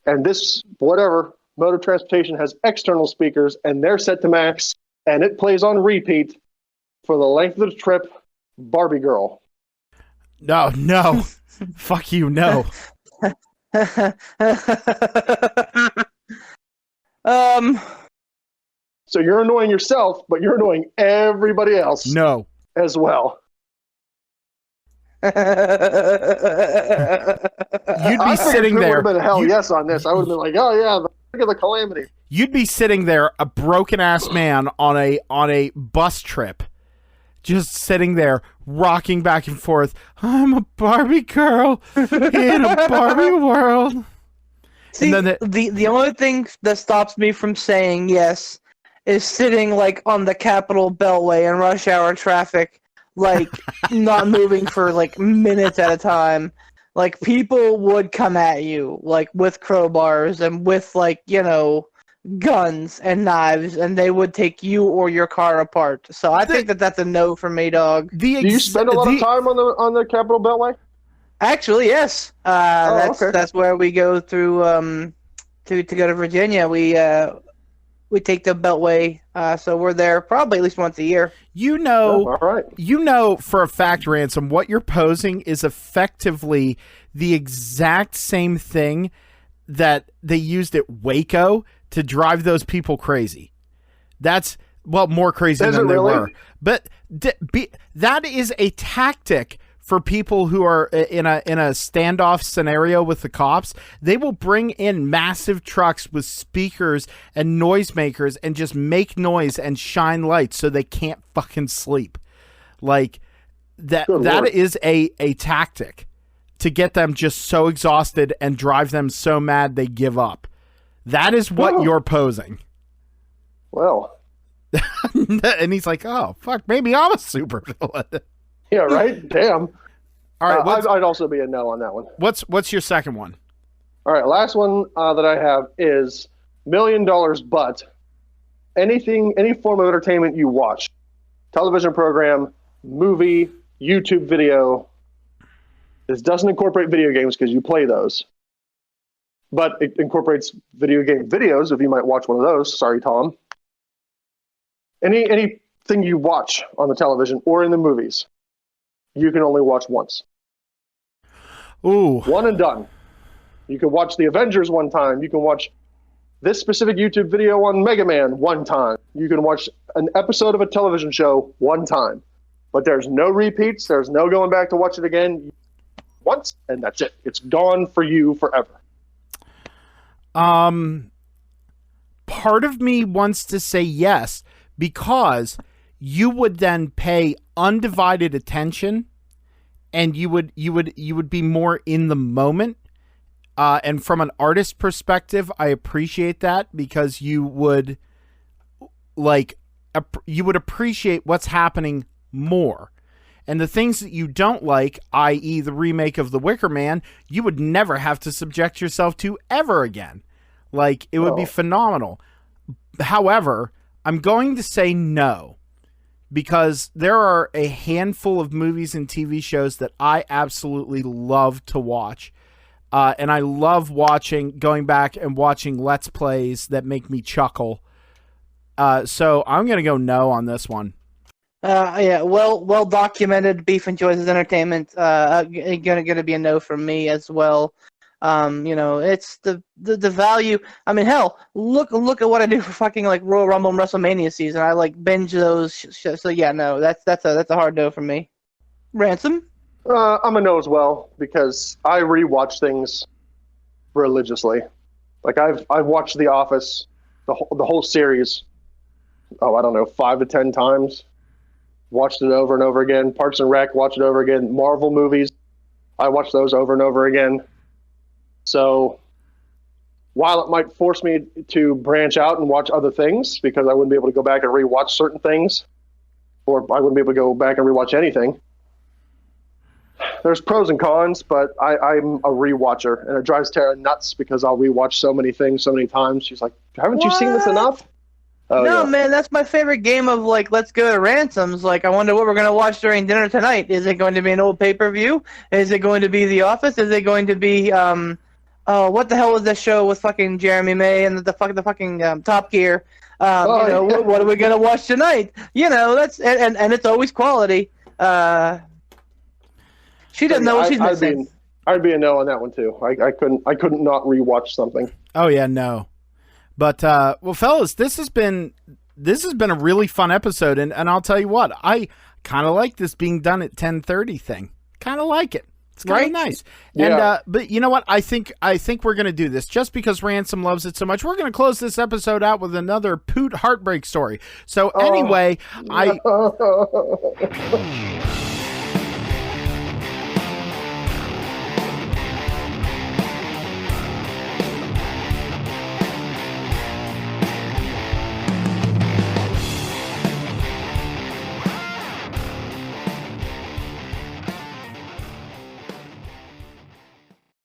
And this, whatever mode of transportation has external speakers, and they're set to max. And it plays on repeat for the length of the trip, Barbie Girl. No. Fuck you, no. So you're annoying yourself, but you're annoying everybody else. No. As well. You'd be sitting there. I would have been a hell yes on this. I would have been like, oh yeah, look at the calamity. You'd be sitting there, a broken ass man on a bus trip. Just sitting there, rocking back and forth. I'm a Barbie girl in a Barbie world. See, and then the only thing that stops me from saying yes is sitting like on the Capitol Beltway in rush hour traffic, like not moving for like minutes at a time. Like people would come at you like with crowbars and with like, guns and knives, and they would take you or your car apart. So I think that's a no for me, dog. Do you spend a lot of time on the Capitol Beltway? Actually, yes. That's where we go through to go to Virginia. We take the Beltway, so we're there probably at least once a year. All right. You know for a fact, Ransom, what you're posing is effectively the exact same thing that they used at Waco to drive those people crazy. That's, more crazy than they were. But that is a tactic for people who are in a standoff scenario with the cops. They will bring in massive trucks with speakers and noisemakers and just make noise and shine lights so they can't fucking sleep. Like that is a tactic to get them just so exhausted and drive them so mad they give up. That is what you're posing. Well. And he's like, oh, fuck, maybe I'm a supervillain. Yeah, right? Damn. All right. I'd also be a no on that one. What's your second one? All right, last one that I have is $1 million, but any form of entertainment you watch, television program, movie, YouTube video, this doesn't incorporate video games because you play those. But it incorporates video game videos, if you might watch one of those. Sorry, Tom. Anything you watch on the television or in the movies, you can only watch once. Ooh. One and done. You can watch the Avengers one time. You can watch this specific YouTube video on Mega Man one time. You can watch an episode of a television show one time. But there's no repeats. There's no going back to watch it again once, and that's it. It's gone for you forever. Part of me wants to say yes, because you would then pay undivided attention, and you would be more in the moment. And from an artist perspective, I appreciate that, because you would appreciate what's happening more. And the things that you don't like, i.e. the remake of The Wicker Man, you would never have to subject yourself to ever again. Like, it would be phenomenal. However, I'm going to say no, because there are a handful of movies and TV shows that I absolutely love to watch. And I love going back and watching Let's Plays that make me chuckle. So I'm going to go no on this one. Yeah, well documented. Beef enjoys his entertainment. Gonna be a no from me as well. It's the value. I mean, hell, look at what I do for fucking like Royal Rumble and WrestleMania season. I like binge those shows. So yeah, no, that's a hard no for me. Ransom? I'm a no as well, because I rewatch things religiously. Like I've watched The Office, the whole series. I don't know, 5 to 10 times. Watched it over and over again. Parks and Rec, watch it over again. Marvel movies, I watch those over and over again. So while it might force me to branch out and watch other things, because I wouldn't be able to go back and rewatch certain things, or I wouldn't be able to go back and rewatch anything, there's pros and cons, but I'm a rewatcher, and it drives Tara nuts because I'll rewatch so many things so many times. She's like, haven't you seen this enough? Oh, no, yeah. Man, that's my favorite game of, like, let's go to Ransom's. Like, I wonder what we're going to watch during dinner tonight. Is it going to be an old pay-per-view? Is it going to be The Office? Is it going to be, what the hell was that show with fucking Jeremy May and the fucking Top Gear? Yeah. What are we going to watch tonight? That's, and it's always quality. She doesn't know what she's missing. I'd be a no on that one, too. I couldn't not rewatch something. Oh, yeah, no. But, well, fellas, this has been a really fun episode, and I'll tell you what, I kind of like this being done at 10:30 thing. Kind of like it. It's kind of nice. Yeah. And but you know what? I think we're going to do this just because Ransom loves it so much. We're going to close this episode out with another Poot heartbreak story. So anyway, no.